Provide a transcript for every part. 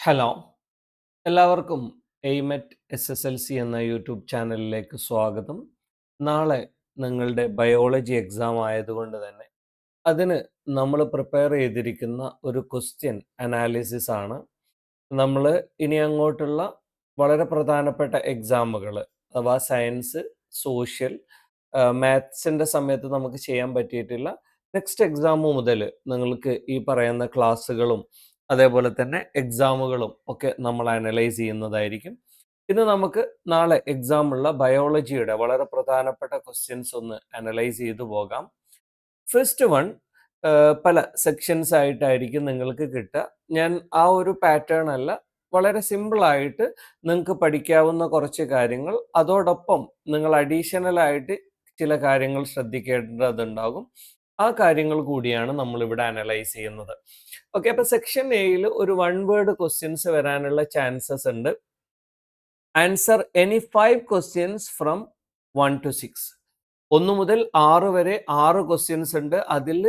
Hello, എല്ലാവർക്കും എയ്മെറ്റ് SSLC എന്ന YouTube ചാനലിലേക്ക് സ്വാഗതം. നാളെ നിങ്ങളുടെ ബയോളജി എക്സാം ആയതുകൊണ്ട് തന്നെ അതിന് നമ്മൾ പ്രിപ്പയർ ചെയ്തിരിക്കുന്ന ഒരു ക്വസ്റ്റ്യൻ അനാലിസിസ് ആണ്. നമ്മൾ ഇനി അങ്ങോട്ടുള്ള വളരെ പ്രധാനപ്പെട്ട എക്സാമുകൾ അഥവാ സയൻസ്, സോഷ്യൽ, മാത്സിൻ്റെ സമയത്ത് നമുക്ക് ചെയ്യാൻ പറ്റിയിട്ടില്ല. നെക്സ്റ്റ് എക്സാം മുതൽ നിങ്ങൾക്ക് ഈ പറയുന്ന ക്ലാസ്സുകളും അതേപോലെ തന്നെ എക്സാമുകളും ഒക്കെ നമ്മൾ അനലൈസ് ചെയ്യുന്നതായിരിക്കും. ഇന്ന് നമുക്ക് നാളെ എക്സാമുള്ള ബയോളജിയുടെ വളരെ പ്രധാനപ്പെട്ട ക്വസ്റ്റ്യൻസ് ഒന്ന് അനലൈസ് ചെയ്തു പോകാം. ഫസ്റ്റ് വൺ, പല സെക്ഷൻസ് ആയിട്ടായിരിക്കും നിങ്ങൾക്ക് കിട്ടുക. ഞാൻ ആ ഒരു പാറ്റേൺ അല്ല, വളരെ സിമ്പിളായിട്ട് നിങ്ങൾക്ക് പഠിക്കാവുന്ന കുറച്ച് കാര്യങ്ങൾ, അതോടൊപ്പം നിങ്ങൾ അഡീഷണൽ ആയിട്ട് ചില കാര്യങ്ങൾ ശ്രദ്ധിക്കേണ്ടതുണ്ടാകും. ആ കാര്യങ്ങൾ കൂടിയാണ് നമ്മളിവിടെ അനലൈസ് ചെയ്യുന്നത്. ഓക്കെ, അപ്പോൾ സെക്ഷൻ എയിൽ ഒരു വൺ വേർഡ് ക്വസ്റ്റ്യൻസ് വരാനുള്ള ചാൻസസ് ഉണ്ട്. Answer any 5 questions from 1 to 6. 1 മുതൽ 6 വരെ 6 ക്വസ്റ്റ്യൻസ് ഉണ്ട്. അതിൽ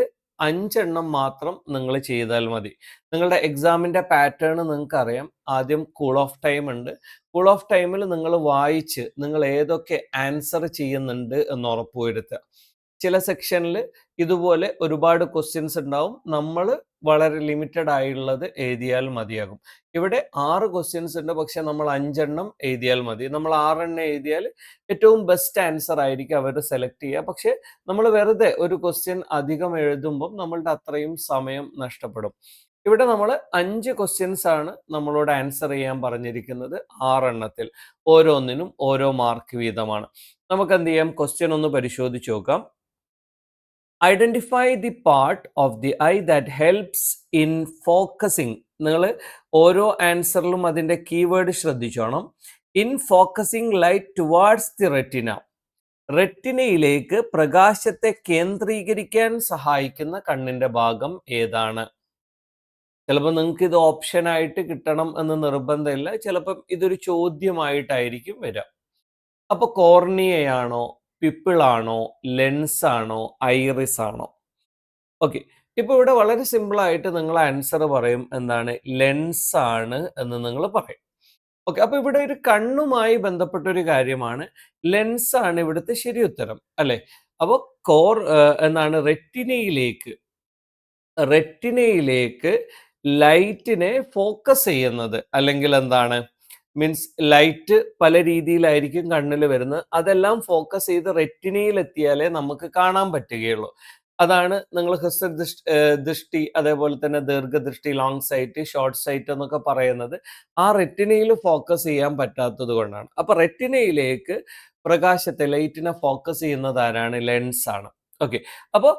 5 എണ്ണം മാത്രം നിങ്ങൾ ചെയ്താൽ മതി. നിങ്ങളുടെ എക്സാമിൻ്റെ പാറ്റേൺ നിങ്ങൾക്ക് അറിയാം. ആദ്യം കൂൾ ഓഫ് ടൈം ഉണ്ട്. കൂൾ ഓഫ് ടൈമിൽ നിങ്ങൾ വായിച്ച് നിങ്ങൾ ഏതൊക്കെ ആൻസർ ചെയ്യുന്നുണ്ട് എന്ന് ഉറപ്പുവരുത്തുക. ചില സെക്ഷനിൽ ഇതുപോലെ ഒരുപാട് ക്വസ്റ്റ്യൻസ് ഉണ്ടാവും. നമ്മൾ വളരെ ലിമിറ്റഡ് ആയുള്ളത് എഴുതിയാൽ മതിയാകും. ഇവിടെ 6 ക്വസ്റ്റ്യൻസ് ഉണ്ട്, പക്ഷെ നമ്മൾ 5 എണ്ണം എഴുതിയാൽ മതി. നമ്മൾ 6 എണ്ണം എഴുതിയാൽ ഏറ്റവും ബെസ്റ്റ് ആൻസർ ആയിരിക്കും അവർ സെലക്ട് ചെയ്യുക. പക്ഷെ നമ്മൾ വെറുതെ ഒരു ക്വസ്റ്റ്യൻ അധികം എഴുതുമ്പം നമ്മളുടെ അത്രയും സമയം നഷ്ടപ്പെടും. ഇവിടെ നമ്മൾ 5 ക്വസ്റ്റ്യൻസ് ആണ് നമ്മളോട് ആൻസർ ചെയ്യാൻ പറഞ്ഞിരിക്കുന്നത്. 6 എണ്ണത്തിൽ ഓരോന്നിനും ഓരോ മാർക്ക് വീതമാണ്. നമുക്ക് എന്ത് ചെയ്യാം, ക്വസ്റ്റ്യൻ ഒന്ന് പരിശോധിച്ച് നോക്കാം. Identify the part of the eye that helps in focusing. നിങ്ങൾ ഓരോ ആൻസറിലും അതിൻ്റെ കീവേഡ് ശ്രദ്ധിച്ചോണം. In focusing light towards the retina. റെറ്റിനയിലേക്ക് പ്രകാശത്തെ കേന്ദ്രീകരിക്കാൻ സഹായിക്കുന്ന കണ്ണിൻ്റെ ഭാഗം ഏതാണ്? ചിലപ്പോൾ നിങ്ങൾക്ക് ഇത് ഓപ്ഷനായിട്ട് കിട്ടണം എന്ന് നിർബന്ധമില്ല. ചിലപ്പം ഇതൊരു ചോദ്യമായിട്ടായിരിക്കും വരിക. അപ്പോൾ കോർണിയയാണോ, പിപ്പിളാണോ, ലെൻസ് ആണോ, ഐറിസ് ആണോ? ഓക്കെ, ഇപ്പോൾ ഇവിടെ വളരെ സിമ്പിളായിട്ട് നിങ്ങൾ ആൻസർ പറയും. എന്താണ്? ലെൻസ് ആണ് എന്ന് നിങ്ങൾ പറയും. ഓക്കെ, അപ്പോൾ ഇവിടെ ഒരു കണ്ണുമായി ബന്ധപ്പെട്ട ഒരു കാര്യമാണ്. ലെൻസ് ആണ് ഇവിടുത്തെ ശരി ഉത്തരം അല്ലേ? അപ്പോൾ എന്താണ്, റെറ്റിനയിലേക്ക് ലൈറ്റിനെ ഫോക്കസ് ചെയ്യുന്നത്, അല്ലെങ്കിൽ എന്താണ്, മീൻസ് ലൈറ്റ് പല രീതിയിലായിരിക്കും കണ്ണിൽ വരുന്നത്. അതെല്ലാം ഫോക്കസ് ചെയ്ത് റെറ്റിനയിൽ എത്തിയാലേ നമുക്ക് കാണാൻ പറ്റുകയുള്ളൂ. അതാണ് നിങ്ങൾ ദൃഷ്ടി, അതേപോലെ തന്നെ ദീർഘദൃഷ്ടി, ലോങ് സൈറ്റ്, ഷോർട്ട് സൈറ്റ് എന്നൊക്കെ പറയുന്നത് ആ റെറ്റിനയിൽ ഫോക്കസ് ചെയ്യാൻ പറ്റാത്തത് കൊണ്ടാണ്. അപ്പൊ റെറ്റിനയിലേക്ക് പ്രകാശത്തെ, ലൈറ്റിനെ ഫോക്കസ് ചെയ്യുന്നത് ആരാണ്? ലെൻസ് ആണ്. ഓക്കെ, അപ്പോൾ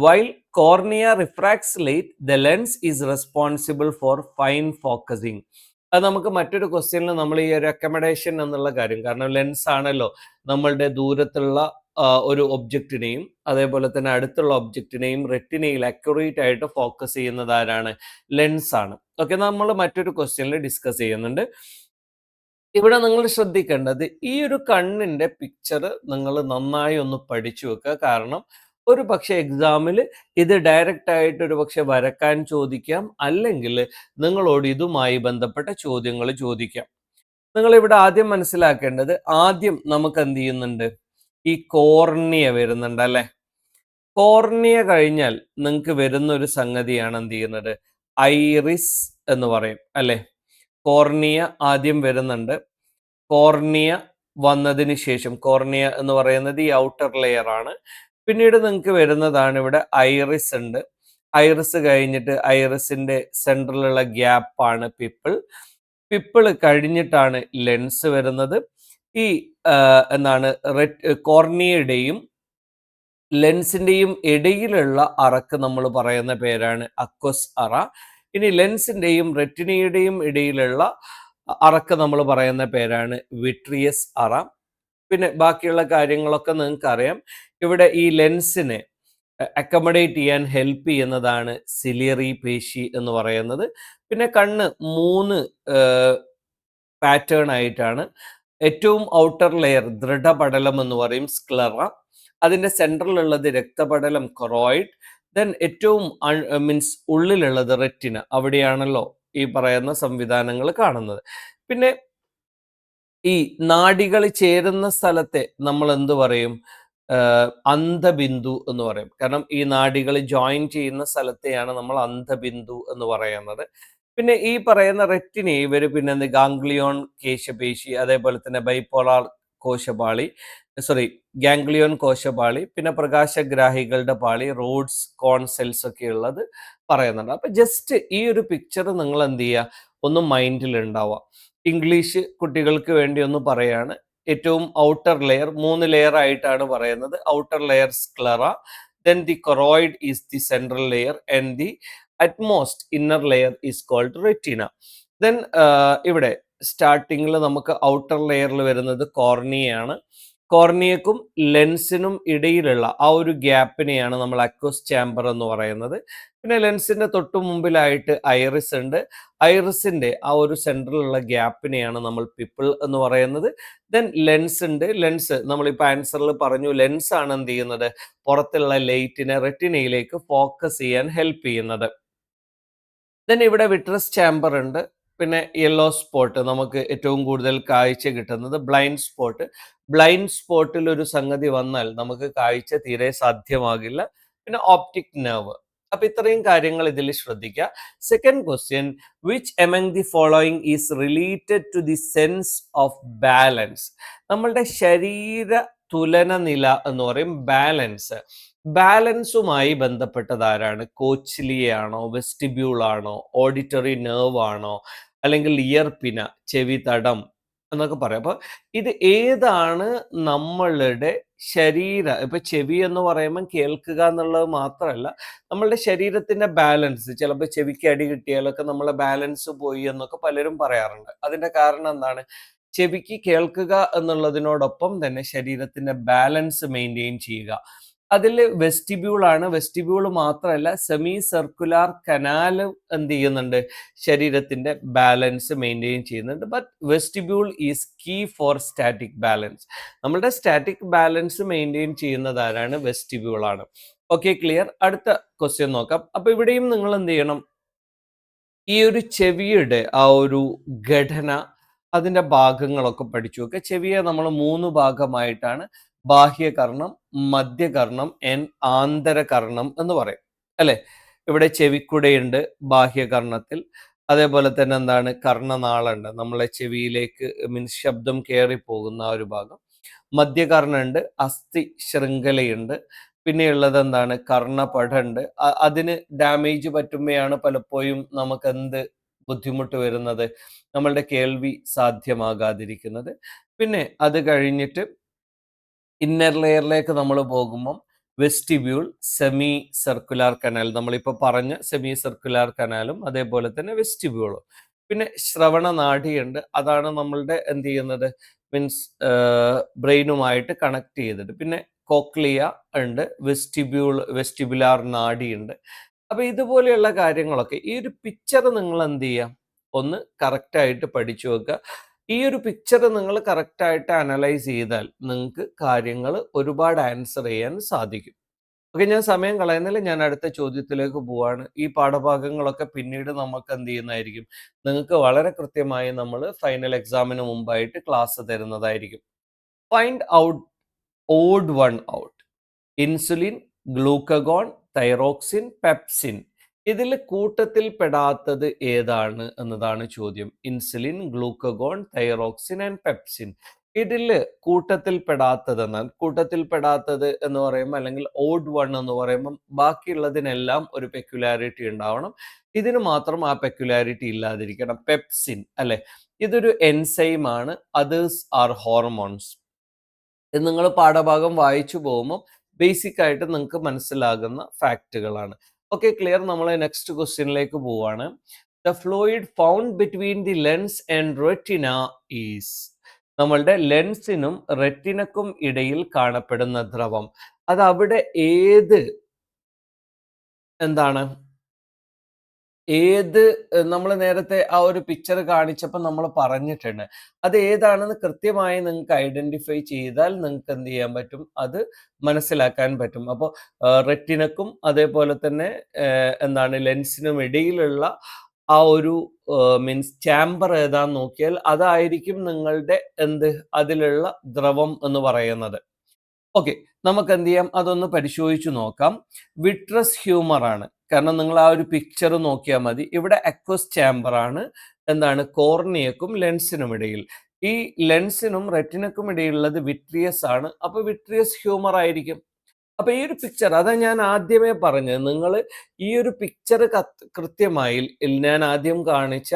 while cornea refracts light, the lens is responsible for fine focusing. അത് നമുക്ക് മറ്റൊരു ക്വസ്റ്റ്യനിൽ നമ്മൾ ഈ ഒരു അക്കമഡേഷൻ എന്നുള്ള കാര്യം, കാരണം ലെൻസ് ആണല്ലോ നമ്മളുടെ ദൂരത്തുള്ള ഒരു ഒബ്ജക്റ്റിനെയും അതേപോലെ തന്നെ അടുത്തുള്ള ഒബ്ജക്റ്റിനെയും റെറ്റിനയിൽ അക്യുറേറ്റ് ആയിട്ട് ഫോക്കസ് ചെയ്യുന്നത് ആരാണ്? ലെൻസ് ആണ്. ഓക്കെ, നമ്മൾ മറ്റൊരു ക്വസ്റ്റ്യനിൽ ഡിസ്കസ് ചെയ്യുന്നുണ്ട്. ഇവിടെ നിങ്ങൾ ശ്രദ്ധിക്കേണ്ടത് ഈ ഒരു കണ്ണിൻ്റെ പിക്ചർ നിങ്ങൾ നന്നായി ഒന്ന് പഠിച്ചു വെക്കുക. കാരണം ഒരു പക്ഷേ എക്സാമിൽ ഇത് ഡയറക്റ്റ് ആയിട്ട് ഒരു പക്ഷെ വരക്കാൻ ചോദിക്കാം, അല്ലെങ്കിൽ നിങ്ങളോട് ഇതുമായി ബന്ധപ്പെട്ട ചോദ്യങ്ങൾ ചോദിക്കാം. നിങ്ങൾ ഇവിടെ ആദ്യം മനസ്സിലാക്കേണ്ടത്, ആദ്യം നമുക്ക് എന്ത് ചെയ്യുന്നുണ്ട്, ഈ കോർണിയ വരുന്നുണ്ട് അല്ലെ? കോർണിയ കഴിഞ്ഞാൽ നിങ്ങൾക്ക് വരുന്ന ഒരു സംഗതിയാണ് എന്ത് ചെയ്യുന്നത്? ഐറിസ് എന്ന് പറയും അല്ലെ? കോർണിയ ആദ്യം വരുന്നുണ്ട്. കോർണിയ വന്നതിന് ശേഷം, കോർണിയ എന്ന് പറയുന്നത് ഈ ഔട്ടർ ലെയർ ആണ്. പിന്നീട് നിങ്ങൾക്ക് വരുന്നതാണ് ഇവിടെ ഐറിസ് ഉണ്ട്. ഐറിസ് കഴിഞ്ഞിട്ട് ഐറിസിന്റെ സെൻട്രലിലുള്ള ഗ്യാപ്പാണ് പിപ്പിൾ. പിപ്പിൾ കഴിഞ്ഞിട്ടാണ് ലെൻസ് വരുന്നത്. ഈ എന്താണ്, കോർണിയയുടെയും ലെൻസിന്റെയും ഇടയിലുള്ള അറക്ക് നമ്മൾ പറയുന്ന പേരാണ് അക്വസ് അറ. ഇനി ലെൻസിന്റെയും റെറ്റിനയുടെയും ഇടയിലുള്ള അറക്ക് നമ്മൾ പറയുന്ന പേരാണ് വിട്രിയസ് അറ. പിന്നെ ബാക്കിയുള്ള കാര്യങ്ങളൊക്കെ നിങ്ങൾക്ക് അറിയാം. ഇവിടെ ഈ ലെൻസിനെ അക്കമഡേറ്റ് ചെയ്യാൻ ഹെൽപ്പ് ചെയ്യുന്നതാണ് സിലിയറി പേശി എന്ന് പറയുന്നത്. പിന്നെ കണ്ണ് 3 പാറ്റേൺ ആയിട്ടാണ്. ഏറ്റവും ഔട്ടർ ലെയർ ദൃഢപടലം എന്ന് പറയും, സ്ക്ലറ. അതിൻ്റെ സെൻട്രലുള്ളത് രക്തപടലം, കൊറോയിഡ്. ദെൻ ഏറ്റവും മീൻസ് ഉള്ളിലുള്ളത് റെറ്റിന. അവിടെയാണല്ലോ ഈ പറയുന്ന സംവിധാനങ്ങൾ കാണുന്നത്. പിന്നെ ഈ നാഡികൾ ചേരുന്ന സ്ഥലത്തെ നമ്മൾ എന്ത് പറയും? അന്ധബിന്ദു എന്ന് പറയും. കാരണം ഈ നാഡികൾ ജോയിൻ ചെയ്യുന്ന സ്ഥലത്തെയാണ് നമ്മൾ അന്ധബിന്ദു എന്ന് പറയുന്നത്. പിന്നെ ഈ പറയുന്ന റെറ്റിനയെ ഇവര് പിന്നെ ഗാംഗ്ലിയോൺ കേശപേശി, അതേപോലെ തന്നെ ബൈപോളാർ കോശപാളി, സോറി, ഗാംഗ്ലിയോൺ കോശപാളി, പിന്നെ പ്രകാശഗ്രാഹികളുടെ പാളി, റോഡ്സ് കോൺ സെൽസ് ഒക്കെ ഉള്ളത് പറയുന്നുണ്ട്. അപ്പൊ ജസ്റ്റ് ഈ ഒരു പിക്ചർ നിങ്ങൾ എന്ത് ചെയ്യുക, ഒന്ന് മൈൻഡിൽ ഉണ്ടാവുക. ഇംഗ്ലീഷ് കുട്ടികൾക്ക് വേണ്ടി ഒന്ന് പറയാണ്. ഏറ്റവും ഔട്ടർ ലെയർ 3 ലെയർ ആയിട്ടാണ് പറയുന്നത്. Outer layer sclera, then the choroid is the central layer and the utmost inner layer is called retina. Then ഇവിടെ സ്റ്റാർട്ടിങ്ങിൽ നമുക്ക് ഔട്ടർ ലെയറിൽ വരുന്നത് കോർണിയയാണ്. കോർണിയക്കും ലെൻസിനും ഇടയിലുള്ള ആ ഒരു ഗ്യാപ്പിനെയാണ് നമ്മൾ അക്വസ് ചാമ്പർ എന്ന് പറയുന്നത്. പിന്നെ ലെൻസിന്റെ തൊട്ടു മുമ്പിലായിട്ട് ഐറിസ് ഉണ്ട്. ഐറിസിന്റെ ആ ഒരു സെൻട്രലുള്ള ഗ്യാപ്പിനെയാണ് നമ്മൾ പിപ്പിൾ എന്ന് പറയുന്നത്. ദെൻ ലെൻസ് ഉണ്ട്. ലെൻസ് നമ്മളിപ്പോൾ ആൻസറിൽ പറഞ്ഞു, ലെൻസ് ആണ് എന്ത് ചെയ്യുന്നത്, പുറത്തുള്ള ലൈറ്റിനെ റെറ്റിനയിലേക്ക് ഫോക്കസ് ചെയ്യാൻ ഹെൽപ്പ് ചെയ്യുന്നത്. ദെൻ ഇവിടെ വിട്രസ് ചാമ്പർ ഉണ്ട്. പിന്നെ യെല്ലോ സ്പോട്ട്, നമുക്ക് ഏറ്റവും കൂടുതൽ കാഴ്ച കിട്ടുന്നത് ബ്ലൈൻഡ് സ്പോട്ട്. ബ്ലൈൻഡ് സ്പോട്ടിൽ ഒരു സംഗതി വന്നാൽ നമുക്ക് കാഴ്ച തീരെ സാധ്യമാകില്ല. പിന്നെ ഓപ്റ്റിക് നെർവ്. അപ്പൊ ഇത്രയും കാര്യങ്ങൾ ഇതിൽ ശ്രദ്ധിക്കുക. Second question, which among the following is related to the sense of balance? നമ്മളുടെ ശരീര തുലന നില എന്ന് പറയും ബാലൻസ്. ബാലൻസുമായി ബന്ധപ്പെട്ടതാരാണ്? കോച്ച്ലിയാണോ, വെസ്റ്റിബ്യൂൾ ആണോ, ഓഡിറ്ററി നെർവ് ആണോ, അല്ലെങ്കിൽ ഇയർ പിന, ചെവി തടം എന്നൊക്കെ പറയാം. അപ്പൊ ഇത് ഏതാണ് നമ്മളുടെ ഇപ്പൊ ചെവി എന്ന് പറയുമ്പോൾ കേൾക്കുക എന്നുള്ളത് മാത്രമല്ല, നമ്മളുടെ ശരീരത്തിന്റെ ബാലൻസ്. ചിലപ്പോൾ ചെവിക്ക് അടി കിട്ടിയാലൊക്കെ നമ്മളെ ബാലൻസ് പോയി എന്നൊക്കെ പലരും പറയാറുണ്ട്. അതിന്റെ കാരണം എന്താണ്? ചെവിക്ക് കേൾക്കുക എന്നുള്ളതിനോടൊപ്പം തന്നെ ശരീരത്തിന്റെ ബാലൻസ് മെയിൻറ്റെയിൻ ചെയ്യുക. അതിൽ വെസ്റ്റിബ്യൂൾ ആണ്. വെസ്റ്റിബ്യൂൾ മാത്രമല്ല, സെമി സർക്കുലാർ കനാൽ എന്ത് ചെയ്യുന്നുണ്ട്, ശരീരത്തിന്റെ ബാലൻസ് മെയിൻറ്റെയിൻ ചെയ്യുന്നുണ്ട്. But vestibule is key for static balance. നമ്മളുടെ സ്റ്റാറ്റിക് ബാലൻസ് മെയിൻറ്റെയിൻ ചെയ്യുന്നത് ആരാണ്? വെസ്റ്റിബ്യൂൾ ആണ്. Okay, clear. അടുത്ത ക്വസ്റ്റ്യൻ നോക്കാം. അപ്പൊ ഇവിടെയും നിങ്ങൾ എന്ത് ചെയ്യണം, ഈ ഒരു ചെവിയുടെ ആ ഒരു ഘടന, അതിന്റെ ഭാഗങ്ങളൊക്കെ പഠിച്ചു വെക്കുക. ചെവിയെ നമ്മൾ 3 ഭാഗമായിട്ടാണ്, ബാഹ്യകർണം, മധ്യകർണം ആൻഡ് ആന്തരകർണം എന്ന് പറയും, അല്ലെ? ഇവിടെ ചെവിക്കുടയുണ്ട് ബാഹ്യകർണത്തിൽ. അതേപോലെ തന്നെ എന്താണ്, കർണനാളുണ്ട്, നമ്മളെ ചെവിയിലേക്ക് മീൻസ് ശബ്ദം കയറി പോകുന്ന ആ ഒരു ഭാഗം. മധ്യകർണുണ്ട്, അസ്ഥി ശൃംഖലയുണ്ട്. പിന്നെയുള്ളത് എന്താണ്, കർണപടമുണ്ട്. അതിന് ഡാമേജ് പറ്റുമ്പോഴാണ് പലപ്പോഴും നമുക്ക് എന്ത് ബുദ്ധിമുട്ട് വരുന്നത്, നമ്മളുടെ കേൾവി സാധ്യമാകാതിരിക്കുന്നത്. പിന്നെ അത് കഴിഞ്ഞിട്ട് ഇന്നർ ലെയറിലേക്ക് നമ്മൾ പോകുമ്പം വെസ്റ്റിബ്യൂൾ, സെമി സർക്കുലാർ കനാൽ, നമ്മളിപ്പോൾ പറഞ്ഞ സെമി സർക്കുലാർ കനാലും അതേപോലെ തന്നെ വെസ്റ്റിബ്യൂളും. പിന്നെ ശ്രവണ നാഡിയുണ്ട്, അതാണ് നമ്മളുടെ എന്ത് ചെയ്യുന്നത്, മീൻസ് ബ്രെയിനുമായിട്ട് കണക്ട് ചെയ്തിട്ട്. പിന്നെ കോക്ലിയ ഉണ്ട്, വെസ്റ്റിബുലാർ നാഡിയുണ്ട്. അപ്പൊ ഇതുപോലെയുള്ള കാര്യങ്ങളൊക്കെ ഈ ഒരു പിക്ചർ നിങ്ങൾ എന്ത് ചെയ്യാം, ഒന്ന് കറക്റ്റായിട്ട് പഠിച്ചു വെക്കുക. ഈ ഒരു പിക്ചർ നിങ്ങൾ കറക്റ്റായിട്ട് അനലൈസ് ചെയ്താൽ നിങ്ങൾക്ക് കാര്യങ്ങൾ ഒരുപാട് ആൻസർ ചെയ്യാൻ സാധിക്കും. ഓക്കെ, ഞാൻ സമയം കളയുന്നില്ല, ഞാൻ അടുത്ത ചോദ്യത്തിലേക്ക് പോവാണ്. ഈ പാഠഭാഗങ്ങളൊക്കെ പിന്നീട് നമുക്ക് എന്ത് ചെയ്യുന്നതായിരിക്കും, നിങ്ങൾക്ക് വളരെ കൃത്യമായി നമ്മൾ ഫൈനൽ എക്സാമിന് മുമ്പായിട്ട് ക്ലാസ് തരുന്നതായിരിക്കും. Find out odd one out. Insulin, glucagon, thyroxine, pepsin. ഇതിൽ കൂട്ടത്തിൽ പെടാത്തത് ഏതാണ് എന്നതാണ് ചോദ്യം. Insulin, glucagon, thyroxine and pepsin. ഇതിൽ കൂട്ടത്തിൽ പെടാത്തത് എന്നാൽ, കൂട്ടത്തിൽ പെടാത്തത് എന്ന് പറയുമ്പോൾ അല്ലെങ്കിൽ ഓഡ് വൺ എന്ന് പറയുമ്പം ബാക്കിയുള്ളതിനെല്ലാം ഒരു പെക്യുലാരിറ്റി ഉണ്ടാവണം, ഇതിന് മാത്രം ആ പെക്യുലാരിറ്റി ഇല്ലാതിരിക്കണം. പെപ്സിൻ അല്ലെ, ഇതൊരു എൻസൈം ആണ്. Others are hormones. ഇത് നിങ്ങൾ പാഠഭാഗം വായിച്ചു പോകുമ്പോൾ ബേസിക് ആയിട്ട് നിങ്ങൾക്ക് മനസ്സിലാകുന്ന ഫാക്റ്റുകളാണ്. Okay, clear. നമ്മൾ നെക്സ്റ്റ് ക്വസ്റ്റ്യനിലേക്ക് പോവാണ്. The fluid found between the lens and retina is. നമ്മളുടെ ലെൻസിനും റെറ്റിനക്കും ഇടയിൽ കാണപ്പെടുന്ന ദ്രവം, അത് അവിടെ എന്താണ്, നമ്മൾ നേരത്തെ ആ ഒരു പിക്ചർ കാണിച്ചപ്പോൾ നമ്മൾ പറഞ്ഞിട്ടുണ്ട്, അത് ഏതാണെന്ന് കൃത്യമായി നിങ്ങൾക്ക് ഐഡന്റിഫൈ ചെയ്താൽ നിങ്ങൾക്ക് എന്ത് ചെയ്യാൻ പറ്റും, അത് മനസ്സിലാക്കാൻ പറ്റും. അപ്പോൾ റെറ്റിനക്കും അതേപോലെ തന്നെ എന്താണ് ലെൻസിനും ഇടയിലുള്ള ആ ഒരു മീൻസ് ചേമ്പർ ഏതാന്ന് നോക്കിയാൽ അതായിരിക്കും നിങ്ങളുടെ അതിലുള്ള ദ്രവം എന്ന് പറയുന്നത്. ഓക്കെ. നമുക്ക് എന്ത് ചെയ്യാം? അതൊന്ന് പരിശോധിച്ചു നോക്കാം. വിട്രസ് ഹ്യൂമർ ആണ്. കാരണം നിങ്ങൾ ആ ഒരു പിക്ചർ നോക്കിയാൽ മതി. ഇവിടെ അക്വസ് ചേമ്പർ ആണ്. കോർണിയക്കും ലെൻസിനും ഇടയിൽ. ഈ ലെൻസിനും റെറ്റിനക്കും ഇടയിലുള്ളത് വിട്രിയസ് ആണ്. അപ്പൊ വിട്രിയസ് ഹ്യൂമർ ആയിരിക്കും. അപ്പൊ ഈ ഒരു പിക്ചർ അതാ ഞാൻ ആദ്യമേ പറഞ്ഞത്. നിങ്ങൾ ഈ ഒരു പിക്ചർ കൃത്യമായി ഞാൻ ആദ്യം കാണിച്ച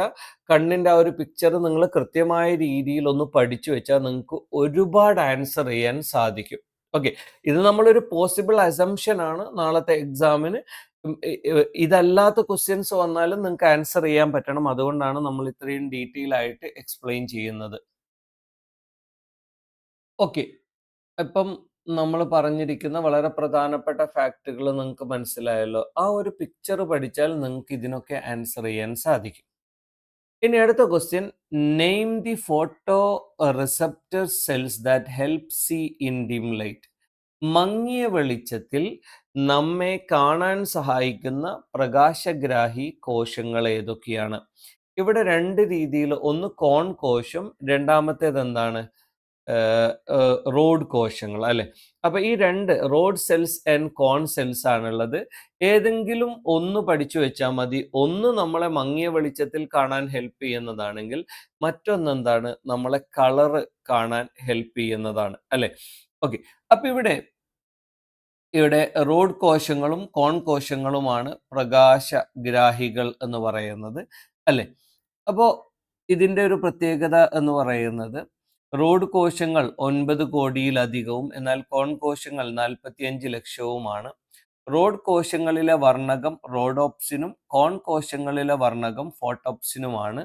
കണ്ണിന്റെ ആ ഒരു പിക്ചർ നിങ്ങൾ കൃത്യമായ രീതിയിൽ ഒന്ന് പഠിച്ചു വെച്ചാൽ നിങ്ങൾക്ക് ഒരുപാട് ആൻസർ ചെയ്യാൻ സാധിക്കും. ഓക്കെ. ഇത് നമ്മളൊരു പോസിബിൾ അസംഷൻ ആണ്. നാളത്തെ എക്സാമിന് ഇതല്ലാത്ത ക്വസ്റ്റ്യൻസ് വന്നാലും നിങ്ങൾക്ക് ആൻസർ ചെയ്യാൻ പറ്റണം. അതുകൊണ്ടാണ് നമ്മൾ ഇത്രയും ഡീറ്റെയിൽ ആയിട്ട് എക്സ്പ്ലെയിൻ ചെയ്യുന്നത്. ഓക്കെ. ഇപ്പം നമ്മൾ പറഞ്ഞിരിക്കുന്ന വളരെ പ്രധാനപ്പെട്ട ഫാക്റ്റുകൾ നിങ്ങൾക്ക് മനസ്സിലായല്ലോ. ആ ഒരു പിക്ചർ പഠിച്ചാൽ നിങ്ങൾക്ക് ഇതിനൊക്കെ ആൻസർ ചെയ്യാൻ സാധിക്കും. ഇനി അടുത്ത question, name the photo receptor cells that help see in dim light. മങ്ങിയ വെളിച്ചത്തിൽ നമ്മെ കാണാൻ സഹായിക്കുന്ന പ്രകാശഗ്രാഹി കോശങ്ങൾ ഏതൊക്കെയാണ്? ഇവിടെ രണ്ട് രീതിയിൽ, ഒന്ന് കോൺ കോശം, രണ്ടാമത്തേത് എന്താണ്? റോഡ് കോശങ്ങൾ അല്ലെ. അപ്പൊ ഈ രണ്ട് rod cells and cone cells ആണുള്ളത്. ഏതെങ്കിലും ഒന്ന് പഠിച്ചു വെച്ചാൽ മതി. ഒന്ന് നമ്മളെ മങ്ങിയ വെളിച്ചത്തിൽ കാണാൻ ഹെൽപ്പ് ചെയ്യുന്നതാണെങ്കിൽ മറ്റൊന്ന് നമ്മളെ കളറ് കാണാൻ ഹെൽപ്പ് ചെയ്യുന്നതാണ് അല്ലെ. ഓക്കെ. അപ്പൊ ഇവിടെ ഇവിടെ റോഡ് കോശങ്ങളും കോൺ കോശങ്ങളുമാണ് പ്രകാശഗ്രാഹികൾ എന്ന് പറയുന്നത് അല്ലെ. അപ്പോ ഇതിന്റെ ഒരു പ്രത്യേകത എന്ന് പറയുന്നത്, റോഡ് കോശങ്ങൾ 9 കോടിയിലധികവും എന്നാൽ കോൺ കോശങ്ങൾ 45 ലക്ഷവുമാണ്. റോഡ് കോശങ്ങളിലെ വർണ്ണകം റോഡോപ്സിനും കോൺ കോശങ്ങളിലെ വർണ്ണകം ഫോട്ടോപ്സിനുമാണ്.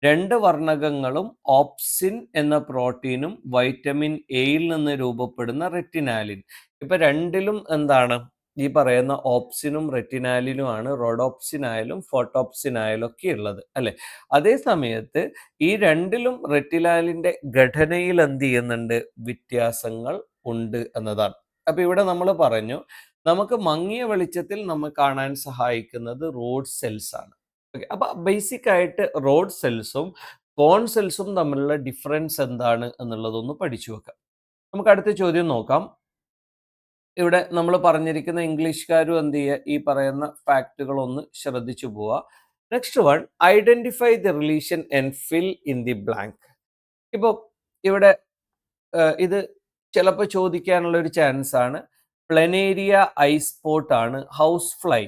രണ്ട് വർണ്ണകങ്ങളും ഓപ്സിൻ എന്ന പ്രോട്ടീനും വൈറ്റമിൻ എയിൽ നിന്ന് രൂപപ്പെടുന്ന റെറ്റിനാലിൻ. ഇപ്പൊ രണ്ടിലും ഈ പറയുന്ന ഓപ്സിനും റെറ്റിനാലിനുമാണ് റോഡോപ്സിൻ ആയാലും ഫോട്ടോപ്സിൻ ആയാലും ഒക്കെ ഉള്ളത് അല്ലെ. അതേ സമയത്ത് ഈ രണ്ടിലും റെറ്റിനാലിന്റെ ഘടനയിൽ എന്ത് ചെയ്യുന്നുണ്ട്? വ്യത്യാസങ്ങൾ ഉണ്ട് എന്നതാണ്. അപ്പൊ ഇവിടെ നമ്മൾ പറഞ്ഞു, നമുക്ക് മങ്ങിയ വെളിച്ചത്തിൽ നമ്മൾ കാണാൻ സഹായിക്കുന്നത് റോഡ് സെൽസ് ആണ്. ഓക്കെ. അപ്പൊ ബേസിക് ആയിട്ട് റോഡ് സെൽസും കോൺ സെൽസും തമ്മിലുള്ള ഡിഫറൻസ് എന്താണ് എന്നുള്ളതൊന്ന് പഠിച്ചു വെക്കാം. നമുക്ക് അടുത്ത ചോദ്യം നോക്കാം. ഇവിടെ നമ്മൾ പറഞ്ഞിരിക്കുന്ന ഇംഗ്ലീഷുകാരും എന്ത് ചെയ്യുക? ഈ പറയുന്ന ഫാക്റ്റുകൾ ഒന്ന് ശ്രദ്ധിച്ചു പോവുക. Next one, identify the relation and fill in the blank. ഇപ്പൊ ഇവിടെ ഇത് ചിലപ്പോൾ ചോദിക്കാനുള്ള ഒരു ചാൻസ് ആണ്. പ്ലനേരിയ ഐസ്പോട്ട് ആണ്, ഹൗസ് ഫ്ലൈ.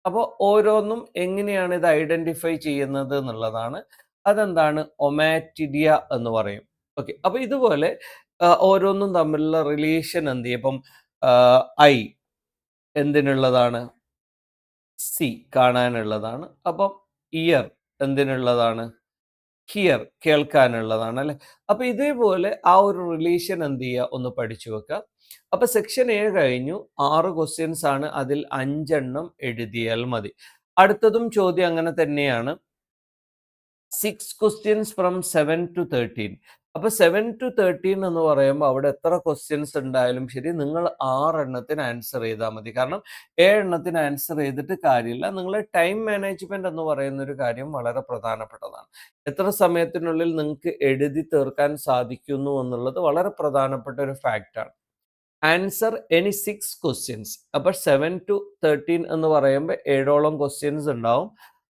അപ്പോൾ ഓരോന്നും എങ്ങനെയാണ് ഇത് ഐഡന്റിഫൈ ചെയ്യുന്നത് എന്നുള്ളതാണ്. ഒമാറ്റിഡിയ എന്ന് പറയും. ഓക്കെ. അപ്പൊ ഇതുപോലെ ഓരോന്നും തമ്മിലുള്ള റിലേഷൻ എന്ത് ചെയ്യും? ഇപ്പം ഐ എന്തിനുള്ളതാണ്? സി കാണാനുള്ളതാണ്. അപ്പം ഇയർ എന്തിനുള്ളതാണ്? ഹിയർ കേൾക്കാനുള്ളതാണ് അല്ലെ. അപ്പൊ ഇതേപോലെ ആ ഒരു റിലേഷൻ എന്ത് ചെയ്യുക? ഒന്ന് പഠിച്ചു വെക്കുക. അപ്പൊ സെക്ഷൻ എ കഴിഞ്ഞു. 6 ക്വസ്റ്റ്യൻസ് ആണ്. അതിൽ 5 എണ്ണം എഴുതിയാൽ മതി. അടുത്തതും ചോദ്യം അങ്ങനെ തന്നെയാണ്. 6 ക്വസ്റ്റ്യൻസ് ഫ്രം 7 to 13. അപ്പൊ 7 to 13 എന്ന് പറയുമ്പോൾ അവിടെ എത്ര ക്വസ്റ്റ്യൻസ് ഉണ്ടായാലും ശരി, നിങ്ങൾ 6 എണ്ണത്തിന് ആൻസർ ചെയ്താൽ മതി. കാരണം 7 എണ്ണത്തിന് ആൻസർ ചെയ്തിട്ട് കാര്യമില്ല. നിങ്ങൾ ടൈം മാനേജ്മെന്റ് എന്ന് പറയുന്ന ഒരു കാര്യം വളരെ പ്രധാനപ്പെട്ടതാണ്. എത്ര സമയത്തിനുള്ളിൽ നിങ്ങൾക്ക് എഴുതി തീർക്കാൻ സാധിക്കുന്നു എന്നുള്ളത് വളരെ പ്രധാനപ്പെട്ട ഒരു ഫാക്റ്റാണ്. Answer any 6 questions. അപ്പൊ 7 to 13 എന്ന് പറയുമ്പോൾ 7ഓളം ക്വസ്റ്റ്യൻസ് ഉണ്ടാവും.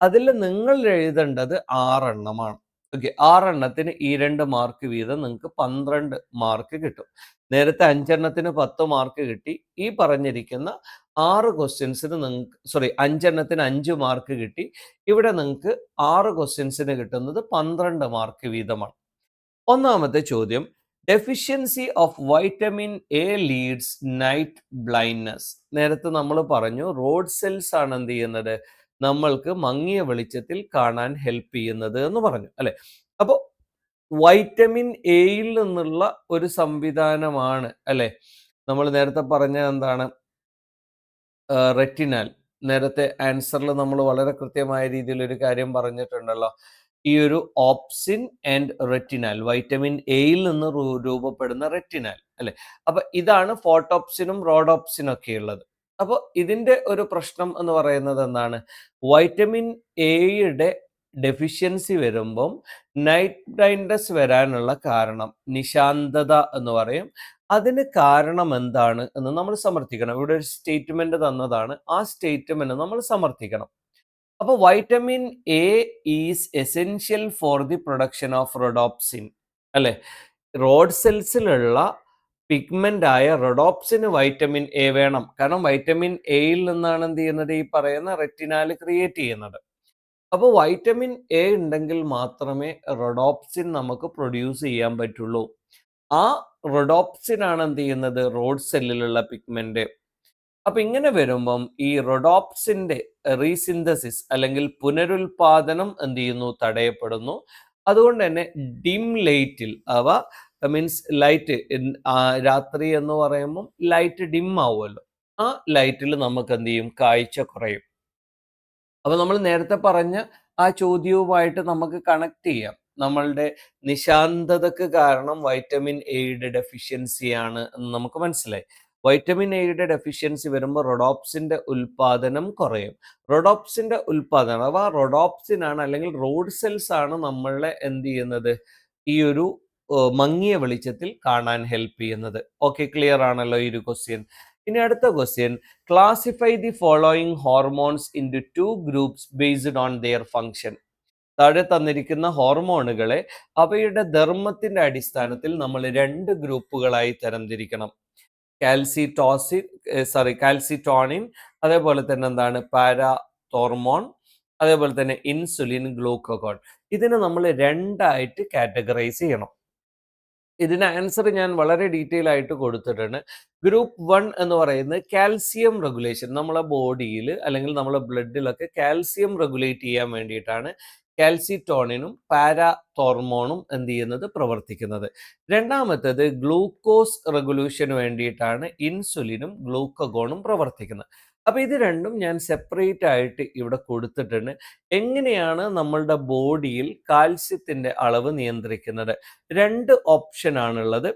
അതിൽ നിങ്ങൾ എഴുതേണ്ടത് 6 എണ്ണമാണ്. ഓക്കെ. 6 എണ്ണത്തിന് ഈ 2 മാർക്ക് വീതം നിങ്ങൾക്ക് 12 മാർക്ക് കിട്ടും. നേരത്തെ 5 എണ്ണത്തിന് 10 മാർക്ക് കിട്ടി. ഈ പറഞ്ഞിരിക്കുന്ന 6 ക്വസ്റ്റ്യൻസിന് 5 എണ്ണത്തിന് 5 മാർക്ക് കിട്ടി. ഇവിടെ നിങ്ങൾക്ക് 6 ക്വസ്റ്റ്യൻസിന് കിട്ടുന്നത് 12 മാർക്ക് വീതമാണ്. ഒന്നാമത്തെ ചോദ്യം, deficiency of vitamin A leads night blindness. നേരത്തെ നമ്മൾ പറഞ്ഞു റോഡ് സെൽസ് ആണ് എന്ത് ചെയ്യുന്നത്? നമ്മൾക്ക് മങ്ങിയ വെളിച്ചത്തിൽ കാണാൻ ഹെൽപ്പ് ചെയ്യുന്നത് എന്ന് പറഞ്ഞു അല്ലെ. അപ്പോൾ വൈറ്റമിൻ എയിൽ നിന്നുള്ള ഒരു സംവിധാനമാണ് അല്ലെ. നമ്മൾ നേരത്തെ പറഞ്ഞ റെറ്റിനാൽ. നേരത്തെ ആൻസറിൽ നമ്മൾ വളരെ കൃത്യമായ രീതിയിൽ ഒരു കാര്യം പറഞ്ഞിട്ടുണ്ടല്ലോ. ഈ ഒരു ഓപ്സിൻ ആൻഡ് റെറ്റിനാൽ, വൈറ്റമിൻ എയിൽ നിന്ന് രൂപപ്പെടുന്ന റെറ്റിനാൽ അല്ലെ. അപ്പൊ ഇതാണ് ഫോട്ടോപ്സിനും റോഡോപ്സിനും ഒക്കെ ഉള്ളത്. അപ്പോൾ ഇതിന്റെ ഒരു പ്രശ്നം എന്ന് പറയുന്നത് എന്താണ്? വൈറ്റമിൻ എയുടെ ഡെഫിഷ്യൻസി വരുമ്പം നൈറ്റ് ബ്ലൈൻഡ്നെസ് വരാനുള്ള കാരണം നിശാന്തത എന്ന് പറയും. അതിന് കാരണം എന്താണ് എന്ന് നമ്മൾ സമർത്ഥിക്കണം. ഇവിടെ ഒരു സ്റ്റേറ്റ്മെന്റ് തന്നതാണ്. ആ സ്റ്റേറ്റ്മെന്റ് നമ്മൾ സമർത്ഥിക്കണം. അപ്പോൾ vitamin A is essential for the production of rhodopsin, അല്ലെ? റോഡ് സെൽസിലുള്ള പിഗ്മെന്റ് ആയ റൊഡോപ്സിന് വൈറ്റമിൻ എ വേണം. കാരണം വൈറ്റമിൻ എയിൽ നിന്നാണ് എന്ത് ചെയ്യുന്നത്? ഈ പറയുന്ന റെറ്റിനാൽ ക്രിയേറ്റ് ചെയ്യുന്നത്. അപ്പോൾ വൈറ്റമിൻ എ ഉണ്ടെങ്കിൽ മാത്രമേ റൊഡോപ്സിൻ നമുക്ക് പ്രൊഡ്യൂസ് ചെയ്യാൻ പറ്റുള്ളൂ. ആ റൊഡോപ്സിൻ ആണ് എന്ത് ചെയ്യുന്നത്? റോഡ് സെല്ലിലുള്ള പിഗ്മെന്റ്. അപ്പൊ ഇങ്ങനെ വരുമ്പം ഈ റൊഡോപ്സിന്റെ റീസിന്തസിസ് അല്ലെങ്കിൽ പുനരുൽപാദനം എന്ത് ചെയ്യുന്നു? തടയപ്പെടുന്നു. അതുകൊണ്ട് തന്നെ ഡിം ലൈറ്റിൽ അവ മീൻസ് ലൈറ്റ് രാത്രി എന്ന് പറയുമ്പം ലൈറ്റ് ഡിം ആവുമല്ലോ. ആ ലൈറ്റിൽ നമുക്ക് എന്ത് ചെയ്യും? കാഴ്ച കുറയും. അപ്പൊ നമ്മൾ നേരത്തെ പറഞ്ഞ ആ ചോദ്യവുമായിട്ട് നമുക്ക് കണക്ട് ചെയ്യാം. നമ്മളുടെ നിശാന്തതക്ക് കാരണം വൈറ്റമിൻ എയുടെ ഡെഫിഷ്യൻസിയാണ് എന്ന് നമുക്ക് മനസ്സിലായി. വൈറ്റമിൻ എയുടെ ഡെഫിഷ്യൻസി വരുമ്പോൾ റൊഡോപ്സിന്റെ ഉൽപാദനം കുറയും. റൊഡോപ്സിന്റെ ഉൽപാദനം അഥവാ റൊഡോപ്സിൻ ആണ് അല്ലെങ്കിൽ റോഡ് സെൽസ് ആണ് നമ്മളെ എന്ത് ചെയ്യുന്നത്? ഈ ഒരു മങ്ങിയ വെളിച്ചത്തിൽ കാണാൻ ഹെൽപ്പ് ചെയ്യുന്നത്. ഓക്കെ, ക്ലിയർ ആണല്ലോ ഈ ഒരു ക്വസ്റ്റ്യൻ. ഇനി അടുത്ത question, classify the following hormones into 2 groups based on their function. താഴെ തന്നിരിക്കുന്ന ഹോർമോണുകളെ അവയുടെ ധർമ്മത്തിന്റെ അടിസ്ഥാനത്തിൽ നമ്മൾ 2 ഗ്രൂപ്പുകളായി തരംതിരിക്കണം. കാൽസിറ്റോണിൻ, അതേപോലെ തന്നെ എന്താണ്? പാരാതോർമോൺ, അതേപോലെ തന്നെ ഇൻസുലിൻ, ഗ്ലൂക്കോഗോൺ. ഇതിനെ നമ്മൾ 2ആയിട്ട് കാറ്റഗറൈസ് ചെയ്യണം. ഇതിന് ആൻസർ ഞാൻ വളരെ ഡീറ്റെയിൽ ആയിട്ട് കൊടുത്തിട്ടുണ്ട്. ഗ്രൂപ്പ് 1 എന്ന് പറയുന്നത് കാൽസ്യം റെഗുലേഷൻ. നമ്മളെ ബോഡിയിൽ അല്ലെങ്കിൽ നമ്മളെ ബ്ലഡിലൊക്കെ കാൽസ്യം റെഗുലേറ്റ് ചെയ്യാൻ വേണ്ടിയിട്ടാണ് കാൽസിറ്റോണിനും പാരാതോർമോണും എന്ത് ചെയ്യുന്നത്? പ്രവർത്തിക്കുന്നത്. രണ്ടാമത്തേത് ഗ്ലൂക്കോസ് റെഗുലേഷന് വേണ്ടിയിട്ടാണ് ഇൻസുലിനും ഗ്ലൂക്കഗോണും പ്രവർത്തിക്കുന്നത്. അപ്പൊ ഇത് രണ്ടും ഞാൻ സെപ്പറേറ്റ് ആയിട്ട് ഇവിടെ കൊടുത്തിട്ടുണ്ട്. എങ്ങനെയാണ് നമ്മളുടെ ബോഡിയിൽ കാൽസ്യത്തിന്റെ അളവ് നിയന്ത്രിക്കുന്നത്? 2 ഓപ്ഷൻ ആണുള്ളത്.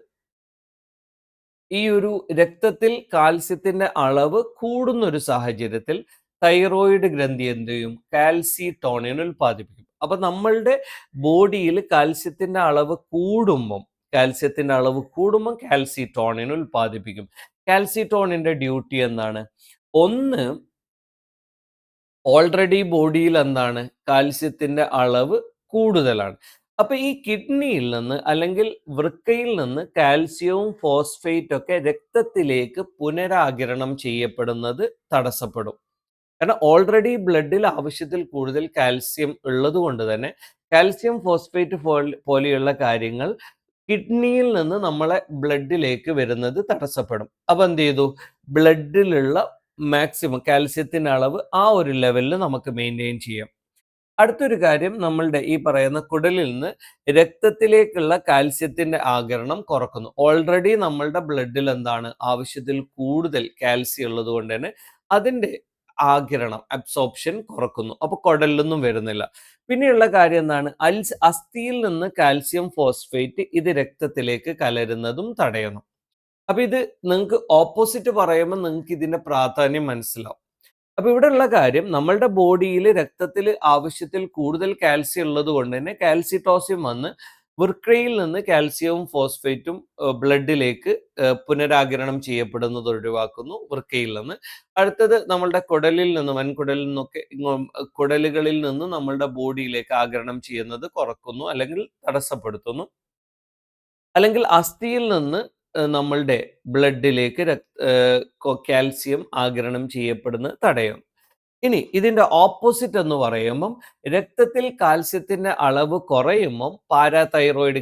ഈ ഒരു രക്തത്തിൽ കാൽസ്യത്തിന്റെ അളവ് കൂടുന്ന ഒരു സാഹചര്യത്തിൽ തൈറോയിഡ് ഗ്രന്ഥി എന്ത് ചെയ്യും? കാൽസിറ്റോണിൻ ഉൽപ്പാദിപ്പിക്കും. അപ്പൊ നമ്മളുടെ ബോഡിയിൽ കാൽസ്യത്തിന്റെ അളവ് കൂടുമ്പം കാൽസിറ്റോണിൻ ഉൽപ്പാദിപ്പിക്കും. കാൽസിറ്റോണിന്റെ ഡ്യൂട്ടി എന്താണ്? ഒന്ന്, ഓൾറെഡി ബോഡിയിൽ എന്താണ്? കാൽസ്യത്തിന്റെ അളവ് കൂടുതലാണ്. അപ്പൊ ഈ കിഡ്നിയിൽ നിന്ന് അല്ലെങ്കിൽ വൃക്കയിൽ നിന്ന് കാൽസ്യവും ഫോസ്ഫേറ്റ് ഒക്കെ രക്തത്തിലേക്ക് പുനരാകിരണം ചെയ്യപ്പെടുന്നത് തടസ്സപ്പെടും. കാരണം ഓൾറെഡി ബ്ലഡിൽ ആവശ്യത്തിൽ കൂടുതൽ കാൽസ്യം ഉള്ളത് കൊണ്ട് തന്നെ കാൽസ്യം ഫോസ്ഫേറ്റ് പോലെയുള്ള കാര്യങ്ങൾ കിഡ്നിയിൽ നിന്ന് നമ്മളെ ബ്ലഡിലേക്ക് വരുന്നത് തടസ്സപ്പെടും. അപ്പൊ എന്ത് ചെയ്തു? ബ്ലഡിലുള്ള മാക്സിമം കാൽസ്യത്തിന്റെ അളവ് ആ ഒരു ലെവലിൽ നമുക്ക് മെയിൻറ്റെയിൻ ചെയ്യാം. അടുത്തൊരു കാര്യം, നമ്മളുടെ ഈ പറയുന്ന കുടലിൽ നിന്ന് രക്തത്തിലേക്കുള്ള കാൽസ്യത്തിന്റെ ആഗിരണം കുറക്കുന്നു. ഓൾറെഡി നമ്മളുടെ ബ്ലഡിൽ എന്താണ്? ആവശ്യത്തിൽ കൂടുതൽ കാൽസ്യം ഉള്ളത് കൊണ്ട് തന്നെ അതിന്റെ ആഗിരണം അബ്സോർപ്ഷൻ കുറക്കുന്നു. അപ്പൊ കുടലിലൊന്നും വരുന്നില്ല. പിന്നെയുള്ള കാര്യം എന്താണ്? അസ്ഥിയിൽ നിന്ന് കാൽസ്യം ഫോസ്ഫേറ്റ് ഇത് രക്തത്തിലേക്ക് കലരുന്നതും തടയണം. അപ്പൊ ഇത് നിങ്ങൾക്ക് ഓപ്പോസിറ്റ് പറയുമ്പോൾ നിങ്ങൾക്ക് ഇതിന്റെ പ്രാധാന്യം മനസ്സിലാവും. അപ്പൊ ഇവിടെയുള്ള കാര്യം, നമ്മളുടെ ബോഡിയിൽ രക്തത്തിൽ ആവശ്യത്തിൽ കൂടുതൽ കാൽസ്യം ഉള്ളത് കൊണ്ട് തന്നെ കാൽസിറ്റോസിൻ വന്ന് വൃക്കയിൽ നിന്ന് കാൽസ്യവും ഫോസ്ഫേറ്റും ബ്ലഡിലേക്ക് പുനരാകിരണം ചെയ്യപ്പെടുന്നത് ഒഴിവാക്കുന്നു വൃക്കയിൽ നിന്ന്. അടുത്തത് നമ്മളുടെ കുടലിൽ നിന്ന്, വൻകുടലിൽ നിന്നൊക്കെ കുടലുകളിൽ നിന്ന് നമ്മളുടെ ബോഡിയിലേക്ക് ആഗിരണം ചെയ്യുന്നത് കുറക്കുന്നു അല്ലെങ്കിൽ തടസ്സപ്പെടുത്തുന്നു. അല്ലെങ്കിൽ അസ്ഥിയിൽ നിന്ന് നമ്മളുടെ ബ്ലഡിലേക്ക് കാൽസ്യം ആഗിരണം ചെയ്യപ്പെടുന്നത് തടയും. ഇനി ഇതിന്റെ ഓപ്പോസിറ്റ് എന്ന് പറയുമ്പം രക്തത്തിൽ കാൽസ്യത്തിന്റെ അളവ് കുറയുമ്പം തൈറോയിഡ്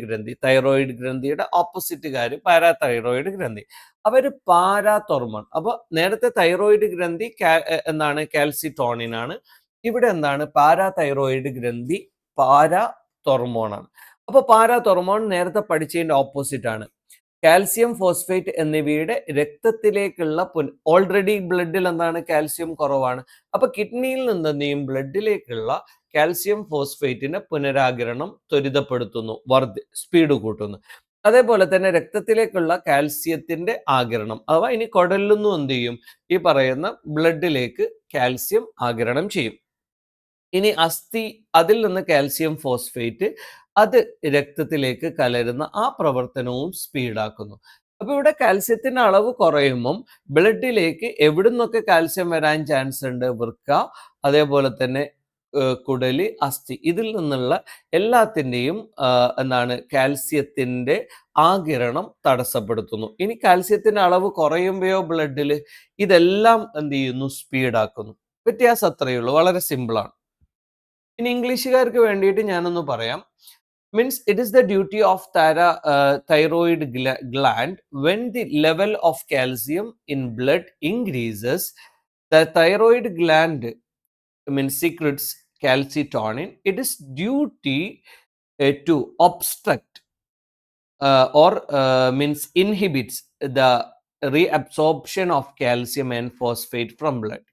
ഗ്രന്ഥിയുടെ ഓപ്പോസിറ്റ് കാര്യം പാരാതൈറോയിഡ് ഗ്രന്ഥി, അവര് പാരാതോർമോൺ. അപ്പൊ നേരത്തെ തൈറോയിഡ് ഗ്രന്ഥി എന്താണ്? കാൽസിറ്റോണിൻ ആണ്. ഇവിടെ എന്താണ്? പാരാതൈറോയിഡ് ഗ്രന്ഥി പാരാതോർമോൺ ആണ്. അപ്പൊ പാരാതോർമോൺ നേരത്തെ പഠിച്ചതിന്റെ ഓപ്പോസിറ്റ് ആണ്. കാൽസ്യം ഫോസ്ഫേറ്റ് എന്നിവയുടെ രക്തത്തിലേക്കുള്ള ഓൾറെഡി ബ്ലഡിൽ എന്താണ്? കാൽസ്യം കുറവാണ്. അപ്പൊ കിഡ്നിയിൽ നിന്ന് എന്ത് ചെയ്യും? ബ്ലഡിലേക്കുള്ള കാൽസ്യം ഫോസ്ഫേറ്റിന്റെ പുനരാകിരണം ത്വരിതപ്പെടുത്തുന്നു, സ്പീഡ് കൂട്ടുന്നു. അതേപോലെ തന്നെ രക്തത്തിലേക്കുള്ള കാൽസ്യത്തിന്റെ ആഗിരണം അഥവാ ഇനി കുടലിൽ നിന്നും എന്ത് ചെയ്യും, ഈ പറയുന്ന ബ്ലഡിലേക്ക് കാൽസ്യം ആഗിരണം ചെയ്യും. ഇനി അസ്ഥി, അതിൽ നിന്ന് കാൽസ്യം ഫോസ്ഫേറ്റ് അത് രക്തത്തിലേക്ക് കലരുന്ന ആ പ്രവർത്തനവും സ്പീഡാക്കുന്നു. അപ്പൊ ഇവിടെ കാൽസ്യത്തിന്റെ അളവ് കുറയുമ്പം ബ്ലഡിലേക്ക് എവിടുന്നൊക്കെ കാൽസ്യം വരാൻ ചാൻസ് ഉണ്ട്? വൃക്ക, അതേപോലെ തന്നെ കുടല്, അസ്ഥി, ഇതിൽ നിന്നുള്ള എല്ലാത്തിൻ്റെയും എന്താണ് കാൽസ്യത്തിന്റെ ആഗിരണം തടസ്സപ്പെടുത്തുന്നു. ഇനി കാൽസ്യത്തിന്റെ അളവ് കുറയുമ്പോഴോ ബ്ലഡിൽ ഇതെല്ലാം എന്ത് ചെയ്യുന്നു? സ്പീഡാക്കുന്നു. വ്യത്യാസം അത്രയേ ഉള്ളൂ, വളരെ സിമ്പിളാണ്. ഇനി ഇംഗ്ലീഷുകാർക്ക് വേണ്ടിയിട്ട് ഞാനൊന്ന് പറയാം. Means it is the duty of thyroid gland when the level of calcium in blood increases, the thyroid gland means secretes calcitonin. It is duty to obstruct or means inhibits the reabsorption of calcium and phosphate from blood.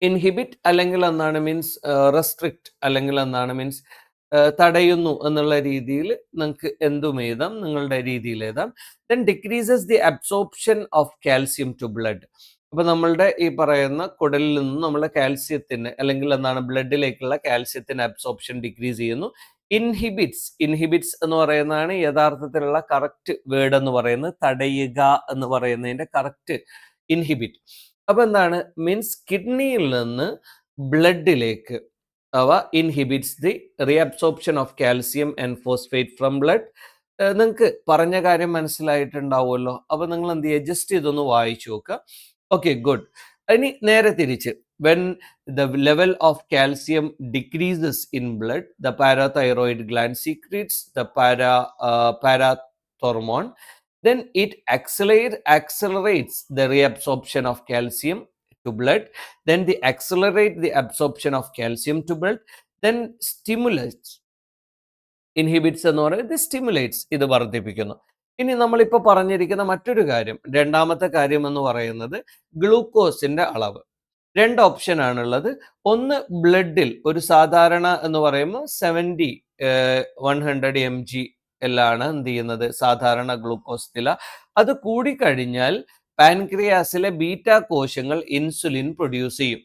Inhibit അല്ലെങ്കിൽ എന്താണ് means restrict അല്ലെങ്കിൽ എന്താണ് means തടയുന്നു എന്നുള്ള രീതിയിൽ നിങ്ങൾക്ക് എന്തും എഴുതാം, നിങ്ങളുടെ രീതിയിൽ എഴുതാം. Then decreases the absorption of calcium to blood. അപ്പൊ നമ്മളുടെ ഈ പറയുന്ന കുടലിൽ നിന്നും നമ്മളെ കാൽസ്യത്തിന് അല്ലെങ്കിൽ എന്താണ് ബ്ലഡിലേക്കുള്ള കാൽസ്യത്തിന് അബ്സോർപ്ഷൻ ഡിക്രീസ് ചെയ്യുന്നു. ഇൻഹിബിറ്റ്സ് എന്ന് പറയുന്നതാണ് യഥാർത്ഥത്തിലുള്ള കറക്റ്റ് വേർഡ് എന്ന് പറയുന്നത്. തടയുക എന്ന് പറയുന്നതിന്റെ കറക്റ്റ് ഇൻഹിബിറ്റ്. അപ്പൊ എന്താണ് മീൻസ് കിഡ്നിയിൽ നിന്ന് ബ്ലഡിലേക്ക് അവ inhibits the reabsorption of calcium and phosphate from blood. നിങ്ങൾക്ക് പറഞ്ഞ കാര്യം മനസ്സിലായിട്ടുണ്ടാവുമല്ലോ. അപ്പൊ നിങ്ങൾ എന്ത് ചെയ്യുക, ജസ്റ്റ് ഇതൊന്ന് വായിച്ചു നോക്കുക. Okay, good. ഇനി നേരെ തിരിച്ച്, when the level of calcium decreases in blood, the parathyroid gland secretes the parathormone. Then it accelerates the reabsorption of calcium to blood. Then they accelerate the absorption of calcium to blood. Then stimulates, inhibits എന്ന് പറയുന്നത് stimulates, ഇത് വർദ്ധിപ്പിക്കുന്നു. ഇനി നമ്മളിപ്പോൾ പറഞ്ഞിരിക്കുന്ന മറ്റൊരു കാര്യം, രണ്ടാമത്തെ കാര്യം എന്ന് പറയുന്നത് ഗ്ലൂക്കോസിന്റെ അളവ്. രണ്ട് ഓപ്ഷൻ ആണുള്ളത്. ഒന്ന്, ബ്ലഡിൽ ഒരു സാധാരണ എന്ന് പറയുമ്പോൾ 100 mg എല്ലാണ് എന്ത് ചെയ്യുന്നത്, സാധാരണ ഗ്ലൂക്കോസ് നില. അത് കൂടിക്കഴിഞ്ഞാൽ പാൻക്രിയാസിലെ ബീറ്റാ കോശങ്ങൾ ഇൻസുലിൻ പ്രൊഡ്യൂസ് ചെയ്യും.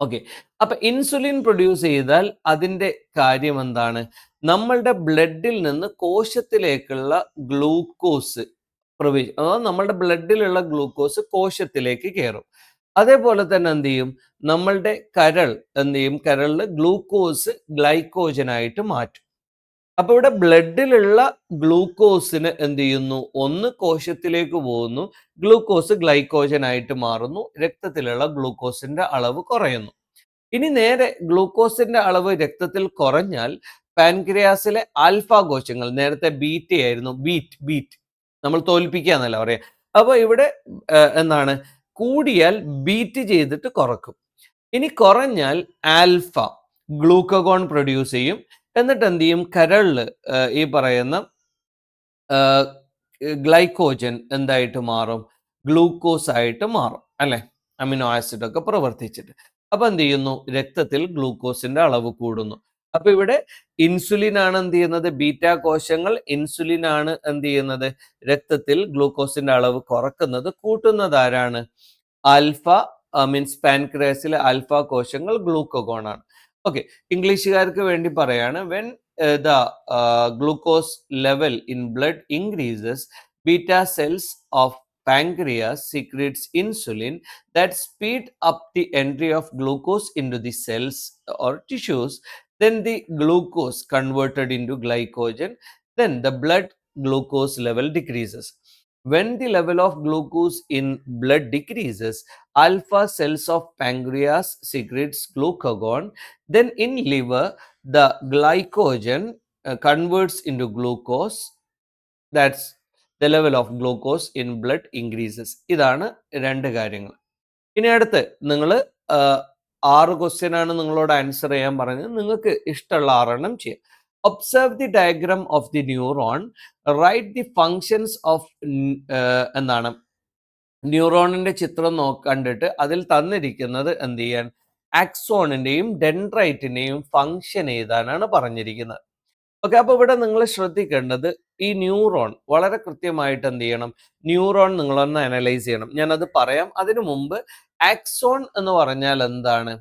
ഓക്കെ, അപ്പൊ ഇൻസുലിൻ പ്രൊഡ്യൂസ് ചെയ്താൽ അതിന്റെ കാര്യം എന്താണ്? നമ്മളുടെ ബ്ലഡിൽ നിന്ന് കോശത്തിലേക്കുള്ള ഗ്ലൂക്കോസ് അതായത് നമ്മളുടെ ബ്ലഡിലുള്ള ഗ്ലൂക്കോസ് കോശത്തിലേക്ക് കയറും. അതേപോലെ തന്നെ എന്ത് ചെയ്യും, നമ്മളുടെ കരൾ എന്ത് ചെയ്യും, കരളിൽ ഗ്ലൂക്കോസ് ഗ്ലൈക്കോജനായിട്ട് മാറ്റും. അപ്പൊ ഇവിടെ ബ്ലഡിലുള്ള ഗ്ലൂക്കോസിന് എന്ത് ചെയ്യുന്നു, ഒന്ന് കോശത്തിലേക്ക് പോകുന്നു, ഗ്ലൂക്കോസ് ഗ്ലൈക്കോജനായിട്ട് മാറുന്നു, രക്തത്തിലുള്ള ഗ്ലൂക്കോസിന്റെ അളവ് കുറയുന്നു. ഇനി നേരെ ഗ്ലൂക്കോസിന്റെ അളവ് രക്തത്തിൽ കുറഞ്ഞാൽ പാൻക്രിയാസിലെ ആൽഫ കോശങ്ങൾ, നേരത്തെ ബീറ്റ ആയിരുന്നു, ബീറ്റ് നമ്മൾ തോൽപ്പിക്കുക എന്നല്ല പറയാം. അപ്പൊ ഇവിടെ എന്താണ്, കൂടിയാൽ ബീറ്റ് ചെയ്തിട്ട് കുറക്കും. ഇനി കുറഞ്ഞാൽ ആൽഫ ഗ്ലൂക്കഗോൺ പ്രൊഡ്യൂസ് ചെയ്യും. എന്നിട്ട് എന്ത് ചെയ്യും, കരളില് ഈ പറയുന്ന ഗ്ലൈക്കോജൻ എന്തായിട്ട് മാറും, ഗ്ലൂക്കോസ് ആയിട്ട് മാറും അല്ലെ, അമിനോ ആസിഡ് ഒക്കെ പ്രവർത്തിച്ചിട്ട്. അപ്പൊ എന്ത് ചെയ്യുന്നു, രക്തത്തിൽ ഗ്ലൂക്കോസിന്റെ അളവ് കൂടുന്നു. അപ്പൊ ഇവിടെ ഇൻസുലിൻ ആണ് എന്ത് ചെയ്യുന്നത്, ബീറ്റാ കോശങ്ങൾ ഇൻസുലിൻ ആണ് എന്ത് ചെയ്യുന്നത്, രക്തത്തിൽ ഗ്ലൂക്കോസിന്റെ അളവ് കുറക്കുന്നത്. കൂട്ടുന്നത് ആരാണ്? ആൽഫ മീൻസ് പാൻക്രിയാസിലെ ആൽഫ കോശങ്ങൾ ഗ്ലൂക്കഗോൺ ആണ്. ഓക്കെ, ഇംഗ്ലീഷുകാർക്ക് വേണ്ടി പറയാണ്, when the glucose level in blood increases, beta cells of pancreas secretes insulin that speed up the entry of glucose into the cells or tissues. Then the glucose converted into glycogen. Then the blood glucose level decreases. When the level of glucose in blood decreases, alpha cells of pancreas secretes glucagon. Then in liver, the glycogen converts into glucose. That's the level of glucose in blood increases. ഇതാണ് രണ്ട് കാര്യങ്ങൾ. ഇനി അടുത്ത് നിങ്ങൾ 6 question ആണ് നിങ്ങളോട് answer ചെയ്യാൻ പറഞ്ഞത്. നിങ്ങൾക്ക് ഇഷ്ടമുള്ള 6 ചെയ്യാം. Observe the diagram of the neuron, write the functions of എന്താണ് ന്യൂറോണിന്റെ ചിത്രം കണ്ടിട്ട് അതിൽ തന്നിരിക്കുന്നത് എന്ത് ചെയ്യാൻ, ആക്സോണിന്റെയും ഡെൻഡ്രൈറ്റിന്റെയും ഫങ്ഷൻ എഴുതാനാണ് പറഞ്ഞിരിക്കുന്നത്. ഓക്കെ. അപ്പൊ ഇവിടെ നിങ്ങൾ ശ്രദ്ധിക്കേണ്ടത് ഈ ന്യൂറോൺ വളരെ കൃത്യമായിട്ട് എന്ത് ചെയ്യണം, ന്യൂറോൺ നിങ്ങളൊന്ന് അനലൈസ് ചെയ്യണം. ഞാനത് പറയാം. അതിനു മുമ്പ് ആക്സോൺ എന്ന് പറഞ്ഞാൽ എന്താണ്?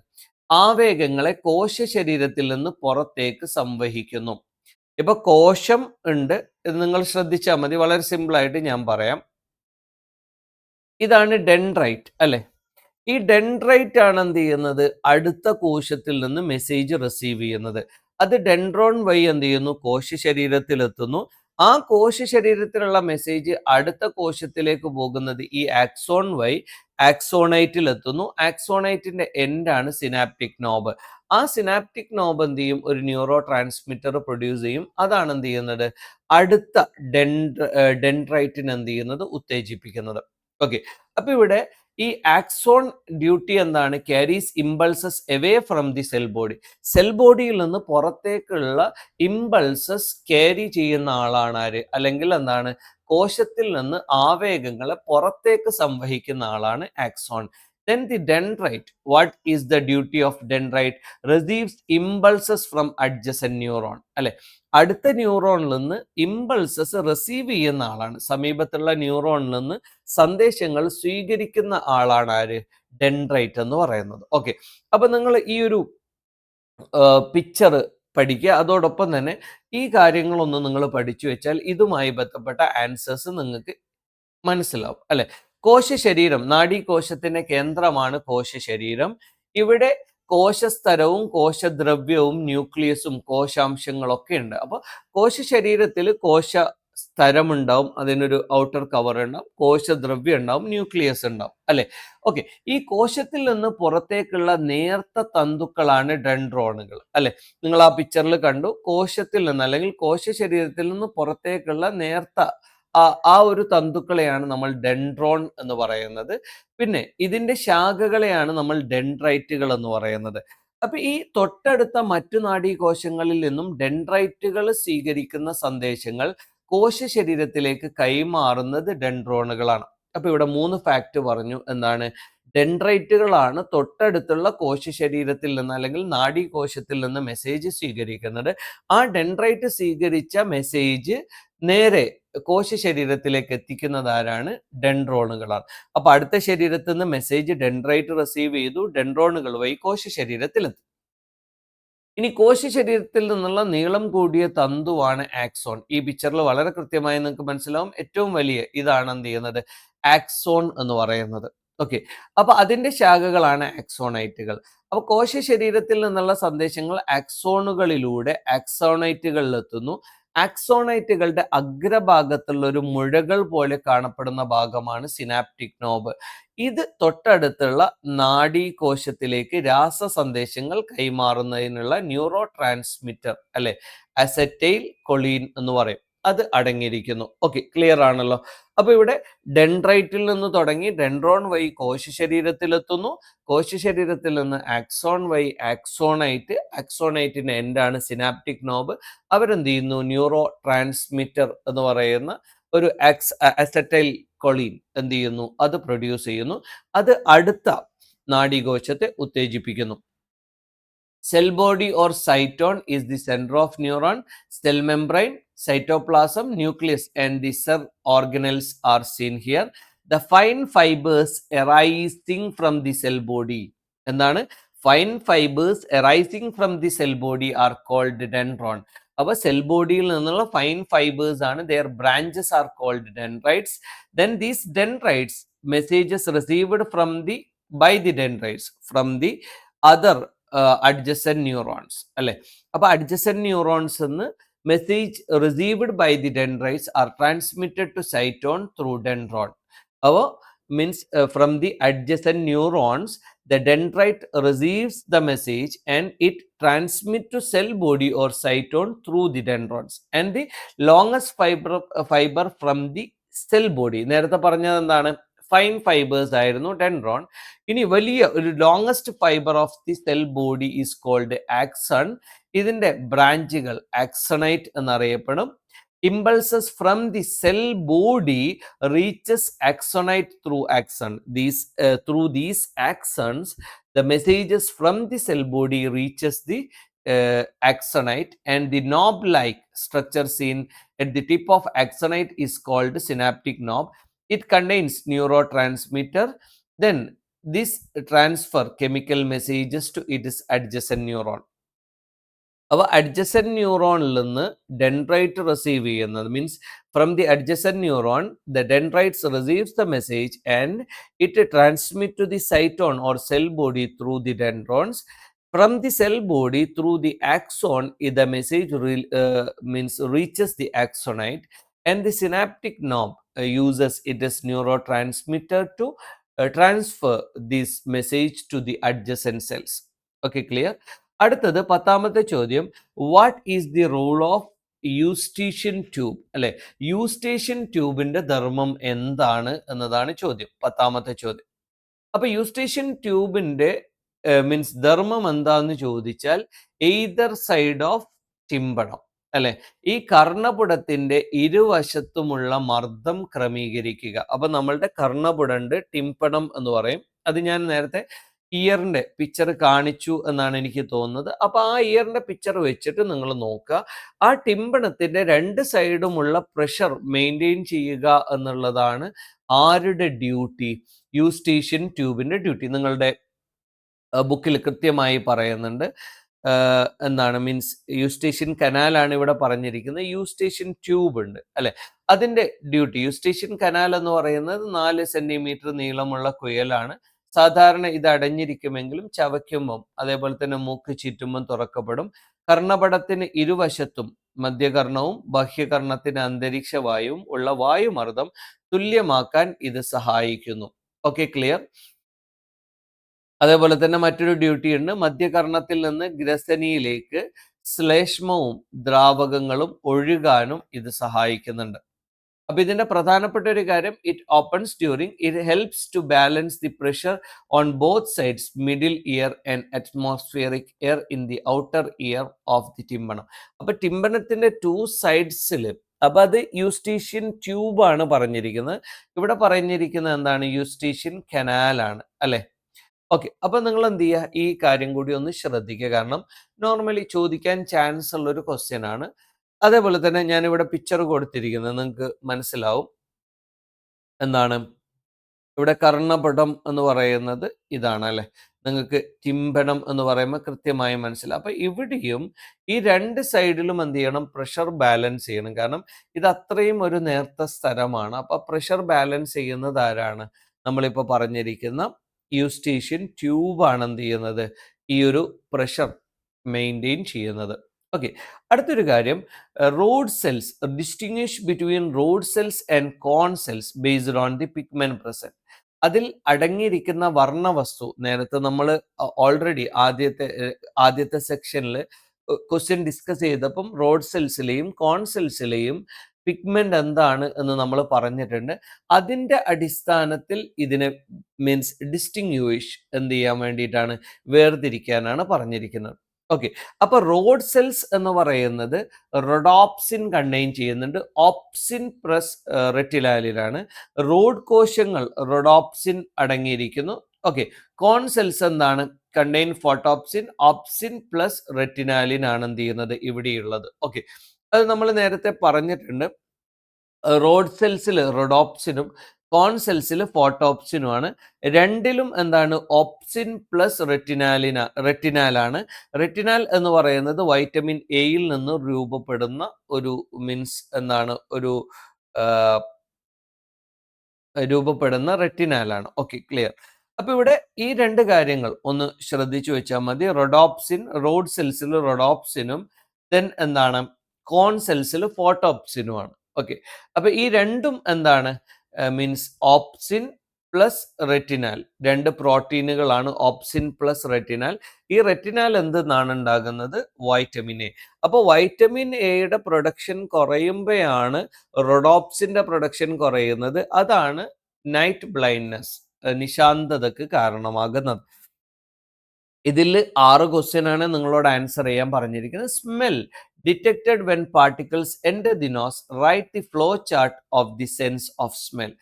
ആവേഗങ്ങളെ കോശ ശരീരത്തിൽ നിന്ന് പുറത്തേക്ക് സംവഹിക്കുന്നു. ഇപ്പൊ കോശം ഉണ്ട്, ഇത് നിങ്ങൾ ശ്രദ്ധിച്ചാൽ മതി. വളരെ സിമ്പിൾ ആയിട്ട് ഞാൻ പറയാം. ഇതാണ് ഡെൻഡ്രൈറ്റ് അല്ലെ. ഈ ഡെൻഡ്രൈറ്റ് ആണ് എന്ത് ചെയ്യുന്നത്, അടുത്ത കോശത്തിൽ നിന്ന് മെസ്സേജ് റിസീവ് ചെയ്യുന്നത്. അത് ഡെൻഡ്രോൺ വഴി എന്ത് ചെയ്യുന്നു, കോശ ശരീരത്തിൽ എത്തുന്നു. ആ കോശ ശരീരത്തിലുള്ള മെസ്സേജ് അടുത്ത കോശത്തിലേക്ക് പോകുന്നത് ഈ ആക്സോൺ വഴി ആക്സോണൈറ്റിൽ എത്തുന്നു. ആക്സോണൈറ്റിന്റെ എൻഡാണ് സിനാപ്റ്റിക് നോബ്. ആ സിനാപ്റ്റിക് നോബ് എന്ത് ചെയ്യും, ഒരു ന്യൂറോ ട്രാൻസ്മിറ്റർ പ്രൊഡ്യൂസ് ചെയ്യും. അതാണ് എന്ത് ചെയ്യുന്നത്, അടുത്ത ഡെൻഡ്രൈറ്റിന് എന്ത് ചെയ്യുന്നത്, ഉത്തേജിപ്പിക്കുന്നത്. ഓക്കെ. അപ്പൊ ഇവിടെ ഈ ആക്സോൺ ഡ്യൂട്ടി എന്താണ്, carries impulses away from the cell body. Cell ബോഡിയിൽ നിന്ന് പുറത്തേക്കുള്ള ഇമ്പൾസസ് ക്യാരി ചെയ്യുന്ന ആളാണ് ആര്, അല്ലെങ്കിൽ എന്താണ്, കോശത്തിൽ നിന്ന് ആവേഗങ്ങളെ പുറത്തേക്ക് സംവഹിക്കുന്ന ആളാണ് axon. Then the dendrite, what is the duty of dendrite? Receives impulses from adjacent neuron. അല്ലെ, അടുത്ത ന്യൂറോണിൽ നിന്ന് ഇമ്പൾസസ് റിസീവ് ചെയ്യുന്ന ആളാണ്, സമീപത്തുള്ള ന്യൂറോണിൽ നിന്ന് സന്ദേശങ്ങൾ സ്വീകരിക്കുന്ന ആളാണ് ആര്, ഡെൻഡ്രൈറ്റ് എന്ന് പറയുന്നത്. ഓക്കെ. അപ്പൊ നിങ്ങൾ ഈ ഒരു പിക്ചർ പഠിക്കുക. അതോടൊപ്പം തന്നെ ഈ കാര്യങ്ങളൊന്നും നിങ്ങൾ പഠിച്ചു വെച്ചാൽ ഇതുമായി ബന്ധപ്പെട്ട ആൻസേഴ്സ് നിങ്ങൾക്ക് മനസ്സിലാവും അല്ലെ. കോശ ശരീരം, നാഡീകോശത്തിന്റെ കേന്ദ്രമാണ് കോശ ശരീരം. ഇവിടെ കോശസ്തരവും കോശദ്രവ്യവും ന്യൂക്ലിയസും കോശാംശങ്ങളൊക്കെ ഉണ്ട്. അപ്പോൾ കോശ ശരീരത്തിൽ കോശ സ്ഥലമുണ്ടാവും, അതിനൊരു ഔട്ടർ കവർ ഉണ്ടാവും, കോശദ്രവ്യം ഉണ്ടാവും, ന്യൂക്ലിയസ് ഉണ്ടാവും അല്ലെ. ഓക്കെ. ഈ കോശത്തിൽ നിന്ന് പുറത്തേക്കുള്ള നേർത്ത തന്തുക്കളാണ് ഡെൻഡ്രോണുകൾ അല്ലെ. നിങ്ങൾ ആ പിക്ചറിൽ കണ്ടു, കോശത്തിൽ നിന്ന് അല്ലെങ്കിൽ കോശ ശരീരത്തിൽ നിന്ന് പുറത്തേക്കുള്ള നേർത്ത ആ ഒരു തന്തുക്കളെയാണ് നമ്മൾ ഡെൻഡ്രോൺ എന്ന് പറയുന്നത്. പിന്നെ ഇതിന്റെ ശാഖകളെയാണ് നമ്മൾ ഡെൻഡ്രൈറ്റുകൾ എന്ന് പറയുന്നത്. അപ്പൊ ഈ തൊട്ടടുത്ത മറ്റു നാഡീകോശങ്ങളിൽ നിന്നും ഡെൻഡ്രൈറ്റുകൾ സ്വീകരിക്കുന്ന സന്ദേശങ്ങൾ കോശ ശരീരത്തിലേക്ക് കൈമാറുന്നത് ഡെൻഡ്രോണുകളാണ്. അപ്പൊ ഇവിടെ 3 ഫാക്ട് പറഞ്ഞു. എന്താണ്, ഡെൻഡ്രൈറ്റുകളാണ് തൊട്ടടുത്തുള്ള കോശ ശരീരത്തിൽ നിന്ന് അല്ലെങ്കിൽ നാഡീകോശത്തിൽ നിന്ന് മെസ്സേജ് സ്വീകരിക്കുന്നത്. ആ ഡെൻഡ്രൈറ്റ് സ്വീകരിച്ച മെസ്സേജ് നേരെ കോശ ശരീരത്തിലേക്ക് എത്തിക്കുന്നത് ആരാണ്, ഡെൻഡ്രോണുകളാണ്. അപ്പൊ അടുത്ത ശരീരത്തിൽ നിന്ന് മെസ്സേജ് ഡെൻഡ്രൈറ്റ് റിസീവ് ചെയ്തു, ഡെൻഡ്രോണുകൾ വഴി കോശ ശരീരത്തിലെത്തി. ഇനി കോശ ശരീരത്തിൽ നിന്നുള്ള നീളം കൂടിയ തന്തുവാണ് ആക്സോൺ. ഈ പിക്ചറിൽ വളരെ കൃത്യമായി നിങ്ങൾക്ക് മനസ്സിലാവും. ഏറ്റവും വലിയ ഇതാണ് എന്ത് ചെയ്യുന്നത്, ആക്സോൺ എന്ന് പറയുന്നത്. ഓക്കെ. അപ്പൊ അതിന്റെ ശാഖകളാണ് ആക്സോണൈറ്റുകൾ. അപ്പൊ കോശ ശരീരത്തിൽ നിന്നുള്ള സന്ദേശങ്ങൾ ആക്സോണുകളിലൂടെ ആക്സോണൈറ്റുകളിൽ എത്തുന്നു. ആക്സോണൈറ്റുകളുടെ അഗ്രഭാഗത്തുള്ള ഒരു മുഴകൾ പോലെ കാണപ്പെടുന്ന ഭാഗമാണ് സിനാപ്റ്റിക് നോബ്. ഇത് തൊട്ടടുത്തുള്ള നാഡീകോശത്തിലേക്ക് രാസ സന്ദേശങ്ങൾ കൈമാറുന്നതിനുള്ള ന്യൂറോ ട്രാൻസ്മിറ്റർ അല്ലെ, അസറ്റൈൽ കൊളീൻ എന്ന് പറയും, അത് അടങ്ങിയിരിക്കുന്നു. ഓക്കെ, ക്ലിയർ ആണല്ലോ. അപ്പൊ ഇവിടെ ഡെൻഡ്രൈറ്റിൽ നിന്ന് തുടങ്ങി ഡെൻഡ്രോൺ വഴി കോശ ശരീരത്തിലെത്തുന്നു. കോശ ശരീരത്തിൽ നിന്ന് ആക്സോൺ വഴി ആക്സോണൈറ്റ്, ആക്സോണൈറ്റിന്റെ എൻഡാണ് സിനാപ്റ്റിക് നോബ്. അവരെന്ത് ചെയ്യുന്നു, ന്യൂറോ ട്രാൻസ്മിറ്റർ എന്ന് പറയുന്ന ഒരു അസറ്റൈൽ കൊളീൻ എന്ത് ചെയ്യുന്നു, അത് പ്രൊഡ്യൂസ് ചെയ്യുന്നു. അത് അടുത്ത നാഡീകോശത്തെ ഉത്തേജിപ്പിക്കുന്നു. Cell body or cytone is the center of neuron, cell membrane, cytoplasm, nucleus and the cell organelles are seen here. The fine fibers arising from the cell body, എന്താണ്, fine fibres arising from the cell body are called dendron. അപ്പൊ cell ബോഡിയിൽ നിന്നുള്ള fine fibres ആണ്, their branches are called dendrites. Then these dendrites messages received from the by the dendrites from the other adjacent neurons അല്ലെ. അപ്പൊ adjacent neurons എന്ന് message received by the dendrites are transmitted to cyton through dendron. അപ്പോൾ means from the adjacent neurons the dendrite receives the message and it transmits to cell body or cytone through the dendrons. And the longest fiber from the cell body, നേരത്തെ പറഞ്ഞത് എന്താണ്, fine fibres ആയിരുന്നു dendron. ഇനി വലിയ ഒരു longest fibre of the cell body is called axon. ഇതിന്റെ ബ്രാഞ്ചുകൾ axonite എന്നറിയപ്പെടും. Impulses from the cell body reaches axonite through axon. Through these axons, the messages from the cell body reaches the axonite, and the knob-like structure seen at the tip of axonite is called synaptic knob. It contains neurotransmitter. Then this transfer chemical messages to its adjacent neuron. അപ്പോൾ adjacent ന്യൂറോണിൽ നിന്ന് dendrite receive ചെയ്യുന്നത് means from the adjacent neuron the dendrites receives the message and it transmit to the cyton or cell body through the dendrons. From the cell body through the axon, the message means reaches the axonite, and the synaptic knob uses it as neurotransmitter to transfer this message to the adjacent cells. Okay, clear? അടുത്തത് 10ാമത്തെ ചോദ്യം, what is the role of Eustachian tube? അല്ലെ, Eustachian ട്യൂബിന്റെ ധർമ്മം എന്താണ് എന്നതാണ് ചോദ്യം, 10ാമത്തെ ചോദ്യം. അപ്പൊ യൂസ്റ്റേഷ്യൻ ട്യൂബിന്റെ മീൻസ് ധർമ്മം എന്താന്ന് ചോദിച്ചാൽ എയ്തർ സൈഡ് ഓഫ് ടിമ്പണം, അല്ലെ, ഈ കർണപുടത്തിന്റെ ഇരുവശത്തുമുള്ള മർദ്ദം ക്രമീകരിക്കുക. അപ്പൊ നമ്മളുടെ കർണപുടണ്ട് ടിമ്പണം എന്ന് പറയും. അത് ഞാൻ നേരത്തെ ഇയറിന്റെ പിക്ചർ കാണിച്ചു എന്നാണ് എനിക്ക് തോന്നുന്നത്. അപ്പൊ ആ ഇയറിന്റെ പിക്ചർ വെച്ചിട്ട് നിങ്ങൾ നോക്കുക, ആ ടിമ്പണത്തിന്റെ രണ്ട് സൈഡുമുള്ള പ്രഷർ മെയിൻറ്റെയിൻ ചെയ്യുക എന്നുള്ളതാണ് ആരുടെ ഡ്യൂട്ടി? Eustachian ട്യൂബിന്റെ duty. നിങ്ങളുടെ ബുക്കിൽ കൃത്യമായി പറയുന്നുണ്ട്. എന്താണ് മീൻസ് യൂസ്റ്റേഷ്യൻ കനാലാണ് ഇവിടെ പറഞ്ഞിരിക്കുന്നത്, യൂസ്റ്റേഷ്യൻ ട്യൂബ് ഉണ്ട് അല്ലെ, അതിന്റെ ഡ്യൂട്ടി. യൂസ്റ്റേഷ്യൻ കനാൽ എന്ന് പറയുന്നത് 4 സെന്റിമീറ്റർ നീളമുള്ള കുഴലാണ്. സാധാരണ ഇത് അടഞ്ഞിരിക്കുമെങ്കിലും ചവയ്ക്കുമ്പം അതേപോലെ തന്നെ മൂക്ക് ചുറ്റുമ്പം തുറക്കപ്പെടും. കർണപടത്തിന് ഇരുവശത്തും മധ്യകർണവും ബാഹ്യകർണത്തിന് അന്തരീക്ഷ വായുവും ഉള്ള വായുമർദ്ദം തുല്യമാക്കാൻ ഇത് സഹായിക്കുന്നു. Okay, clear? അതേപോലെ തന്നെ മറ്റൊരു ഡ്യൂട്ടി ഉണ്ട്, മധ്യകർണത്തിൽ നിന്ന് ഗ്രസനിയിലേക്ക് ശ്ലേഷ്മവും ദ്രാവകങ്ങളും ഒഴുകാനും ഇത് സഹായിക്കുന്നുണ്ട്. അപ്പൊ ഇതിന്റെ പ്രധാനപ്പെട്ട ഒരു കാര്യം, it helps to balance the pressure on both sides, middle ear and atmospheric air in the outer ear of the tympanum. അപ്പൊ ടിമ്പണത്തിന്റെ 2 സൈഡ്സിൽ, അപ്പൊ അത് യൂസ്റ്റേഷ്യൻ ട്യൂബ് ആണ് പറഞ്ഞിരിക്കുന്നത്. ഇവിടെ പറഞ്ഞിരിക്കുന്നത് എന്താണ്? യൂസ്റ്റേഷ്യൻ കനാലാണ് അല്ലെ. ഓക്കെ, അപ്പൊ നിങ്ങൾ എന്ത് ചെയ്യുക, ഈ കാര്യം കൂടി ഒന്ന് ശ്രദ്ധിക്കുക, കാരണം നോർമലി ചോദിക്കാൻ ചാൻസ് ഉള്ള ഒരു ക്വസ്റ്റ്യൻ ആണ്. അതേപോലെ തന്നെ ഞാനിവിടെ പിക്ചർ കൊടുത്തിരിക്കുന്നത് നിങ്ങൾക്ക് മനസ്സിലാവും. എന്താണ് ഇവിടെ കർണപടം എന്ന് പറയുന്നത് ഇതാണ് അല്ലെ, നിങ്ങൾക്ക് ടിമ്പണം എന്ന് പറയുമ്പോൾ കൃത്യമായി മനസ്സിലാവും. അപ്പൊ ഇവിടെയും ഈ 2 സൈഡിലും എന്ത് ചെയ്യണം? പ്രഷർ ബാലൻസ് ചെയ്യണം, കാരണം ഇത് അത്രയും ഒരു നേർത്ത സ്ഥലമാണ്. അപ്പൊ പ്രഷർ ബാലൻസ് ചെയ്യുന്നത് ആരാണ്? നമ്മളിപ്പോൾ പറഞ്ഞിരിക്കുന്ന യൂസ്റ്റേഷ്യൻ ട്യൂബാണ് എന്ത് ചെയ്യുന്നത്? ഈ ഒരു പ്രഷർ മെയിൻറ്റെയിൻ ചെയ്യുന്നത്. ഓക്കെ, അടുത്തൊരു കാര്യം, rod cells distinguish between rod cells and cone cells based on the pigment present. അതിൽ അടങ്ങിയിരിക്കുന്ന വർണ്ണവസ്തു നേരത്തെ നമ്മൾ ഓൾറെഡി ആദ്യത്തെ സെക്ഷനിൽ ക്വസ്റ്റ്യൻ ഡിസ്കസ് ചെയ്തപ്പം റോഡ് സെൽസിലെയും കോൺ സെൽസിലെയും പിഗ്മെന്റ് എന്താണ് എന്ന് നമ്മൾ പറഞ്ഞിട്ടുണ്ട്. അതിന്റെ അടിസ്ഥാനത്തിൽ ഇതിനെ മീൻസ് ഡിസ്റ്റിങ്വിഷ് എന്ത് ചെയ്യാൻ വേണ്ടിയിട്ടാണ്? വേർതിരിക്കാനാണ് പറഞ്ഞിരിക്കുന്നത്. ഓക്കെ, അപ്പൊ റോഡ് സെൽസ് എന്ന് പറയുന്നത് റൊഡോപ്സിൻ കണ്ടെയ്ൻ ചെയ്യുന്നുണ്ട്, ഓപ്സിൻ പ്ലസ് റെറ്റിലാലിനാണ്. റോഡ് കോശങ്ങൾ റൊഡോപ്സിൻ അടങ്ങിയിരിക്കുന്നു. ഓക്കെ, കോൺ സെൽസ് എന്താണ്? കണ്ടെയ്ൻ ഫോട്ടോപ്സിൻ, ഓപ്സിൻ പ്ലസ് റെറ്റിനാലിൻ ആണ് എന്ത് ചെയ്യുന്നത്? ഇവിടെയുള്ളത്. ഓക്കെ, അത് നമ്മൾ നേരത്തെ പറഞ്ഞിട്ടുണ്ട്. റോഡ് സെൽസിൽ റൊഡോപ്സിനും കോൺ സെൽസിൽ ഫോട്ടോപ്സിനുമാണ്. രണ്ടിലും എന്താണ്? Opsin plus റെറ്റിനാലാണ്. റെറ്റിനാൽ എന്ന് പറയുന്നത് വൈറ്റമിൻ എയിൽ നിന്ന് രൂപപ്പെടുന്ന ഒരു മീൻസ് എന്താണ്? ഒരു രൂപപ്പെടുന്ന റെറ്റിനാലാണ്. Okay, clear? അപ്പൊ ഇവിടെ ഈ 2 കാര്യങ്ങൾ ഒന്ന് ശ്രദ്ധിച്ചു വെച്ചാൽ മതി. റൊഡോപ്സിൻ, റോഡ് സെൽസിൽ റൊഡോപ്സിനും ദെൻ എന്താണ്? കോൺ സെൽസിൽ ഫോട്ടോപ്സിനുമാണ്. ഓക്കെ, അപ്പൊ ഈ രണ്ടും എന്താണ്? മീൻസ് ഓപ്സിൻ പ്ലസ് റെറ്റിനാൽ, 2 പ്രോട്ടീനുകളാണ് ഓപ്സിൻ പ്ലസ് റെറ്റിനാൽ. ഈ റെറ്റിനാൽ എന്തെന്നാണ് ഉണ്ടാകുന്നത്? Vitamin A. അപ്പോൾ വൈറ്റമിൻ എയുടെ പ്രൊഡക്ഷൻ കുറയുമ്പോഴാണ് റൊഡോപ്സിന്റെ പ്രൊഡക്ഷൻ കുറയുന്നത്. അതാണ് നൈറ്റ് ബ്ലൈൻഡ്നെസ്, നിശാന്തതക്ക് കാരണമാകുന്നത്. ഇതിൽ 6 ക്വസ്റ്റ്യൻ ആണ് നിങ്ങളോട് ആൻസർ ചെയ്യാൻ പറഞ്ഞിരിക്കുന്നത്. Smell detected when particles enter the nose, write the flow chart of the sense of smell.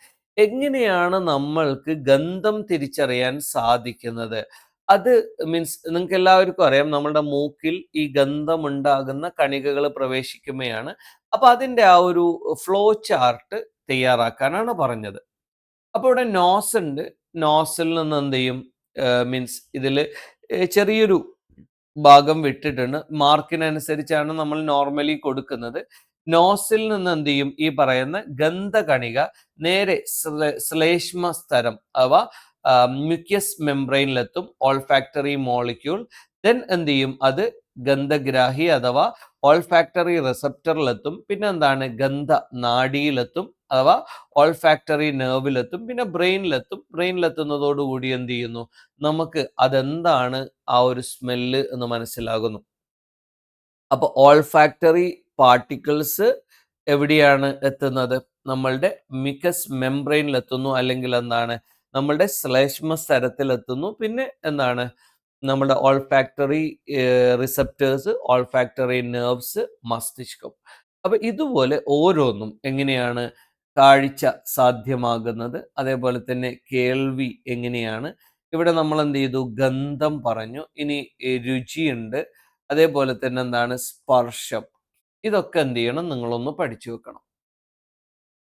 എങ്ങനെയാണ് നമ്മൾക്ക് ഗന്ധം തിരിച്ചറിയാൻ സാധിക്കുന്നത്? അത് മീൻസ് നിങ്ങൾക്ക് എല്ലാവർക്കും അറിയാം നമ്മളുടെ മൂക്കിൽ ഈ ഗന്ധമുണ്ടാകുന്ന കണികകൾ പ്രവേശിക്കുമെയാണ്. അപ്പൊ അതിന്റെ ആ ഒരു ഫ്ലോ ചാർട്ട് തയ്യാറാക്കാനാണ് പറഞ്ഞത്. അപ്പൊ ഇവിടെ നോസ് ഉണ്ട്. നോസിൽ നിന്ന് എന്ത് ചെയ്യും? മീൻസ് ഇതിൽ ചെറിയൊരു ഭാഗം വിട്ടിട്ടുണ്ട്. മാർക്കിനനുസരിച്ചാണ് നമ്മൾ നോർമലി കൊടുക്കുന്നത്. നോസിൽ നിന്ന് എന്ത് ചെയ്യും? ഈ പറയുന്ന ഗന്ധകണിക നേരെ ശ്ലേഷ്മ സ്തരം അഥവാ മ്യൂക്കസ് മെംബ്രെയിനിലെത്തും, ഓൾഫാക്ടറി മോളിക്യൂൾ. ദെൻ എന്ത് ചെയ്യും? അത് ഗന്ധഗ്രാഹി അഥവാ ഓൾഫാക്ടറി റിസപ്റ്ററിലെത്തും. പിന്നെ എന്താണ്? ഗന്ധ നാഡിയിലെത്തും അഥവാ ഓൾഫാക്ടറി നെർവിലെത്തും. പിന്നെ ബ്രെയിനിലെത്തും. ബ്രെയിനിലെത്തുന്നതോടുകൂടി എന്ത് ചെയ്യുന്നു? നമുക്ക് അതെന്താണ് ആ ഒരു സ്മെല്ല് എന്ന് മനസ്സിലാകുന്നു. അപ്പൊ ഓൾഫാക്ടറി പാർട്ടിക്കിൾസ് എവിടെയാണ് എത്തുന്നത്? നമ്മളുടെ മിക്കസ് മെംബ്രെയിനിൽ എത്തുന്നു, അല്ലെങ്കിൽ എന്താണ് നമ്മളുടെ ശ്ലേഷ്മ സ്തരത്തിൽ എത്തുന്നു. പിന്നെ എന്താണ് നമ്മുടെ ഓൾഫാക്ടറി റിസപ്റ്റേഴ്സ്, ഓൾഫാക്ടറി നെർവ്സ്, മസ്തിഷ്കം. അപ്പൊ ഇതുപോലെ ഓരോന്നും എങ്ങനെയാണ് കാഴ്ച സാധ്യമാകുന്നത്, അതേപോലെ തന്നെ കേൾവി എങ്ങനെയാണ്. ഇവിടെ നമ്മൾ എന്ത് ചെയ്തു? ഗന്ധം പറഞ്ഞു. ഇനി രുചിയുണ്ട്, അതേപോലെ തന്നെ എന്താണ് സ്പർശം. ഇതൊക്കെ എന്ത് ചെയ്യണം? നിങ്ങളൊന്ന് പഠിച്ചു വെക്കണം.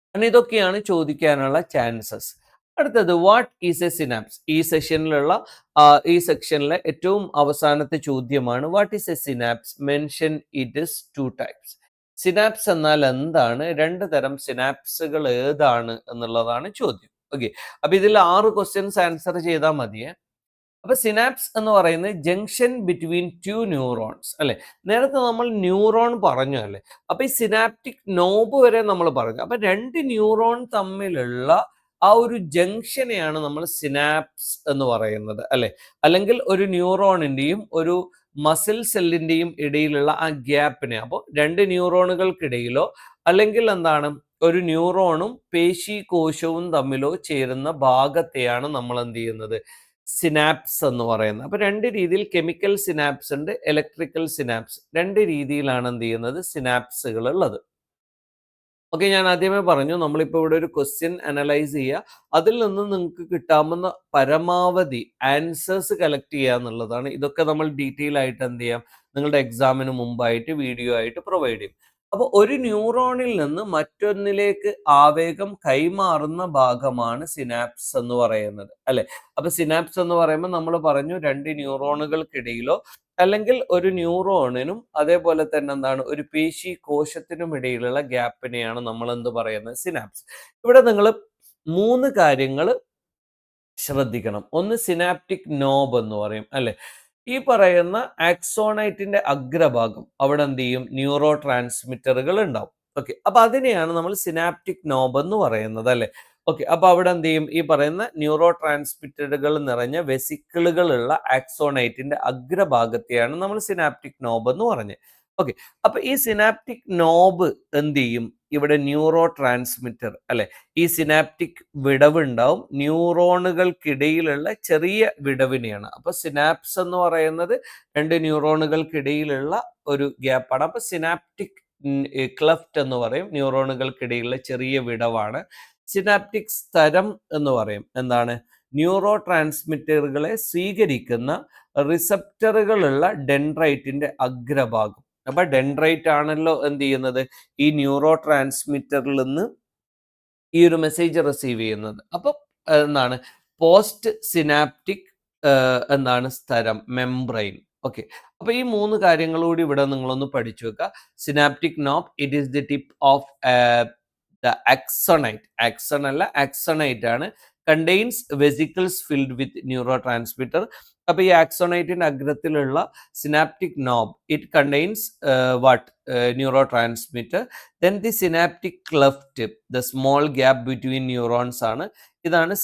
കാരണം ഇതൊക്കെയാണ് ചോദിക്കാനുള്ള ചാൻസസ്. അടുത്തത് വാട്ട് ഈസ് എ സിനാപ്സ്. ഈ സെക്ഷനിലെ ഏറ്റവും അവസാനത്തെ ചോദ്യമാണ് what is A synapse. Mention it is 2 types. Synapse എന്നാൽ എന്താണ്? 2 തരം സിനാപ്സുകൾ ഏതാണ് എന്നുള്ളതാണ് ചോദ്യം. ഓക്കെ, അപ്പൊ ഇതിൽ 6 ക്വസ്റ്റ്യൻസ് ആൻസർ ചെയ്താൽ മതിയേ. അപ്പൊ സിനാപ്സ് എന്ന് പറയുന്നത് ജംഗ്ഷൻ ബിറ്റ്വീൻ 2 ന്യൂറോൺസ് അല്ലെ. നേരത്തെ നമ്മൾ ന്യൂറോൺ പറഞ്ഞു അല്ലെ. അപ്പൊ ഈ സിനാപ്റ്റിക് നോബ് വരെ നമ്മൾ പറഞ്ഞു. അപ്പൊ 2 ന്യൂറോൺ തമ്മിലുള്ള ആ ഒരു ജംഗ്ഷനെയാണ് നമ്മൾ സിനാപ്സ് എന്ന് പറയുന്നത് അല്ലെ. അല്ലെങ്കിൽ ഒരു ന്യൂറോണിന്റെയും ഒരു മസിൽ സെല്ലിന്റെയും ഇടയിലുള്ള ആ ഗ്യാപ്പിനെ, അപ്പോൾ 2 ന്യൂറോണുകൾക്കിടയിലോ അല്ലെങ്കിൽ എന്താണ് ഒരു ന്യൂറോണും പേശി കോശവും തമ്മിലോ ചേരുന്ന ഭാഗത്തെയാണ് നമ്മൾ എന്ത് ചെയ്യുന്നത്? സിനാപ്സ് എന്ന് പറയുന്നത്. അപ്പൊ 2 രീതിയിൽ കെമിക്കൽ സിനാപ്സ് ഉണ്ട്, ഇലക്ട്രിക്കൽ സിനാപ്സ്. 2 രീതിയിലാണ് എന്ത് ചെയ്യുന്നത്? സിനാപ്സുകൾ ഉള്ളത്. ഓക്കെ, ഞാൻ ആദ്യമേ പറഞ്ഞു നമ്മളിപ്പോൾ ഇവിടെ ഒരു ക്വസ്റ്റ്യൻ അനലൈസ് ചെയ്യുക, അതിൽ നിന്ന് നിങ്ങൾക്ക് കിട്ടാവുന്ന പരമാവധി ആൻസേഴ്സ് കളക്ട് ചെയ്യുക എന്നുള്ളതാണ്. ഇതൊക്കെ നമ്മൾ ഡീറ്റെയിൽ ആയിട്ട് എന്ത് ചെയ്യാം? നിങ്ങളുടെ എക്സാമിന് മുമ്പായിട്ട് വീഡിയോ ആയിട്ട് പ്രൊവൈഡ് ചെയ്യും. അപ്പോൾ ഒരു ന്യൂറോണിൽ നിന്ന് മറ്റൊന്നിലേക്ക് ആവേഗം കൈമാറുന്ന ഭാഗമാണ് സിനാപ്സ് എന്ന് പറയുന്നത് അല്ലെ. അപ്പൊ സിനാപ്സ് എന്ന് പറയുമ്പോൾ നമ്മൾ പറഞ്ഞു 2 ന്യൂറോണുകൾക്കിടയിലോ അല്ലെങ്കിൽ ഒരു ന്യൂറോണിനും അതേപോലെ തന്നെ എന്താണ് ഒരു പേശി കോശത്തിനും ഇടയിലുള്ള ഗ്യാപ്പിനെയാണ് നമ്മൾ എന്ത് പറയുന്നത്? സിനാപ്സ്. ഇവിടെ നിങ്ങൾ 3 കാര്യങ്ങൾ ശ്രദ്ധിക്കണം. ഒന്ന് സിനാപ്റ്റിക് നോബ് എന്ന് പറയും അല്ലെ. ഈ പറയുന്ന ആക്സോണൈറ്റിന്റെ അഗ്രഭാഗം അവിടെ എന്ത് ചെയ്യും? ന്യൂറോ ട്രാൻസ്മിറ്ററുകൾ ഉണ്ടാവും. ഓക്കെ, അപ്പൊ അതിനെയാണ് നമ്മൾ സിനാപ്റ്റിക് നോബ് എന്ന് പറയുന്നത് അല്ലെ. ഓക്കെ, അപ്പൊ അവിടെ എന്ത് ചെയ്യും? ഈ പറയുന്ന ന്യൂറോ ട്രാൻസ്മിറ്ററുകൾ നിറഞ്ഞ വെസിക്കിളുകളുള്ള ആക്സോണൈറ്റിന്റെ അഗ്രഭാഗത്തെയാണ് നമ്മൾ സിനാപ്റ്റിക് നോബ് എന്ന് പറഞ്ഞത്. ഓക്കെ, അപ്പൊ ഈ സിനാപ്റ്റിക് നോബ് എന്ത് ചെയ്യും? ഇവിടെ ന്യൂറോ ട്രാൻസ്മിറ്റർ അല്ലെ, ഈ സിനാപ്റ്റിക് വിടവ് ഉണ്ടാവും. ന്യൂറോണുകൾക്കിടയിലുള്ള ചെറിയ വിടവിനെയാണ്. അപ്പൊ സിനാപ്സ് എന്ന് പറയുന്നത് 2 ന്യൂറോണുകൾക്കിടയിലുള്ള ഒരു ഗ്യാപ്പാണ്. അപ്പൊ സിനാപ്റ്റിക് ക്ലെഫ്റ്റ് എന്ന് പറയും. ന്യൂറോണുകൾക്കിടയിലുള്ള ചെറിയ വിടവാണ്. സിനാപ്റ്റിക് സ്തരം എന്ന് പറയും. എന്താണ്? ന്യൂറോ ട്രാൻസ്മിറ്ററുകളെ സ്വീകരിക്കുന്ന റിസപ്റ്ററുകളുള്ള ഡെൻഡ്രൈറ്റിന്റെ അഗ്രഭാഗം. അപ്പൊ ഡെൻഡ്രൈറ്റ് ആണല്ലോ എന്ത് ചെയ്യുന്നത്? ഈ ന്യൂറോ ട്രാൻസ്മിറ്ററിൽ നിന്ന് ഈ ഒരു മെസ്സേജ് റിസീവ് ചെയ്യുന്നത്. അപ്പം എന്താണ് പോസ്റ്റ് സിനാപ്റ്റിക് എന്താണ് സ്തരം, മെംബ്രെയിൻ. ഓക്കെ, അപ്പൊ ഈ 3 കാര്യങ്ങളൂടി ഇവിടെ നിങ്ങളൊന്ന് പഠിച്ചു വെക്കുക. Synaptic knob, it is the tip of the axonite. Axon അല്ല, ആക്സോണൈറ്റ് ആണ്. Contains vesicles filled with neurotransmitter. അപ്പൊ ഈ ആക്സോണൈറ്റിന്റെ അഗ്രത്തിലുള്ള synaptic knob, it contains what? Neurotransmitter. Then the synaptic cleft, the small gap between neurons ആണ്. ഇതാണ്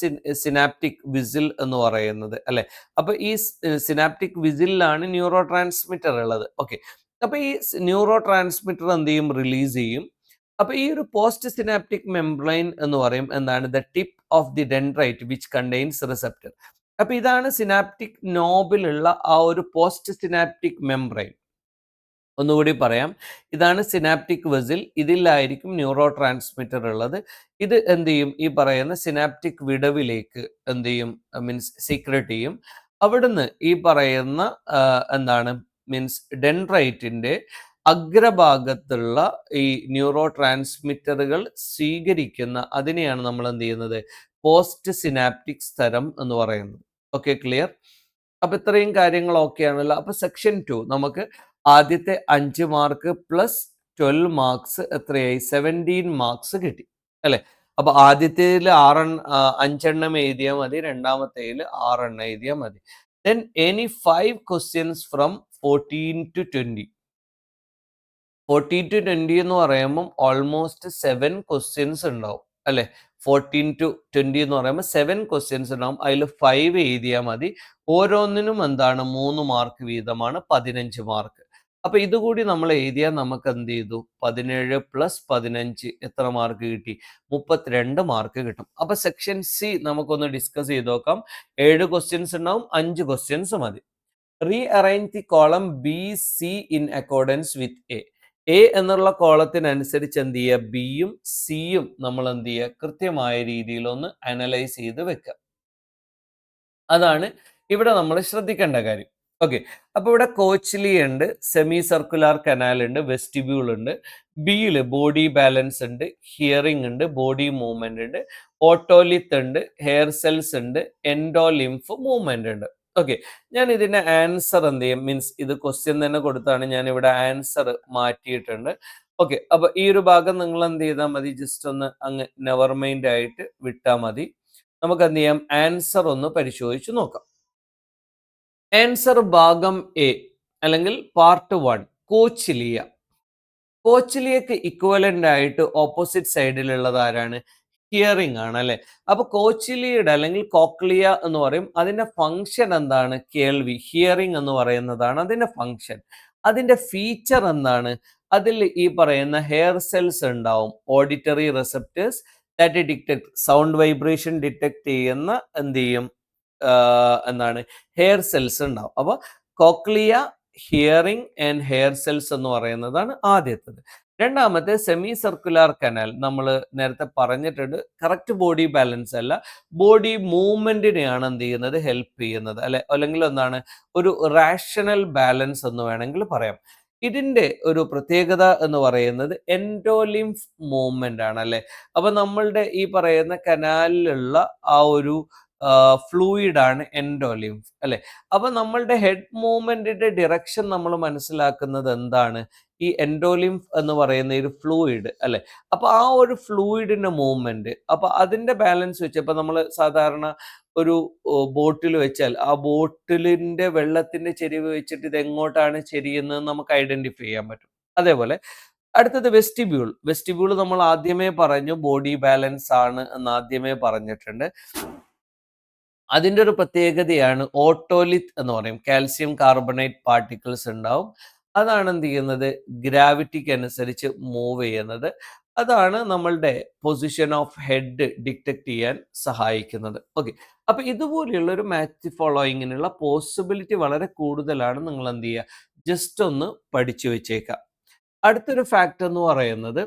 synaptic vesicle എന്ന് പറയുന്നത് അല്ലെ. അപ്പൊ ഈ സിനാപ്റ്റിക് വിസിലാണ് ന്യൂറോ ട്രാൻസ്മിറ്റർ ഉള്ളത്. ഓക്കെ, അപ്പൊ ഈ ന്യൂറോ ട്രാൻസ്മിറ്റർ എന്ത് ചെയ്യും? റിലീസ് ചെയ്യും. അപ്പൊ ഈ ഒരു പോസ്റ്റ് സിനാപ്റ്റിക് മെംബ്രെയിൻ എന്ന് പറയും എന്താണ്? The tip of the dendrite which contains receptor. അപ്പൊ ഇതാണ് സിനാപ്റ്റിക് നോബിലുള്ള ആ ഒരു പോസ്റ്റ് സിനാപ്റ്റിക് മെംബ്രെയിൻ. ഒന്നുകൂടി പറയാം, ഇതാണ് സിനാപ്റ്റിക് വെസിൽ. ഇതിലായിരിക്കും ന്യൂറോ ട്രാൻസ്മിറ്റർ ഉള്ളത്. ഇത് എന്ത് ചെയ്യും? ഈ പറയുന്ന സിനാപ്റ്റിക് വിടവിലേക്ക് എന്ത് ചെയ്യും? മീൻസ് സീക്രട്ട് ചെയ്യും. അവിടുന്ന് ഈ പറയുന്ന എന്താണ് മീൻസ് ഡെൻഡ്രൈറ്റിന്റെ അഗ്രഭാഗത്തുള്ള ഈ ന്യൂറോ ട്രാൻസ്മിറ്ററുകൾ സ്വീകരിക്കുന്ന അതിനെയാണ് നമ്മൾ എന്ത് ചെയ്യുന്നത്, പോസ്റ്റ് സിനാപ്റ്റിക് സ്ഥലം എന്ന് പറയുന്നത്. Okay, clear? അപ്പൊ ഇത്രയും കാര്യങ്ങൾ ഓക്കെ ആണല്ലോ. അപ്പൊ സെക്ഷൻ 2 നമുക്ക് ആദ്യത്തെ 5 മാർക്ക് പ്ലസ് 12 മാർക്സ് എത്രയായി, 17 മാർക്സ് കിട്ടി അല്ലെ. അപ്പൊ ആദ്യത്തേതിൽ 5 എണ്ണം എഴുതിയാൽ മതി, രണ്ടാമത്തേതിൽ 6 എണ്ണം എഴുതിയാൽ മതി. Then any 5 questions from 14 to 20. 14 to 20 എന്ന് പറയുമ്പോൾ ഓൾമോസ്റ്റ് 7 ക്വസ്റ്റ്യൻസ് ഉണ്ടാവും അല്ലെ. 14 to 20 എന്ന് പറയുമ്പോൾ 7 ക്വസ്റ്റ്യൻസ് ഉണ്ടാവും. അതിൽ 5 എഴുതിയാൽ മതി. ഓരോന്നിനും എന്താണ് 3 മാർക്ക് വീതമാണ്, 15 മാർക്ക്. അപ്പൊ ഇതുകൂടി നമ്മൾ എഴുതിയാൽ നമുക്ക് എന്ത് ചെയ്തു, 17 പ്ലസ് 15 എത്ര മാർക്ക് കിട്ടി, 32 മാർക്ക് കിട്ടും. അപ്പൊ സെക്ഷൻ സി നമുക്കൊന്ന് ഡിസ്കസ് ചെയ്ത് നോക്കാം. 7 ക്വസ്റ്റ്യൻസ് ഉണ്ടാവും, 5 ക്വസ്റ്റ്യൻസ് മതി. Rearrange the column B C in accordance with a എന്നുള്ള കോളത്തിനനുസരിച്ച് എന്ത് ചെയ്യുക, ബിയും സിയും നമ്മൾ എന്ത് ചെയ്യുക, കൃത്യമായ രീതിയിൽ ഒന്ന് അനലൈസ് ചെയ്ത് വെക്കുക. അതാണ് ഇവിടെ നമ്മൾ ശ്രദ്ധിക്കേണ്ട കാര്യം. ഓക്കെ, അപ്പൊ ഇവിടെ കോച്ച്ലി ഉണ്ട്, സെമി സർക്കുലാർ കനാൽ ഉണ്ട്, വെസ്റ്റിബ്യൂൾ ഉണ്ട്. ബിയിൽ ബോഡി ബാലൻസ് ഉണ്ട്, ഹിയറിംഗ് ഉണ്ട്, ബോഡി മൂവ്മെന്റ് ഉണ്ട്, ഓട്ടോലിത്ത് ഉണ്ട്, ഹെയർ സെൽസ് ഉണ്ട്, എൻഡോലിംഫ് മൂവ്മെന്റ് ഉണ്ട്. ഓക്കെ, ഞാൻ ഇതിന്റെ ആൻസർ എന്ത് ചെയ്യും, മീൻസ് ഇത് ക്വസ്റ്റ്യൻ തന്നെ കൊടുത്താണ്, ഞാൻ ഇവിടെ ആൻസർ മാറ്റിയിട്ടുണ്ട്. ഓക്കെ, അപ്പൊ ഈ ഒരു ഭാഗം നിങ്ങൾ എന്ത് ചെയ്താൽ മതി, ജസ്റ്റ് ഒന്ന് അങ്ങ് നെവർ മൈൻഡ് ആയിട്ട് വിട്ടാൽ മതി. നമുക്ക് എന്ത് ചെയ്യാം, ആൻസർ ഒന്ന് പരിശോധിച്ച് നോക്കാം. ആൻസർ ഭാഗം എ അല്ലെങ്കിൽ പാർട്ട് 1 കോച്ചിലിയ. കോച്ചിലിയക്ക് ഇക്വലന്റ് ആയിട്ട് ഓപ്പോസിറ്റ് സൈഡിലുള്ളത് ആരാണ്, ഹിയറിംഗ് ആണ് അല്ലെ. അപ്പൊ കോച്ചിലിയുടെ അല്ലെങ്കിൽ കോക്ലിയ എന്ന് പറയും, അതിന്റെ ഫങ്ഷൻ എന്താണ്, കേൾവി. ഹിയറിംഗ് എന്ന് പറയുന്നതാണ് അതിന്റെ ഫങ്ഷൻ. അതിന്റെ ഫീച്ചർ എന്താണ്, അതിൽ ഈ പറയുന്ന ഹെയർ സെൽസ് ഉണ്ടാവും, auditory receptors that detect sound vibration detect ചെയ്യുന്ന എന്ത് ചെയ്യും, എന്താണ്, ഹെയർ സെൽസ് ഉണ്ടാവും. അപ്പൊ cochlea, hearing and hair cells എന്ന് പറയുന്നതാണ് ആദ്യത്തേത്. രണ്ടാമത്തെ സെമി സർക്കുലാർ കനാൽ, നമ്മൾ നേരത്തെ പറഞ്ഞിട്ടുണ്ട്, കറക്റ്റ് ബോഡി ബാലൻസ് അല്ല, ബോഡി മൂവ്മെന്റിനെയാണ് എന്ത് ചെയ്യുന്നത്, ഹെൽപ്പ് ചെയ്യുന്നത് അല്ലെ, അല്ലെങ്കിൽ എന്താണ്, ഒരു റാഷണൽ ബാലൻസ് എന്ന് വേണമെങ്കിൽ പറയാം. ഇതിന്റെ ഒരു പ്രത്യേകത എന്ന് പറയുന്നത് എൻഡോലിംഫ് മൂവ്മെന്റ് ആണ് അല്ലെ. അപ്പൊ നമ്മളുടെ ഈ പറയുന്ന കനാലിലുള്ള ആ ഒരു ഫ്ലൂയിഡ് ആണ് എൻഡോലിംഫ് അല്ലെ. അപ്പൊ നമ്മളുടെ ഹെഡ് മൂവ്മെന്റിന്റെ ഡിറക്ഷൻ നമ്മൾ മനസ്സിലാക്കുന്നത് എന്താണ്, ഈ എൻഡോലിംഫ് എന്ന് പറയുന്ന ഒരു ഫ്ലൂയിഡ് അല്ലെ. അപ്പൊ ആ ഒരു ഫ്ലൂയിഡിന്റെ മൂവ്മെന്റ്, അപ്പൊ അതിന്റെ ബാലൻസ് വെച്ച്, ഇപ്പൊ നമ്മൾ സാധാരണ ഒരു ബോട്ടിൽ വെച്ചാൽ ആ ബോട്ടിലിന്റെ വെള്ളത്തിന്റെ ചെരിവ് വെച്ചിട്ട് ഇത് എങ്ങോട്ടാണ് ചെരിയുന്നത് നമുക്ക് ഐഡന്റിഫൈ ചെയ്യാൻ പറ്റും. അതേപോലെ അടുത്തത് വെസ്റ്റിബ്യൂൾ. വെസ്റ്റിബ്യൂൾ നമ്മൾ ആദ്യമേ പറഞ്ഞു ബോഡി ബാലൻസ് ആണ് എന്ന് ആദ്യമേ പറഞ്ഞിട്ടുണ്ട്. അതിൻ്റെ ഒരു പ്രത്യേകതയാണ് ഓട്ടോലിത്ത് എന്ന് പറയും, കാൽസ്യം കാർബണേറ്റ് പാർട്ടിക്കിൾസ് ഉണ്ടാവും. അതാണ് എന്ത് ചെയ്യുന്നത്, ഗ്രാവിറ്റിക്ക് അനുസരിച്ച് മൂവ് ചെയ്യുന്നത്. അതാണ് നമ്മളുടെ പൊസിഷൻ ഓഫ് ഹെഡ് ഡിറ്റക്ട് ചെയ്യാൻ സഹായിക്കുന്നത്. ഓക്കെ, അപ്പൊ ഇതുപോലെയുള്ള ഒരു മാച്ച് ഫോളോയിങ്ങിനുള്ള പോസിബിലിറ്റി വളരെ കൂടുതലാണ്. നിങ്ങൾ എന്ത് ചെയ്യുക, ജസ്റ്റ് ഒന്ന് പഠിച്ചു വെച്ചേക്കാം. അടുത്തൊരു ഫാക്ട് എന്ന് പറയുന്നത്,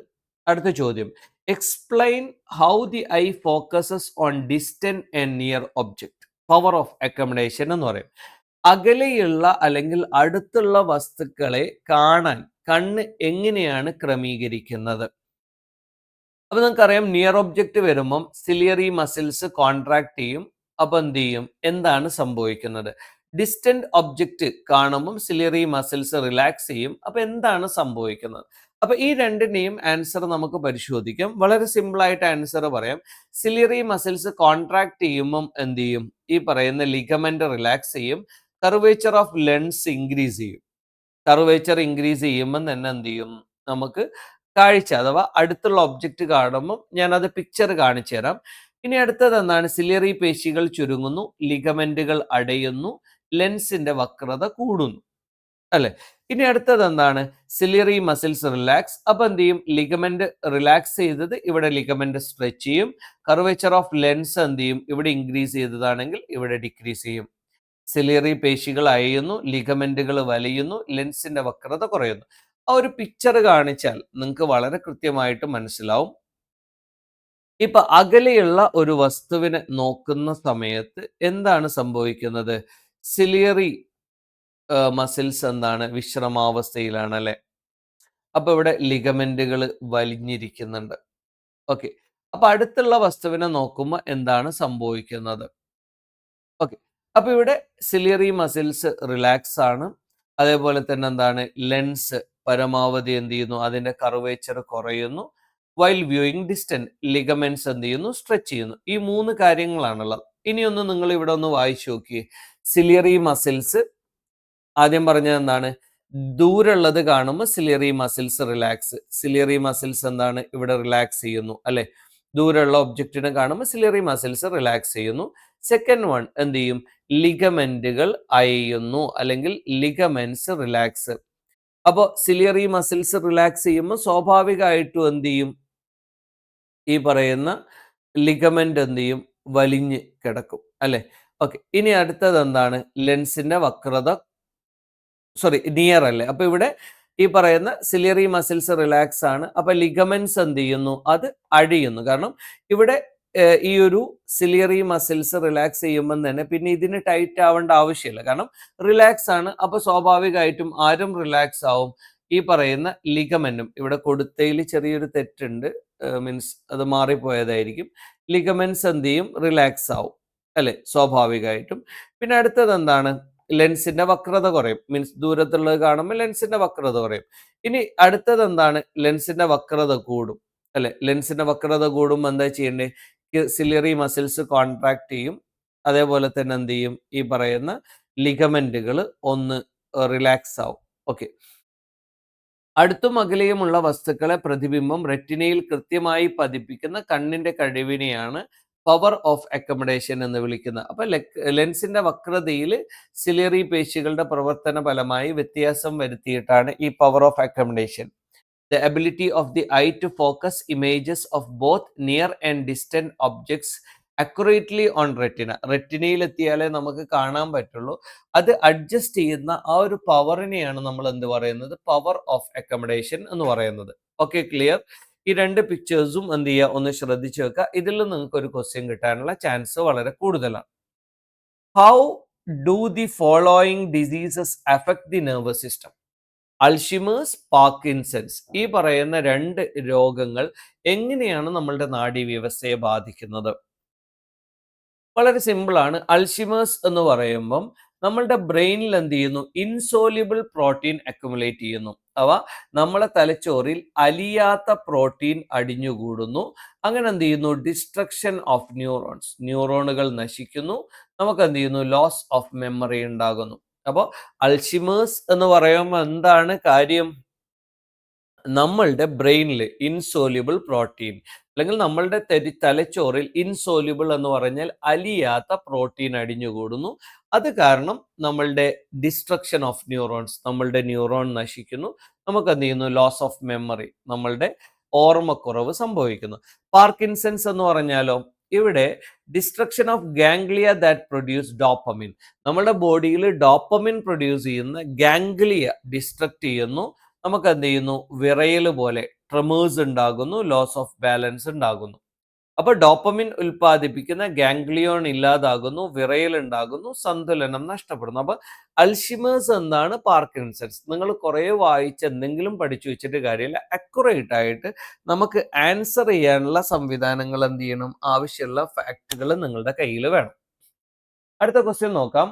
അടുത്ത ചോദ്യം, explain how the I focuses on distant and near object. Power of accommodation എന്ന് പറയും. അകലെയുള്ള അല്ലെങ്കിൽ അടുത്തുള്ള വസ്തുക്കളെ കാണാൻ കണ്ണ് എങ്ങനെയാണ് ക്രമീകരിക്കുന്നത്. അപ്പൊ നമുക്കറിയാം, നിയർ ഒബ്ജക്റ്റ് വരുമ്പം സിലിയറി മസിൽസ് കോൺട്രാക്ട് ചെയ്യും. അപ്പൊ എന്ത് ചെയ്യും, എന്താണ് സംഭവിക്കുന്നത്, ഡിസ്റ്റന്റ് ഒബ്ജക്റ്റ് കാണുമ്പം സിലിയറി മസിൽസ് റിലാക്സ് ചെയ്യും. അപ്പൊ എന്താണ് സംഭവിക്കുന്നത്. അപ്പൊ ഈ രണ്ടിനെയും ആൻസർ നമുക്ക് പരിശോധിക്കാം. വളരെ സിമ്പിൾ ആയിട്ട് ആൻസർ പറയാം. സിലിയറി മസിൽസ് കോൺട്രാക്ട് ചെയ്യുമ്പം എന്ത് ചെയ്യും, ഈ പറയുന്ന ലിഗമെന്റ് റിലാക്സ് ചെയ്യും. കർവേച്ചർ ഓഫ് ലെൻസ് ഇൻക്രീസ് ചെയ്യും. കർവേച്ചർ ഇൻക്രീസ് ചെയ്യുമ്പോൾ തന്നെ എന്ത് ചെയ്യും, നമുക്ക് കാഴ്ച അഥവാ അടുത്തുള്ള ഒബ്ജക്റ്റ് കാണുമ്പോൾ ഞാൻ അത് പിക്ചർ കാണിച്ചു തരാം. ഇനി അടുത്തത് എന്താണ്, സിലിയറി പേശികൾ ചുരുങ്ങുന്നു, ലിഗമെന്റുകൾ അടയുന്നു, ലെൻസിന്റെ വക്രത കൂടുന്നു അല്ലെ. ഇനി അടുത്തത് എന്താണ്, സിലിയറി മസിൽസ് റിലാക്സ്. അപ്പൊ എന്ത് ചെയ്യും, ലിഗമെന്റ് റിലാക്സ് ചെയ്തത് ഇവിടെ ലിഗമെന്റ് സ്ട്രെച്ച് ചെയ്യും. കർവേച്ചർ ഓഫ് ലെൻസ് എന്ത് ചെയ്യും, ഇവിടെ ഇൻക്രീസ് ചെയ്തതാണെങ്കിൽ ഇവിടെ ഡിക്രീസ് ചെയ്യും. സിലിയറി പേശികൾ അയയുന്നു, ലിഗമെന്റുകൾ വലിയുന്നു, ലെൻസിന്റെ വക്രത കുറയുന്നു. ആ ഒരു പിക്ചർ കാണിച്ചാൽ നിങ്ങൾക്ക് വളരെ കൃത്യമായിട്ട് മനസ്സിലാവും. ഇപ്പൊ അകലെയുള്ള ഒരു വസ്തുവിനെ നോക്കുന്ന സമയത്ത് എന്താണ് സംഭവിക്കുന്നത്, സിലിയറി മസിൽസ് എന്താണ്? വിശ്രമാവസ്ഥയിലാണ് അല്ലെ. അപ്പൊ ഇവിടെ ലിഗമെന്റുകൾ വലിഞ്ഞിരിക്കുന്നുണ്ട്. ഓക്കെ. അപ്പൊ അടുത്തുള്ള വസ്തുവിനെ നോക്കുമ്പോൾ എന്താണ് സംഭവിക്കുന്നത്? ഓക്കെ. അപ്പൊ ഇവിടെ സിലിയറി മസിൽസ് റിലാക്സ് ആണ്. അതേപോലെ തന്നെ എന്താണ്? ലെൻസ് പരമാവധി എന്ത് ചെയ്യുന്നു? അതിന്റെ കർവേച്ചർ കുറയുന്നു. വൈൽ വ്യൂയിങ് ഡിസ്റ്റന്റ് ലിഗമെന്റ്സ് എന്ത് ചെയ്യുന്നു? സ്ട്രെച്ച് ചെയ്യുന്നു. ഈ 3 കാര്യങ്ങളാണുള്ളത്. ഇനിയൊന്ന് നിങ്ങൾ ഇവിടെ ഒന്ന് വായിച്ചു നോക്കിയേ. സിലിയറി മസിൽസ് ആദ്യം പറഞ്ഞത് എന്താണ്? ദൂരമുള്ളത് കാണുമ്പോൾ ciliary muscles relax. Ciliary muscles എന്താണ്? ഇവിടെ റിലാക്സ് ചെയ്യുന്നു അല്ലെ. ദൂരമുള്ള ഒബ്ജക്റ്റിനെ കാണുമ്പോൾ സിലിയറി മസിൽസ് റിലാക്സ് ചെയ്യുന്നു. സെക്കൻഡ് വൺ എന്ത് ചെയ്യും? ലിഗമെന്റുകൾ അയയുന്നു അല്ലെങ്കിൽ ലിഗമെന്റ്സ് റിലാക്സ്. അപ്പോൾ സിലിയറി മസിൽസ് റിലാക്സ് ചെയ്യുമ്പോൾ സ്വാഭാവികമായിട്ടും എന്ത് ചെയ്യും? ഈ പറയുന്ന ലിഗമെന്റ് എന്ത് ചെയ്യും? വലിഞ്ഞ് കിടക്കും അല്ലെ. ഓക്കെ. ഇനി അടുത്തത് എന്താണ്? ലെൻസിന്റെ വക്രത നിയർ അല്ലേ. അപ്പൊ ഇവിടെ ഈ പറയുന്ന സിലിയറി മസിൽസ് റിലാക്സ് ആണ്. അപ്പൊ ലിഗമെന്റ്സ് എന്ത് ചെയ്യുന്നു? അത് അഴിയുന്നു. കാരണം ഇവിടെ ഈ ഒരു സിലിയറി മസിൽസ് റിലാക്സ് ചെയ്യുമ്പോൾ തന്നെ പിന്നെ ഇതിന് ടൈറ്റ് ആവേണ്ട ആവശ്യമില്ല. കാരണം റിലാക്സ് ആണ്. അപ്പൊ സ്വാഭാവികമായിട്ടും ആരും റിലാക്സ് ആവും? ഈ പറയുന്ന ലിഗമെന്റും. ഇവിടെ കൊടുത്തതിൽ ചെറിയൊരു തെറ്റുണ്ട്. മീൻസ് അത് മാറിപ്പോയതായിരിക്കും. ലിഗമെന്റ്സ് എന്ത് ചെയ്യും? റിലാക്സ് ആവും അല്ലെ, സ്വാഭാവികമായിട്ടും. പിന്നെ അടുത്തത് എന്താണ്? ലെൻസിന്റെ വക്രത കുറയും. മീൻസ് ദൂരത്തുള്ളത് കാണുമ്പോൾ ലെൻസിന്റെ വക്രത കുറയും. ഇനി അടുത്തത് എന്താണ്? ലെൻസിന്റെ വക്രത കൂടും അല്ലെ. ലെൻസിന്റെ വക്രത കൂടുമ്പോൾ എന്താ ചെയ്യേണ്ടേ? സിലിയറി മസിൽസ് കോൺട്രാക്ട് ചെയ്യും. അതേപോലെ തന്നെ എന്ത് ചെയ്യും? ഈ പറയുന്ന ലിഗമെന്റുകൾ ഒന്ന് റിലാക്സ് ആവും. ഓക്കെ. അടുത്തും അകലെയുമുള്ള വസ്തുക്കളെ പ്രതിബിംബം റെറ്റിനയിൽ കൃത്യമായി പതിപ്പിക്കുന്ന കണ്ണിന്റെ കഴിവിനെയാണ് പവർ ഓഫ് അക്കമഡേഷൻ എന്ന് വിളിക്കുന്നത്. അപ്പൊ ലെൻസിന്റെ വക്രതയിൽ സിലിയറി പേശികളുടെ പ്രവർത്തന ഫലമായി വ്യത്യാസം വരുത്തിയിട്ടാണ് ഈ power of accommodation. The ability of the eye to focus images of both near and distant objects accurately on retina. റെറ്റിനയിൽ എത്തിയാലേ നമുക്ക് കാണാൻ പറ്റുള്ളൂ. അത് അഡ്ജസ്റ്റ് ചെയ്യുന്ന ആ ഒരു പവറിനെയാണ് നമ്മൾ എന്ത് പറയുന്നത്? പവർ ഓഫ് അക്കമഡേഷൻ എന്ന് പറയുന്നത്. Okay, clear? ഈ 2 പിക്ചേഴ്സും എന്ത് ചെയ്യുക? ഒന്ന് ശ്രദ്ധിച്ചു വെക്കുക. ഇതിൽ നിങ്ങൾക്ക് ഒരു ക്വസ്റ്റ്യൻ കിട്ടാനുള്ള ചാൻസ് വളരെ കൂടുതലാണ്. How do the following diseases affect the nervous system? Alzheimer's, Parkinson's, ഈ പറയുന്ന 2 രോഗങ്ങൾ എങ്ങനെയാണ് നമ്മളുടെ നാഡീവ്യവസ്ഥയെ ബാധിക്കുന്നത്? വളരെ സിമ്പിൾ ആണ്. അൾഷിമേഴ്സ് എന്ന് പറയുമ്പം നമ്മളുടെ ബ്രെയിനിൽ എന്ത് ചെയ്യുന്നു? ഇൻസോല്യുബിൾ പ്രോട്ടീൻ അക്യുമുലേറ്റ് ചെയ്യുന്നു. അവ നമ്മളെ തലച്ചോറിൽ അലിയാത്ത പ്രോട്ടീൻ അടിഞ്ഞുകൂടുന്നു. അങ്ങനെ എന്ത് ചെയ്യുന്നു? ഡിസ്ട്രക്ഷൻ ഓഫ് ന്യൂറോൺസ്, ന്യൂറോണുകൾ നശിക്കുന്നു. നമുക്ക് എന്ത് ചെയ്യുന്നു? ലോസ് ഓഫ് മെമ്മറി ഉണ്ടാകുന്നു. അപ്പോൾ അൾഷിമേഴ്സ് എന്ന് പറയുമ്പോൾ എന്താണ് കാര്യം? നമ്മളുടെ ബ്രെയിനിൽ ഇൻസോല്യുബിൾ പ്രോട്ടീൻ അല്ലെങ്കിൽ നമ്മളുടെ തലച്ചോറിൽ ഇൻസോല്യുബിൾ എന്ന് പറഞ്ഞാൽ അലിയാത്ത പ്രോട്ടീൻ അടിഞ്ഞുകൂടുന്നു. അത് കാരണം നമ്മളുടെ ഡിസ്ട്രക്ഷൻ ഓഫ് ന്യൂറോൺസ്, നമ്മളുടെ ന്യൂറോൺ നശിക്കുന്നു. നമുക്ക് എന്ത് ചെയ്യുന്നു? ലോസ് ഓഫ് മെമ്മറി, നമ്മളുടെ ഓർമ്മക്കുറവ് സംഭവിക്കുന്നു. പാർക്കിൻസൺസ് എന്ന് പറഞ്ഞാലോ, ഇവിടെ destruction of ganglia that produce dopamine, നമ്മുടെ ബോഡിയിൽ ഡോപ്പമിൻ പ്രൊഡ്യൂസ് ചെയ്യുന്ന ഗാംഗ്ലിയ ഡിസ്ട്രക്ട് ചെയ്യുന്നു. നമുക്ക് എന്ത് ചെയ്യുന്നു? വിറയൽ പോലെ ട്രെമേഴ്സ് ഉണ്ടാകുന്നു, ലോസ് ഓഫ് ബാലൻസ് ഉണ്ടാകുന്നു. അപ്പൊ ഡോപ്പമിൻ ഉൽപ്പാദിപ്പിക്കുന്ന ഗാംഗ്ലിയോൺ ഇല്ലാതാകുന്നു, വിറയൽ ഉണ്ടാകുന്നു, സന്തുലനം നഷ്ടപ്പെടുന്നു. അപ്പൊ അൽഷിമേഴ്സ് എന്താണ്? പാർക്കിൻസൺസ്. നിങ്ങൾ കുറെ വായിച്ച് എന്തെങ്കിലും പഠിച്ചു വെച്ചിട്ട് കാര്യമില്ല. അക്യുറേറ്റ് ആയിട്ട് നമുക്ക് ആൻസർ ചെയ്യാനുള്ള സംവിധാനങ്ങൾ എന്ത് ചെയ്യണം? ആവശ്യമുള്ള ഫാക്ടുകൾ നിങ്ങളുടെ കയ്യിൽ വേണം. അടുത്ത ക്വസ്റ്റ്യൻ നോക്കാം.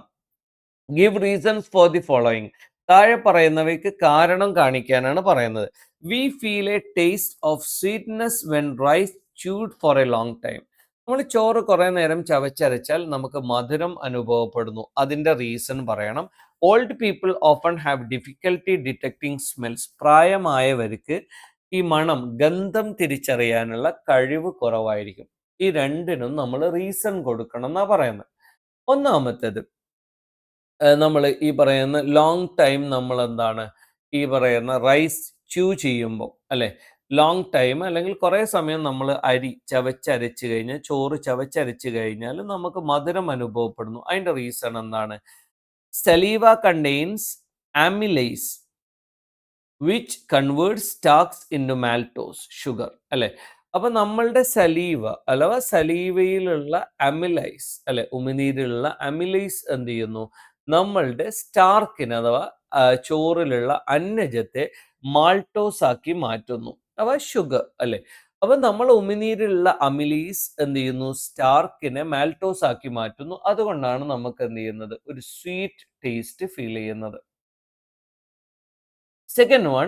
Give reasons for the following. താഴെ പറയുന്നവയ്ക്ക് കാരണം കാണിക്കാനാണ് പറയുന്നത്. We feel a taste of sweetness when rice chewed for a long time. നമ്മൾ ചോറ് കുറെ നേരം ചവച്ചരച്ചാൽ നമുക്ക് മധുരം അനുഭവപ്പെടുന്നു. അതിന്റെ റീസൺ പറയണം. Old people often have difficulty detecting smells. പ്രായമായവർക്ക് ഈ മണം, ഗന്ധം തിരിച്ചറിയാനുള്ള കഴിവ് കുറവായിരിക്കും. ഈ രണ്ടിനും നമ്മൾ റീസൺ കൊടുക്കണം എന്നാ പറയുന്നത്. ഒന്നാമത്തേത്, നമ്മൾ ഈ പറയുന്ന ലോങ് ടൈം നമ്മൾ എന്താണ് ഈ പറയുന്ന റൈസ് ചെയ്യുമ്പോൾ അല്ലെ, ലോങ് ടൈം അല്ലെങ്കിൽ കുറേ സമയം നമ്മൾ അരി ചവച്ചരച്ച് കഴിഞ്ഞാൽ, ചോറ് ചവച്ചരച്ച് കഴിഞ്ഞാൽ നമുക്ക് മധുരം അനുഭവപ്പെടുന്നു. അതിന്റെ റീസൺ എന്താണ്? Saliva contains amylase which converts starches into maltose sugar അല്ലെ. അപ്പൊ നമ്മളുടെ സലീവ അഥവാ സലീവയിലുള്ള അമിലൈസ് അല്ലെ, ഉമിനീരിലുള്ള അമിലൈസ് എന്ത് ചെയ്യുന്നു? നമ്മളുടെ സ്റ്റാർക്കിന് അഥവാ ചോറിലുള്ള അന്നജത്തെ മാൾട്ടോസ് ആക്കി മാറ്റുന്നു, അഥവാ ഷുഗർ അല്ലെ. അപ്പൊ നമ്മൾ ഉമിനീരിലുള്ള അമിലീസ് എന്ത് ചെയ്യുന്നു, സ്റ്റാർക്കിനെ മാൽട്ടോസ് ആക്കി മാറ്റുന്നു. അതുകൊണ്ടാണ് നമുക്ക് എന്ത് ചെയ്യുന്നത്, ഒരു സ്വീറ്റ് ടേസ്റ്റ് ഫീൽ ചെയ്യുന്നത്. സെക്കൻഡ് വൺ,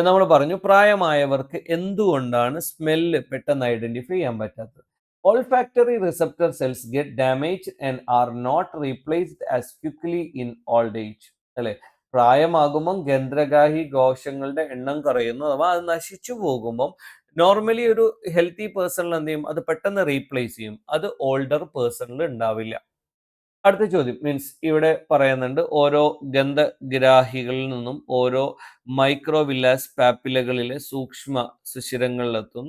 നമ്മൾ പറഞ്ഞു പ്രായമായവർക്ക് എന്തുകൊണ്ടാണ് സ്മെല്ല് പെട്ടെന്ന് ഐഡന്റിഫൈ ചെയ്യാൻ പറ്റാത്തത്. Olfactory receptor cells get damage and are not replaced as quickly in old age അല്ലെ. പ്രായമാകുമ്പം ഗന്ധഗ്രഹി കോശങ്ങളുടെ എണ്ണം കുറയുന്നു, അഥവാ അത് നശിച്ചു പോകുമ്പം നോർമലി ഒരു ഹെൽത്തി പേഴ്സണിൽ എന്ത് ചെയ്യും, അത് പെട്ടെന്ന് റീപ്ലേസ് ചെയ്യും. അത് ഓൾഡർ പേഴ്സണിൽ ഉണ്ടാവില്ല. അടുത്ത ചോദ്യം മീൻസ് ഇവിടെ പറയുന്നുണ്ട് ഓരോ ഗന്ധഗ്രാഹികളിൽ നിന്നും ഓരോ മൈക്രോവില്ലാസ് പാപ്പിലകളിലെ സൂക്ഷ്മ സുഷിരങ്ങളിലെത്തും.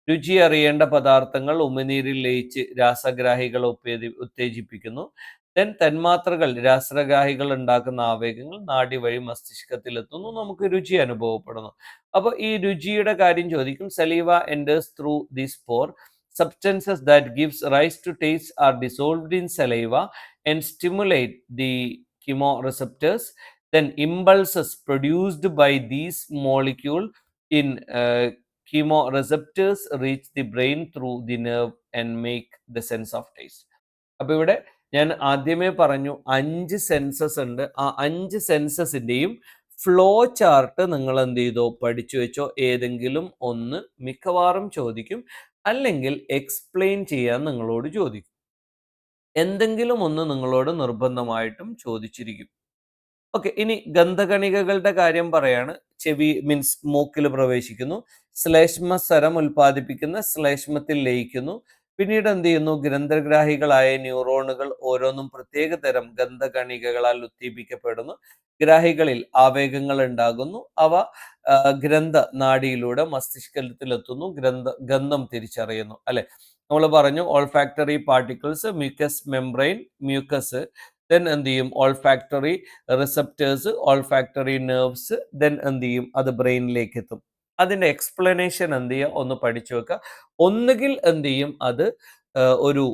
രുചി അറിയേണ്ട പദാർത്ഥങ്ങൾ ഉമിനീരിൽ ലയിച്ച് രാസഗ്രാഹികളെ ഉത്തേജിപ്പിക്കുന്നു. ദെൻ തന്മാത്രകൾ രാസഗ്രാഹികൾ ഉണ്ടാക്കുന്ന ആവേഗങ്ങൾ നാഡി വഴി മസ്തിഷ്കത്തിലെത്തുന്നു, നമുക്ക് രുചി അനുഭവപ്പെടുന്നു. അപ്പൊ ഈ രുചിയുടെ കാര്യം ചോദിക്കും. സലീവ enters through the spore. Substances that gives rise to taste are dissolved in saliva and stimulate the chemoreceptors. Then impulses produced by these molecule in chemoreceptors reach the brain through the nerve and make the sense of taste. അപ്പൊ ഇവിടെ ഞാൻ ആദ്യമേ പറഞ്ഞു 5 census ഉണ്ട്. ആ 5 സെൻസസിന്റെയും flow chart നിങ്ങൾ എന്ത് ചെയ്തോ, പഠിച്ചു വെച്ചോ. ഏതെങ്കിലും ഒന്ന് മിക്കവാറും ചോദിക്കും, അല്ലെങ്കിൽ എക്സ്പ്ലെയിൻ ചെയ്യാൻ നിങ്ങളോട് ചോദിക്കും. എന്തെങ്കിലും ഒന്ന് നിങ്ങളോട് നിർബന്ധമായിട്ടും ചോദിച്ചിരിക്കും. ഓക്കെ, ഇനി ഗന്ധകണികകളുടെ കാര്യം പറയാണ്. ചെവി മീൻസ് മൂക്കിൽ പ്രവേശിക്കുന്നു, ശ്ലേഷ്മസ്വരം ഉൽപ്പാദിപ്പിക്കുന്ന ശ്ലേഷ്മത്തിൽ ലയിക്കുന്നു. പിന്നീട് എന്ത് ചെയ്യുന്നു, ഗ്രന്ഥഗ്രാഹികളായ ന്യൂറോണുകൾ ഓരോന്നും പ്രത്യേക തരം ഗന്ധകണികകളാൽ ഉദ്ദീപിക്കപ്പെടുന്നു. ഗ്രാഹികളിൽ ആവേഗങ്ങൾ ഉണ്ടാകുന്നു. അവ ഗ്രന്ഥ നാഡിയിലൂടെ മസ്തിഷ്കത്തിലെത്തുന്നു. ഗന്ധം തിരിച്ചറിയുന്നു അല്ലെ. നമ്മൾ പറഞ്ഞു olfactory particles, mucus membrane, mucus, then എന്ത് ചെയ്യും, olfactory receptors, olfactory nerves, then എന്ത് ചെയ്യും, അത് ബ്രെയിനിലേക്ക് എത്തും. അതിന്റെ എക്സ്പ്ലനേഷൻ എന്ത് ചെയ്യുക, ഒന്ന് പഠിച്ചു വെക്കുക. ഒന്നുകിൽ എന്ത് ചെയ്യും, അത് ഒരു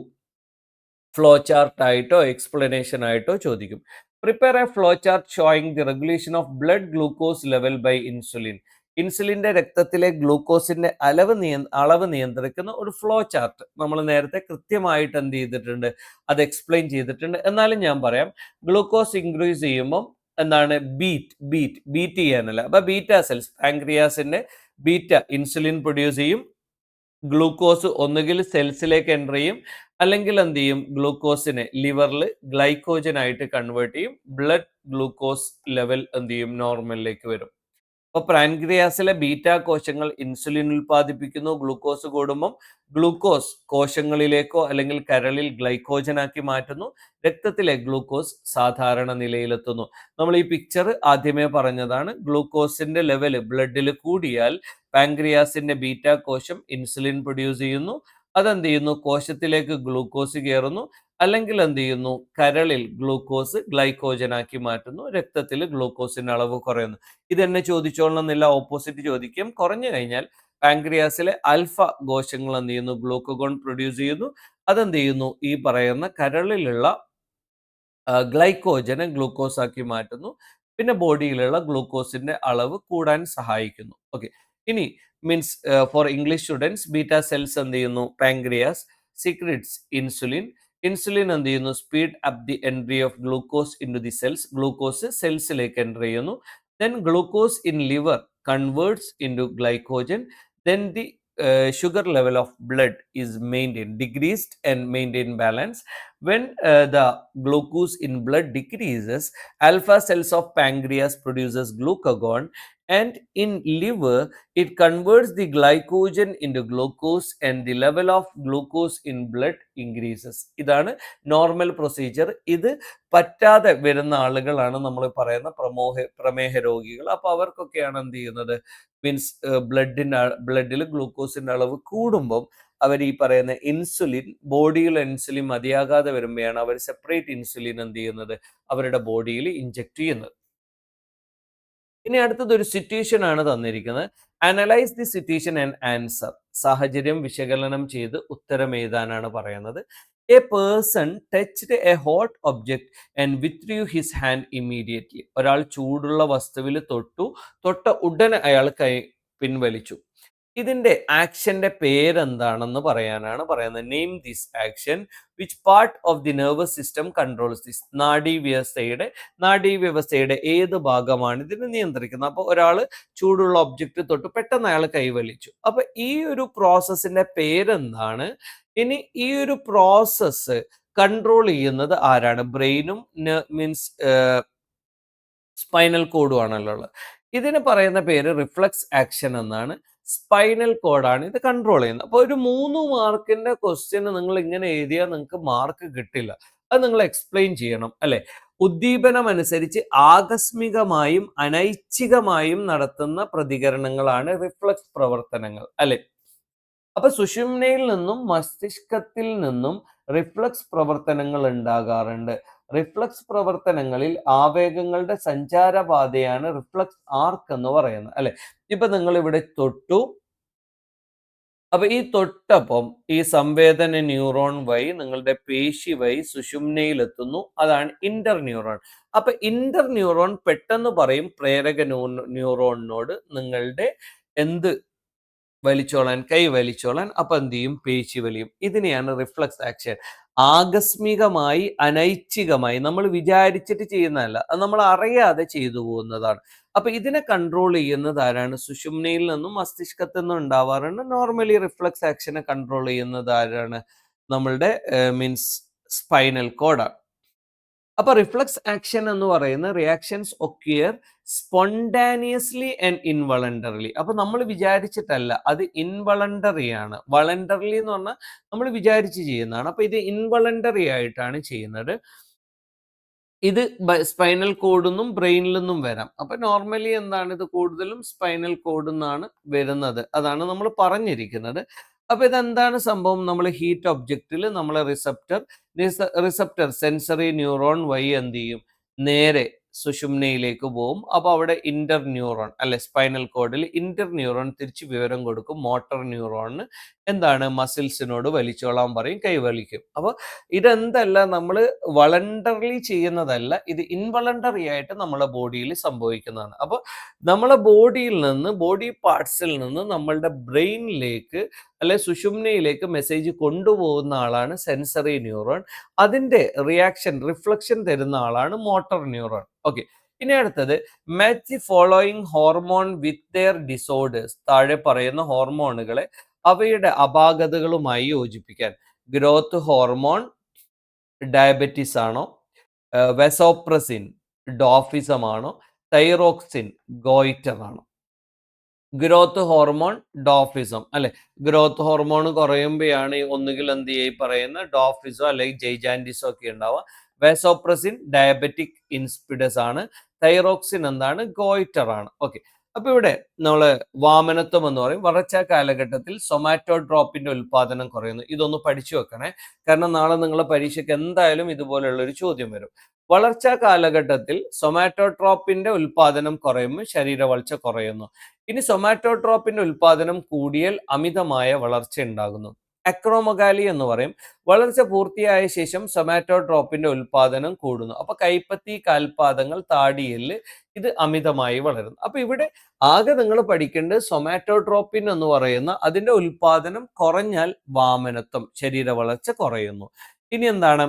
ഫ്ലോ ചാർട്ട് ആയിട്ടോ എക്സ്പ്ലനേഷൻ ആയിട്ടോ ചോദിക്കും. Prepare a flow chart showing the regulation of blood glucose level by insulin. ഇൻസുലിന്റെ രക്തത്തിലെ ഗ്ലൂക്കോസിന്റെ അളവ് നിയന്ത്രിക്കുന്ന ഒരു ഫ്ലോ ചാർട്ട് നമ്മൾ നേരത്തെ കൃത്യമായിട്ട് എന്ത് ചെയ്തിട്ടുണ്ട്, അത് എക്സ്പ്ലെയിൻ ചെയ്തിട്ടുണ്ട്. എന്നാലും ഞാൻ പറയാം, ഗ്ലൂക്കോസ് ഇൻക്രീസ് ചെയ്യുമ്പം എന്താണ്, ബീറ്റ് ചെയ്യാനല്ല. അപ്പൊ ബീറ്റ സെൽസ് പാൻക്രിയാസിന്റെ ബീറ്റ ഇൻസുലിൻ പ്രൊഡ്യൂസ് ചെയ്യും. ഗ്ലൂക്കോസ് ഒന്നുകിൽ സെൽസിലേക്ക് എൻ്റർ ചെയ്യും, അല്ലെങ്കിൽ എന്ത് ചെയ്യും, ഗ്ലൂക്കോസിനെ ലിവറിൽ ഗ്ലൈക്കോജൻ ആയിട്ട് കൺവേർട്ട് ചെയ്യും. ബ്ലഡ് ഗ്ലൂക്കോസ് ലെവൽ എന്ത് ചെയ്യും, നോർമലിലേക്ക് വരും. അപ്പോൾ പാൻക്രിയാസിലെ ബീറ്റ കോശങ്ങൾ ഇൻസുലിൻ ഉൽപ്പാദിപ്പിക്കുന്നു. ഗ്ലൂക്കോസ് കൂടുമ്പം ഗ്ലൂക്കോസ് കോശങ്ങളിലേക്കോ അല്ലെങ്കിൽ കരളിൽ ഗ്ലൈക്കോജനാക്കി മാറ്റുന്നു. രക്തത്തിലെ ഗ്ലൂക്കോസ് സാധാരണ നിലയിലെത്തുന്നു. നമ്മൾ ഈ പിക്ചർ ആദ്യമേ പറഞ്ഞതാണ്. ഗ്ലൂക്കോസിന്റെ ലെവൽ ബ്ലഡിൽ കൂടിയാൽ പാൻക്രിയാസിന്റെ ബീറ്റ കോശം ഇൻസുലിൻ പ്രൊഡ്യൂസ് ചെയ്യുന്നു. അതെന്ത് ചെയ്യുന്നു, കോശത്തിലേക്ക് ഗ്ലൂക്കോസ് കയറുന്നു, അല്ലെങ്കിൽ എന്ത് ചെയ്യുന്നു, കരളിൽ ഗ്ലൂക്കോസ് ഗ്ലൈക്കോജനാക്കി മാറ്റുന്നു. രക്തത്തിൽ ഗ്ലൂക്കോസിന്റെ അളവ് കുറയുന്നു. ഇതെന്നെ ചോദിച്ചോളണമെന്നില്ല, ഓപ്പോസിറ്റ് ചോദിക്കും. കുറഞ്ഞു കഴിഞ്ഞാൽ പാൻക്രിയാസിലെ ആൽഫ കോശങ്ങൾ എന്ത് ചെയ്യുന്നു, ഗ്ലൂക്കോഗോൺ പ്രൊഡ്യൂസ് ചെയ്യുന്നു. അതെന്ത് ചെയ്യുന്നു, ഈ പറയുന്ന കരളിലുള്ള ഗ്ലൈക്കോജനെ ഗ്ലൂക്കോസ് ആക്കി മാറ്റുന്നു. പിന്നെ ബോഡിയിലുള്ള ഗ്ലൂക്കോസിന്റെ അളവ് കൂടാൻ സഹായിക്കുന്നു. ഓക്കെ, ഇനി means for English students, beta cells എന്ത് ചെയ്യുന്നു, പാൻക്രിയാസ് സീക്രറ്റ്സ് ഇൻസുലിൻ. ഇൻസുലിൻ എന്ത് ചെയ്യുന്നു, speed up the entry of glucose into the cells. Glucose സെൽസിലേക്ക് എൻ്റർ ചെയ്യുന്നു. Then glucose in liver converts into glycogen. Then the sugar level of blood is maintained, decreased and maintained balance. When the glucose in blood decreases, alpha cells of pancreas produces glucagon, and in liver it converts the glycogen into glucose and the level of glucose in blood increases. ഇതാണ് normal procedure. ഇത് പറ്റാതെ വരുന്ന ആളുകളാണ് നമ്മൾ പറയുന്ന പ്രമേഹ രോഗികൾ. അപ്പോൾ അവർക്കൊക്കെയാണ് എന്ത് ചെയ്യുന്നത്, മീൻസ് ബ്ലഡിൽ ഗ്ലൂക്കോസിന്റെ അളവ് കൂടുമ്പം അവർ ഈ പറയുന്ന ഇൻസുലിൻ, ബോഡിയിൽ ഇൻസുലിൻ മതിയാകാതെ വരുമ്പോഴാണ് അവർ സെപ്പറേറ്റ് ഇൻസുലിൻ എന്ത് ചെയ്യുന്നത്, അവരുടെ ബോഡിയിൽ ഇഞ്ചെക്ട് ചെയ്യുന്നത്. ഇനി അടുത്തതൊരു സിറ്റുവേഷൻ ആണ് തന്നിരിക്കുന്നത്. Analyse the situation and answer. സാഹചര്യം വിശകലനം ചെയ്ത് ഉത്തരം എഴുതാനാണ് പറയുന്നത്. A person touched a hot object and withdrew his hand immediately. ഒരാൾ ചൂടുള്ള വസ്തുവിൽ തൊട്ട ഉടനെ അയാൾ കൈ പിൻവലിച്ചു. ഇതിന്റെ ആക്ഷന്റെ പേരെന്താണെന്ന് പറയാനാണ് പറയുന്നത്. Name this action, which part of the nervous system controls this. നാഡീവ്യവസ്ഥയുടെ ഏത് ഭാഗമാണ് ഇതിനെ നിയന്ത്രിക്കുന്നത്? അപ്പോൾ ഒരാൾ ചൂടുള്ള ഒബ്ജക്റ്റ് തൊട്ട് പെട്ടെന്ന് അയാൾ കൈവലിച്ചു. അപ്പൊ ഈ ഒരു പ്രോസസ്സിന്റെ പേരെന്താണ്? ഇനി ഈ ഒരു പ്രോസസ്സ് കൺട്രോൾ ചെയ്യുന്നത് ആരാണ്? ബ്രെയിനും മീൻസ് സ്പൈനൽ കോഡും ആണല്ലോ ഉള്ളത്. ഇതിന് പറയുന്ന പേര് റിഫ്ലക്സ് ആക്ഷൻ എന്നാണ്. സ്പൈനൽ കോഡാണ് ഇത് കൺട്രോൾ ചെയ്യുന്നത്. അപ്പോൾ ഒരു 3 മാർക്കിന്റെ ക്വസ്റ്റ്യന് നിങ്ങൾ ഇങ്ങനെ എഴുതിയാൽ നിങ്ങൾക്ക് മാർക്ക് കിട്ടില്ല. അത് നിങ്ങൾ എക്സ്പ്ലെയിൻ ചെയ്യണം അല്ലെ. ഉദ്ദീപനം അനുസരിച്ച് ആകസ്മികമായും അനൈച്ഛികമായും നടത്തുന്ന പ്രതികരണങ്ങളാണ് റിഫ്ലക്സ് പ്രവർത്തനങ്ങൾ അല്ലെ. അപ്പൊ സുഷുമ്നയിൽ നിന്നും മസ്തിഷ്കത്തിൽ നിന്നും റിഫ്ലക്സ് പ്രവർത്തനങ്ങൾ ഉണ്ടാകാറുണ്ട്. റിഫ്ലക്സ് പ്രവർത്തനങ്ങളിൽ ആവേഗങ്ങളുടെ സഞ്ചാരപാതയാണ് റിഫ്ലക്സ് ആർക്ക് എന്ന് പറയുന്നത് അല്ലെ. ഇപ്പൊ നിങ്ങൾ ഇവിടെ തൊട്ടു, അപ്പൊ ഈ തൊട്ടപ്പം ഈ സംവേദന ന്യൂറോൺ വഴി നിങ്ങളുടെ പേശി വഴി സുഷുമ്നയിൽ എത്തുന്നു. അതാണ് ഇന്റർ ന്യൂറോൺ. അപ്പൊ ഇന്റർ ന്യൂറോൺ പെട്ടെന്ന് പറയും പ്രേരക ന്യൂറോണിനോട് നിങ്ങളുടെ എന്ത് വലിച്ചോളാൻ, കൈ വലിച്ചോളാൻ. അപ്പൊ എന്ത് ചെയ്യും? പേശി വലിയും. ഇതിനെയാണ് റിഫ്ലക്സ് ആക്ഷൻ. ആകസ്മികമായി അനൈച്ഛികമായി നമ്മൾ വിചാരിച്ചിട്ട് ചെയ്യുന്നതല്ല, അത് നമ്മൾ അറിയാതെ ചെയ്തു പോകുന്നതാണ്. അപ്പൊ ഇതിനെ കൺട്രോൾ ചെയ്യുന്നത് ആരാണ്? സുഷുമ്നയിൽ നിന്നും മസ്തിഷ്കത്തിൽ നിന്നും ഉണ്ടാവാറുണ്ട്. നോർമലി റിഫ്ലക്സ് ആക്ഷനെ കൺട്രോൾ ചെയ്യുന്നത് ആരാണ്? നമ്മളുടെ മീൻസ് സ്പൈനൽ കോഡാണ്. അപ്പൊ റിഫ്ലക്സ് ആക്ഷൻ എന്ന് പറയുന്ന റിയാക്ഷൻസ് ഒക്കിയർ സ്പോണ്ടാനിയസ്ലി ആൻഡ് ഇൻവളണ്ടറിലി. അപ്പൊ നമ്മൾ വിചാരിച്ചിട്ടല്ല, അത് ഇൻവളണ്ടറി ആണ്. വളണ്ടറിലി എന്ന് പറഞ്ഞാൽ നമ്മൾ വിചാരിച്ച് ചെയ്യുന്നതാണ്. അപ്പൊ ഇത് ഇൻവളണ്ടറി ആയിട്ടാണ് ചെയ്യുന്നത്. ഇത് സ്പൈനൽ കോഡിൽ നിന്നും ബ്രെയിനിൽ നിന്നും വരാം. അപ്പൊ നോർമലി എന്താണ്, ഇത് കൂടുതലും സ്പൈനൽ കോഡിൽ നിന്നാണ് വരുന്നത്. അതാണ് നമ്മൾ പറഞ്ഞിരിക്കുന്നത്. അപ്പൊ ഇതെന്താണ് സംഭവം? നമ്മൾ ഹീറ്റ് ഒബ്ജക്റ്റിൽ നമ്മളെ റിസപ്റ്റർ സെൻസറി ന്യൂറോൺ വഴി എന്ത് ചെയ്യും? നേരെ സുഷുമ്നയിലേക്ക് പോകും. അപ്പോൾ അവിടെ ഇന്റർ ന്യൂറോൺ അല്ലെ, സ്പൈനൽ കോഡിൽ ഇന്റർ ന്യൂറോൺ തിരിച്ച് വിവരം കൊടുക്കും മോട്ടോർ ന്യൂറോണിന്. എന്താണ്? മസിൽസിനോട് വലിച്ചോളാൻ പറയും, കൈവലിക്കും. അപ്പോൾ ഇതെന്തല്ല, നമ്മൾ വളണ്ടറിലി ചെയ്യുന്നതല്ല, ഇത് ഇൻവളണ്ടറി ആയിട്ട് നമ്മളെ ബോഡിയിൽ സംഭവിക്കുന്നതാണ്. അപ്പോൾ നമ്മളെ ബോഡിയിൽ നിന്ന്, ബോഡി പാർട്സിൽ നിന്ന് നമ്മളുടെ ബ്രെയിനിലേക്ക് അല്ലെ സുഷുമ്നയിലേക്ക് മെസ്സേജ് കൊണ്ടുപോകുന്ന ആളാണ് സെൻസറി ന്യൂറോൺ. അതിന്റെ റിയാക്ഷൻ, റിഫ്ലക്ഷൻ തരുന്ന ആളാണ് മോട്ടോർ ന്യൂറോൺ. ഓക്കെ, ഇനി അടുത്തത് match the following hormone with their disorders. താഴെ പറയുന്ന ഹോർമോണുകളെ അവയുടെ അപാകതകളുമായി യോജിപ്പിക്കാൻ. ഗ്രോത്ത് ഹോർമോൺ ഡയബറ്റിസ് ആണോ? വെസോപ്രസിൻ ഡോഫിസം ആണോ? തൈറോക്സിൻ ഗോയിറ്റർ ആണോ? ഗ്രോത്ത് ഹോർമോൺ ഡോഫിസം അല്ലെ. ഗ്രോത്ത് ഹോർമോൺ കുറയുമ്പോഴാണ് ഒന്നുകിൽ എന്ത് ചെയ്യും പറയുന്ന ഡോഫിസോ അല്ലെങ്കിൽ ജൈജാൻഡിസോ ഒക്കെ ഉണ്ടാവുക. വെസോപ്രസിൻ ഡയബറ്റിക് ഇൻസ്പിഡസ് ആണ്. തൈറോക്സിൻ എന്താണ്? ഗോയിറ്റർ ആണ്. ഓക്കെ, അപ്പൊ ഇവിടെ നമ്മള് വാമനത്വം എന്ന് പറയും. വളർച്ചാ കാലഘട്ടത്തിൽ സൊമാറ്റോട്രോപ്പിന്റെ ഉൽപാദനം കുറയുന്നു. ഇതൊന്ന് പഠിച്ചു വെക്കണേ, കാരണം നാളെ നിങ്ങളെ പരീക്ഷയ്ക്ക് എന്തായാലും ഇതുപോലുള്ള ഒരു ചോദ്യം വരും. വളർച്ചാ കാലഘട്ടത്തിൽ സൊമാറ്റോട്രോപ്പിന്റെ ഉൽപാദനം കുറയുമ്പോൾ ശരീരവളർച്ച കുറയുന്നു. ഇനി സൊമാറ്റോട്രോപ്പിന്റെ ഉൽപാദനം കൂടിയാൽ അമിതമായ വളർച്ച ഉണ്ടാകുന്നു. അക്രോമഗാലി എന്ന് പറയും. വളർച്ച പൂർത്തിയായ ശേഷം സൊമാറ്റോട്രോപ്പിന്റെ ഉൽപാദനം കൂടുന്നു. അപ്പൊ കൈപ്പത്തി, കാൽപാദങ്ങൾ, താടിയെല്ല് ഇത് അമിതമായി വളരുന്നു. അപ്പൊ ഇവിടെ ആകെ നിങ്ങൾ പഠിക്കേണ്ടത് സൊമാറ്റോട്രോപ്പിൻ എന്ന് പറയുന്ന അതിന്റെ ഉൽപാദനം കുറഞ്ഞാൽ വാമനത്വം, ശരീര വളർച്ച കുറയുന്നു. ഇനി എന്താണ്?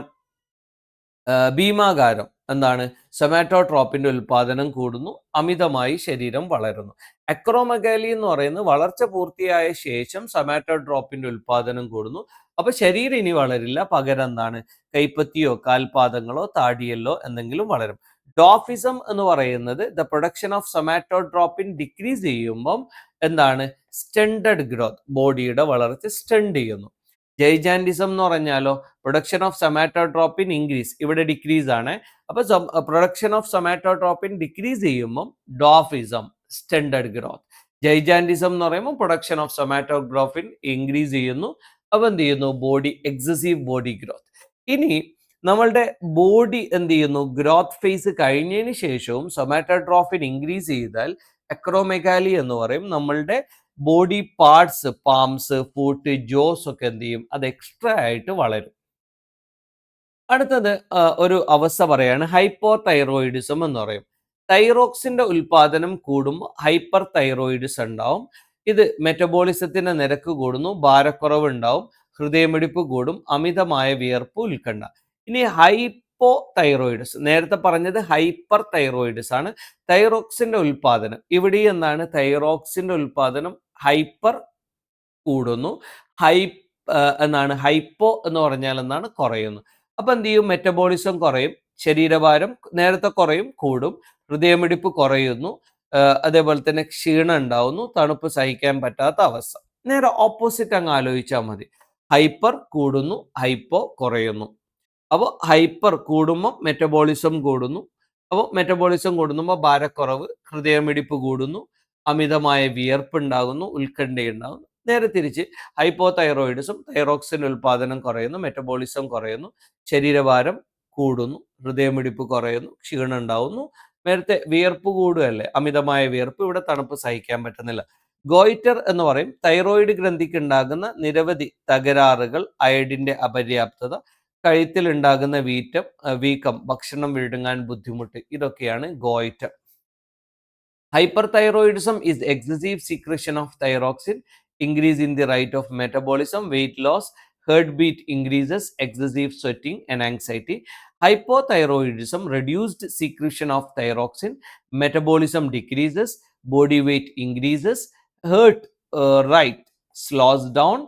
ഭീമാകാരം എന്താണ്? സൊമാറ്റോട്രോപ്പിന്റെ ഉൽപാദനം കൂടുന്നു, അമിതമായി ശരീരം വളരുന്നു. അക്രോമഗാലി എന്ന് പറയുന്നത് വളർച്ച പൂർത്തിയായ ശേഷം സൊമാറ്റോട്രോപ്പിന്റെ ഉൽപാദനം കൂടുന്നു. അപ്പൊ ശരീരം ഇനി വളരില്ല, പകരം എന്താണ്? കൈപ്പത്തിയോ കാൽപാദങ്ങളോ താടിയല്ലോ എന്തെങ്കിലും വളരും. ഡോഫിസം എന്ന് പറയുന്നത് the production of somatotropin decrease ചെയ്യുമ്പം എന്താണ്? സ്റ്റണ്ടഡ് ഗ്രോത്ത്, ബോഡിയുടെ വളർച്ച സ്റ്റണ്ട് ചെയ്യുന്നു. ജൈജാൻഡിസം എന്ന് പറഞ്ഞാലോ പ്രൊഡക്ഷൻ ഓഫ് സൊമാറ്റോട്രോപ്പിൻ ഇൻക്രീസ്, ഇവിടെ ഡിക്രീസ് ആണ്. അപ്പൊ പ്രൊഡക്ഷൻ ഓഫ് സൊമാറ്റോട്രോപ്പിൻ ഡിക്രീസ് ചെയ്യുമ്പോൾ ഡോഫിസം, സ്റ്റണ്ടഡ് ഗ്രോത്ത്. ജൈജാൻഡിസം എന്ന് പറയുമ്പോൾ പ്രൊഡക്ഷൻ ഓഫ് സൊമാറ്റോട്രോപ്പിൻ ഇൻക്രീസ് ചെയ്യുന്നു. അപ്പൊ എന്ത് ചെയ്യുന്നു? Body excessive body growth. ഇനി നമ്മളുടെ ബോഡി എന്ത് ചെയ്യുന്നു? ഗ്രോത്ത് ഫേസ് കഴിഞ്ഞതിന് ശേഷവും സൊമാറ്റോട്രോപ്പിൻ ഇൻക്രീസ് ചെയ്താൽ അക്രോമെഗാലി എന്ന് പറയും. നമ്മളുടെ body parts, palms, foot, Jose ഒക്കെ എന്ത് ചെയ്യും? അത് എക്സ്ട്രാ ആയിട്ട് വളരും. അടുത്തത് ഒരു അവസ്ഥ പറയാണ് ഹൈപ്പോ തൈറോയിഡിസം എന്ന് പറയും. തൈറോക്സിന്റെ ഉൽപാദനം കൂടുമ്പോൾ ഹൈപ്പർ തൈറോയിഡിസം ഉണ്ടാവും. ഇത് മെറ്റബോളിസത്തിന്റെ നിരക്ക് കൂടുന്നു, ഭാരക്കുറവ് ഉണ്ടാവും, ഹൃദയമിടിപ്പ് കൂടും, അമിതമായ വിയർപ്പ്, ഉത്കണ്ഠ. ഇനി ഹൈപ്പോ തൈറോയിഡിസ്, നേരത്തെ പറഞ്ഞത് ഹൈപ്പർ തൈറോയിഡിസ് ആണ്. തൈറോക്സിന്റെ ഉൽപാദനം ഇവിടെ എന്താണ്, തൈറോക്സിന്റെ ഉൽപാദനം ഹൈപ്പർ കൂടുന്നു, ഹൈ എന്നാണ് ഹൈപ്പോ എന്ന് പറഞ്ഞാൽ എന്താണ്, കുറയുന്നു. അപ്പൊ എന്ത് ചെയ്യും, മെറ്റബോളിസം കുറയും, ശരീരഭാരം നേരത്തെ കുറയും, കൂടും, ഹൃദയമിടിപ്പ് കുറയുന്നു, അതേപോലെ തന്നെ ക്ഷീണം ഉണ്ടാവുന്നു, തണുപ്പ് സഹിക്കാൻ പറ്റാത്ത അവസ്ഥ. നേരെ ഓപ്പോസിറ്റ് അങ്ങ് ആലോചിച്ചാൽ മതി. ഹൈപ്പർ കൂടുന്നു, ഹൈപ്പോ കുറയുന്നു. അപ്പോൾ ഹൈപ്പർ കൂടുമ്പോൾ മെറ്റബോളിസം കൂടുന്നു. അപ്പോൾ മെറ്റബോളിസം കൂടുമ്പോൾ ഭാരക്കുറവ്, ഹൃദയമിടിപ്പ് കൂടുന്നു, അമിതമായ വിയർപ്പ് ഉണ്ടാകുന്നു, ഉത്കണ്ഠയുണ്ടാകുന്നു. നേരെ തിരിച്ച് ഹൈപ്പോ തൈറോയിഡിസം, തൈറോക്സിൻ ഉൽപാദനം കുറയുന്നു, മെറ്റബോളിസം കുറയുന്നു, ശരീരഭാരം കൂടുന്നു, ഹൃദയമിടിപ്പ് കുറയുന്നു, ക്ഷീണം ഉണ്ടാവുന്നു. നേരത്തെ വിയർപ്പ് കൂടുകയല്ലേ, അമിതമായ വിയർപ്പ്, ഇവിടെ തണുപ്പ് സഹിക്കാൻ പറ്റുന്നില്ല. ഗോയിറ്റർ എന്ന് പറയും. തൈറോയിഡ് ഗ്രന്ഥിക്ക് ഉണ്ടാകുന്ന നിരവധി തകരാറുകൾ, അയഡിന്റെ അപര്യാപ്തത, കഴുത്തിൽ ഉണ്ടാകുന്ന വീക്കം, ഭക്ഷണം വിഴുങ്ങാൻ ബുദ്ധിമുട്ട്, ഇതൊക്കെയാണ് goitre. Hyperthyroidism is excessive secretion of thyroxine, increase in the rate of metabolism, weight loss, heartbeat increases, excessive sweating and anxiety. Hypothyroidism, reduced secretion of thyroxine, metabolism decreases, body weight increases, heart rate slows down,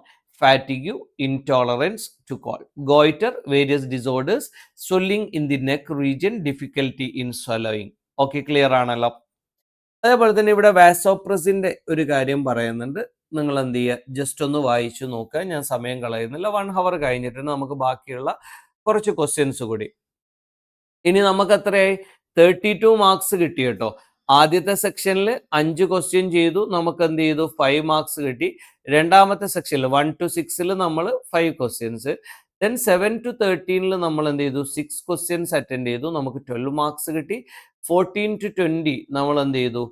fatigue, intolerance to cold. Goiter, various disorders, swelling in the neck region, difficulty in swallowing. Okay, clear ആണല്ലോ. അതേപോലെ തന്നെ ഇവിടെ വാസോപ്രസിന്റെ ഒരു കാര്യം പറയുന്നുണ്ട്. നിങ്ങൾ എന്ത് ചെയ്യുക, ജസ്റ്റ് ഒന്ന് വായിച്ചു നോക്കുക. ഞാൻ സമയം കളയുന്നില്ല. 1 hour കഴിഞ്ഞിട്ട് നമുക്ക് ബാക്കിയുള്ള കുറച്ച് ക്വസ്റ്റ്യൻസ് കൂടി. ഇനി നമുക്ക് എത്രയായി, 32 മാർക്സ് കിട്ടി കേട്ടോ. ആദ്യത്തെ സെക്ഷനിൽ 5 ക്വസ്റ്റ്യൻ ചെയ്തു, നമുക്ക് എന്ത് ചെയ്തു, 5 മാർക്സ് കിട്ടി. രണ്ടാമത്തെ സെക്ഷനിൽ 1 to 6 നമ്മൾ 5 ക്വസ്റ്റ്യൻസ്, ദെൻ 7 to 13 നമ്മൾ എന്ത് ചെയ്തു, 6 ക്വസ്റ്റ്യൻസ് അറ്റൻഡ് ചെയ്തു, നമുക്ക് 12 മാർക്സ് കിട്ടി. 14 to 20 നമ്മൾ എന്ത് ചെയ്തു,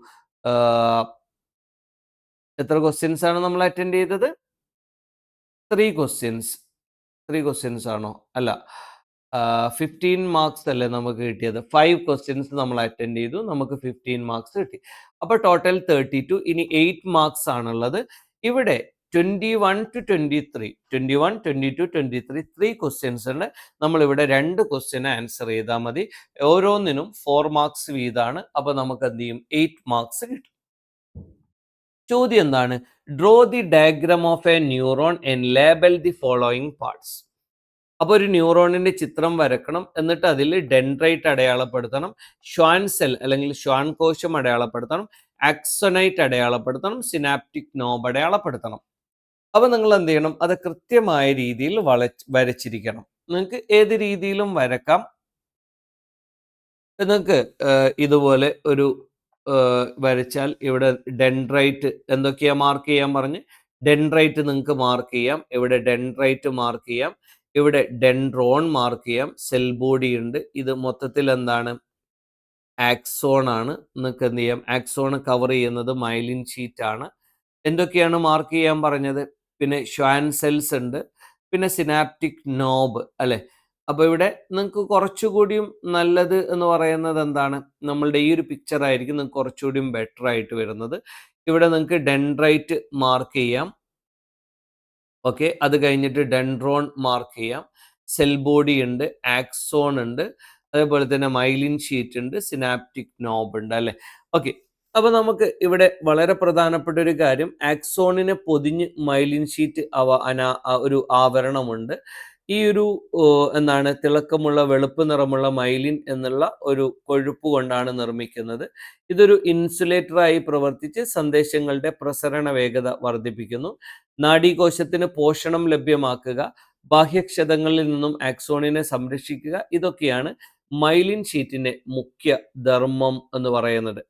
എത്ര ക്വസ്റ്റ്യൻസ് ആണ് നമ്മൾ അറ്റൻഡ് ചെയ്തത്, 3 ക്വസ്റ്റ്യൻസ്. 3 ക്വസ്റ്റ്യൻസ് ആണോ, അല്ല, 15 മാർക്സ് അല്ലേ നമുക്ക് കിട്ടിയത്. 5 ക്വസ്റ്റ്യൻസ് നമ്മൾ അറ്റൻഡ് ചെയ്തു, നമുക്ക് 15 മാർക്സ് കിട്ടി. അപ്പൊ ടോട്ടൽ 32. ഇനി 8 മാർക്സ് ആണുള്ളത്. ഇവിടെ 21 to 23, 21, 22, 23 3 ക്വസ്റ്റ്യൻസ് ഉണ്ട്. നമ്മളിവിടെ 2 ക്വസ്റ്റ്യൻ ആൻസർ ചെയ്താൽ മതി. ഓരോന്നിനും 4 മാർക്സ് വീതമാണ്. അപ്പൊ നമുക്ക് എന്ത് ചെയ്യും, 8 മാർക്സ് കിട്ടും. ചോദ്യം എന്താണ്, draw the diagram of A neuron and label the following parts. അപ്പോൾ ഒരു ന്യൂറോണിന്റെ ചിത്രം വരക്കണം, എന്നിട്ട് അതിൽ ഡെൻഡ്രൈറ്റ് അടയാളപ്പെടുത്തണം, ഷ്വാൻ സെൽ അല്ലെങ്കിൽ ഷ്വാൻ കോശം അടയാളപ്പെടുത്തണം, ആക്സോനൈറ്റ് അടയാളപ്പെടുത്തണം, സിനാപ്റ്റിക് നോബ് അടയാളപ്പെടുത്തണം. അപ്പൊ നിങ്ങൾ എന്ത് ചെയ്യണം, അത് കൃത്യമായ രീതിയിൽ വരച്ചിരിക്കണം. നിങ്ങൾക്ക് ഏത് രീതിയിലും വരക്കാം. നിങ്ങൾക്ക് ഇതുപോലെ ഒരു വരച്ചാൽ ഇവിടെ ഡെൻഡ്രൈറ്റ് എന്തൊക്കെയാ മാർക്ക് ചെയ്യാൻ പറഞ്ഞ്, ഡെൻഡ്രൈറ്റ് നിങ്ങൾക്ക് മാർക്ക് ചെയ്യാം. ഇവിടെ ഡെൻഡ്രൈറ്റ് മാർക്ക് ചെയ്യാം, ഇവിടെ ഡെൻഡ്രോൺ മാർക്ക് ചെയ്യാം, സെൽ ബോഡി ഉണ്ട്. ഇത് മൊത്തത്തിൽ എന്താണ്, ആക്സോൺ ആണ്. നിങ്ങൾക്ക് എന്ത് ചെയ്യാം, ആക്സോൺ കവർ ചെയ്യുന്നത് മൈലിൻ ഷീറ്റ് ആണ്. എന്തൊക്കെയാണ് മാർക്ക് ചെയ്യാൻ പറഞ്ഞത്, പിന്നെ ഷ്വാൻ സെൽസ് ഉണ്ട്, പിന്നെ സിനാപ്റ്റിക് നോബ് അല്ലെ. അപ്പൊ ഇവിടെ നിങ്ങൾക്ക് കുറച്ചുകൂടിയും നല്ലത് എന്ന് പറയുന്നത് എന്താണ്, നമ്മളുടെ ഈ ഒരു പിക്ചർ ആയിരിക്കും നിങ്ങൾക്ക് കുറച്ചുകൂടിയും ബെറ്റർ ആയിട്ട് വരുന്നത്. ഇവിടെ നിങ്ങൾക്ക് ഡെൻഡ്രൈറ്റ് മാർക്ക് ചെയ്യാം. ഓക്കെ, അത് കഴിഞ്ഞിട്ട് ഡെൻഡ്രോൺ മാർക്ക് ചെയ്യാം, സെൽ ബോഡി ഉണ്ട്, ആക്സോൺ ഉണ്ട്, അതേപോലെ തന്നെ മൈലിൻ ഷീറ്റ് ഉണ്ട്, സിനാപ്റ്റിക് നോബ് ഉണ്ട് അല്ലെ. ഓക്കെ, അപ്പൊ നമുക്ക് ഇവിടെ വളരെ പ്രധാനപ്പെട്ട ഒരു കാര്യം, ആക്സോണിനെ പൊതിഞ്ഞ് മൈലിൻ ഷീറ്റ് ഒരു ആവരണമുണ്ട്. ഈ ഒരു എന്താണ്, തിളക്കമുള്ള വെളുപ്പ് നിറമുള്ള മൈലിൻ എന്നുള്ള ഒരു കൊഴുപ്പ് കൊണ്ടാണ് നിർമ്മിക്കുന്നത്. ഇതൊരു ഇൻസുലേറ്ററായി പ്രവർത്തിച്ച് സന്ദേശങ്ങളുടെ പ്രസരണ വേഗത വർദ്ധിപ്പിക്കുന്നു. നാഡീകോശത്തിന് പോഷണം ലഭ്യമാക്കുക, ബാഹ്യക്ഷതങ്ങളിൽ നിന്നും ആക്സോണിനെ സംരക്ഷിക്കുക, ഇതൊക്കെയാണ് മൈലിൻ ഷീറ്റിന്റെ മുഖ്യ ധർമ്മം എന്ന് പറയുന്നത്.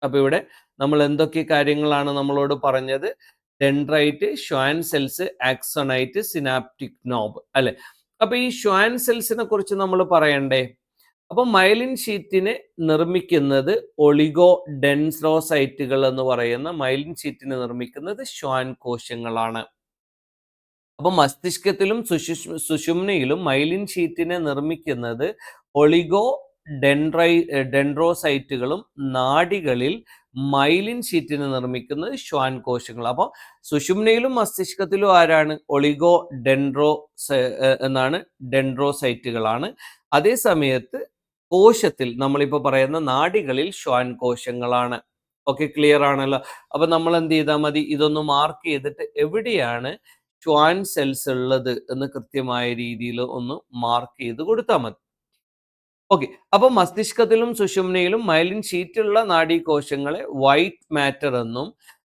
അപ്പൊ ഇവിടെ നമ്മൾ എന്തൊക്കെ കാര്യങ്ങളാണ് നമ്മളോട് പറഞ്ഞത്, dendrite, Schwann cells, ആക്സോണൈറ്റ്, synaptic knob അല്ലെ. അപ്പൊ ഈ ഷ്വാൻ സെൽസിനെ കുറിച്ച് നമ്മൾ പറയണ്ടേ. അപ്പൊ മൈലിൻ ഷീറ്റിനെ നിർമ്മിക്കുന്നത് ഒളിഗോ ഡെൻഡ്രോസൈറ്റുകൾ എന്ന് പറയുന്ന മൈലിൻ ഷീറ്റിനെ നിർമ്മിക്കുന്നത് ഷ്വാൻ കോശങ്ങളാണ്. അപ്പൊ മസ്തിഷ്കത്തിലും സുഷുമ്നയിലും മൈലിൻ ഷീറ്റിനെ നിർമ്മിക്കുന്നത് ഒളിഗോ ഡെൻഡ്രോസൈറ്റുകളും, നാഡികളിൽ മൈലിൻ ഷീറ്റിനെ നിർമ്മിക്കുന്നത് ഷ്വാൻ കോശങ്ങൾ. അപ്പോൾ സുഷുമ്നയിലും മസ്തിഷ്കത്തിലും ആരാണ്? ഒളിഗോ എന്നാണ്, ഡെൻഡ്രോസൈറ്റുകളാണ്. അതേ സമയത്ത് കോശത്തിൽ നമ്മളിപ്പോൾ പറയുന്ന നാഡികളിൽ ഷ്വാൻ കോശങ്ങളാണ്. ഓക്കെ, ക്ലിയർ ആണല്ലോ? അപ്പൊ നമ്മൾ എന്ത് ചെയ്താൽ മതി? ഇതൊന്ന് മാർക്ക് ചെയ്തിട്ട് എവിടെയാണ് ഷ്വാൻ സെൽസ് ഉള്ളത് എന്ന് കൃത്യമായ രീതിയിൽ ഒന്ന് മാർക്ക് ചെയ്ത് കൊടുത്താൽ മതി. ഓക്കെ, അപ്പൊ മസ്തിഷ്കത്തിലും സുഷുമ്നയിലും മൈലിൻ ഷീറ്റുള്ള നാഡീകോശങ്ങളെ വൈറ്റ് മാറ്റർ എന്നും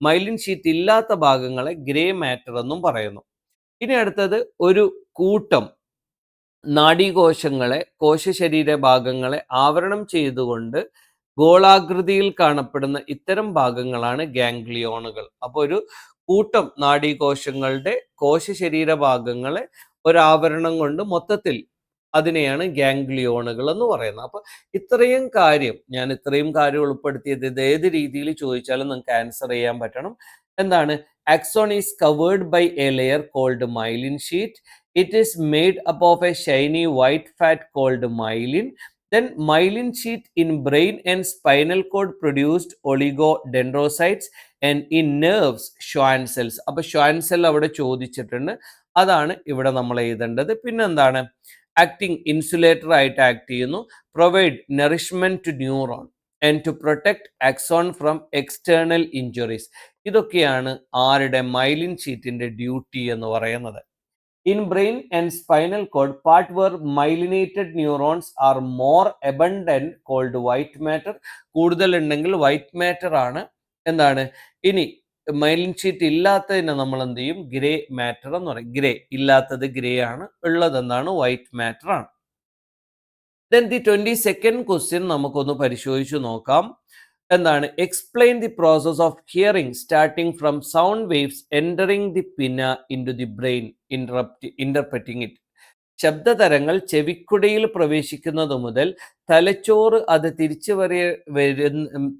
മൈലിൻ ഷീറ്റ് ഇല്ലാത്ത ഭാഗങ്ങളെ ഗ്രേ മാറ്റർ എന്നും പറയുന്നു. ഇനി അടുത്തത് ഒരു കൂട്ടം നാഡീകോശങ്ങളെ, കോശശരീര ഭാഗങ്ങളെ ആവരണം ചെയ്തുകൊണ്ട് ഗോളാകൃതിയിൽ കാണപ്പെടുന്ന ഇത്തരം ഭാഗങ്ങളാണ് ഗാംഗ്ലിയോണുകൾ. അപ്പോൾ ഒരു കൂട്ടം നാഡീകോശങ്ങളുടെ കോശശരീര ഭാഗങ്ങളെ ഒരാവരണം കൊണ്ട് മൊത്തത്തിൽ അതിനെയാണ് ഗാംഗ്ലിയോണുകൾ എന്ന് പറയുന്നത്. അപ്പൊ ഇത്രയും കാര്യം ഉൾപ്പെടുത്തിയത് ഇത് ഏത് രീതിയിൽ ചോദിച്ചാലും നിങ്ങൾക്ക് ആൻസർ ചെയ്യാൻ പറ്റണം. എന്താണ്? Axon is covered by a layer called myelin sheet. It is made up of a shiny white fat called myelin. Then myelin sheet in brain and spinal cord produced oligodendrocytes and in nerves Schwann cells. അപ്പോൾ Schwann cell അവിടെ ചോദിച്ചിട്ടുണ്ട്, അതാണ് ഇവിടെ നമ്മൾ എഴുതേണ്ടത്. പിന്നെന്താണ്? Acting insulator ആയിട്ട് act ചെയ്യുന്നു, provide nourishment to neuron and to protect axon from external injuries. ഇതൊക്കെയാണ് ആരുടെ? മൈലിൻ ഷീറ്റിന്റെ ഡ്യൂട്ടി എന്ന് പറയുന്നത്. In brain and spinal cord, part where myelinated neurons are more abundant called white matter. കൂടുതൽ ഉണ്ടെങ്കിൽ white matter ആണ്. എന്താണ്? ഇനി മൈലിൻ ഷീറ്റ് ഇല്ലാത്തതിനെ നമ്മൾ എന്ത് ചെയ്യും? ഗ്രേ മാറ്റർ എന്ന് പറയും. ഗ്രേ ഇല്ലാത്തത് ഗ്രേ ആണ്, ഉള്ളതെന്താണ്? വൈറ്റ് മാറ്റർ ആണ്. Then the 22nd question നമുക്കൊന്ന് പരിശോധിച്ചു നോക്കാം. എന്താണ്? Explain the process of hearing starting from sound waves entering the pinna into the brain, interpreting it. ശബ്ദതരങ്ങൾ ചെവിക്കുടയിൽ പ്രവേശിക്കുന്നത് മുതൽ തലച്ചോറ് അത്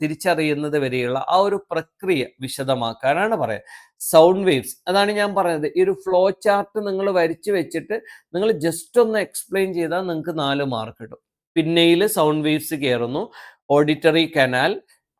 തിരിച്ചറിയുന്നത് വരെയുള്ള ആ ഒരു പ്രക്രിയ വിശദമാക്കാനാണ് പറയുന്നത്. സൗണ്ട് വേവ്സ്, അതാണ് ഞാൻ പറയുന്നത്. ഈ ഒരു ഫ്ലോ ചാർട്ട് നിങ്ങൾ വരച്ചു വെച്ചിട്ട് നിങ്ങൾ ജസ്റ്റ് ഒന്ന് എക്സ്പ്ലെയിൻ ചെയ്താൽ നിങ്ങൾക്ക് 4 മാർക്ക് കിട്ടും. പിന്നയിൽ സൗണ്ട് വേവ്സ് കയറുന്നു, ഓഡിറ്ററി കനാൽ,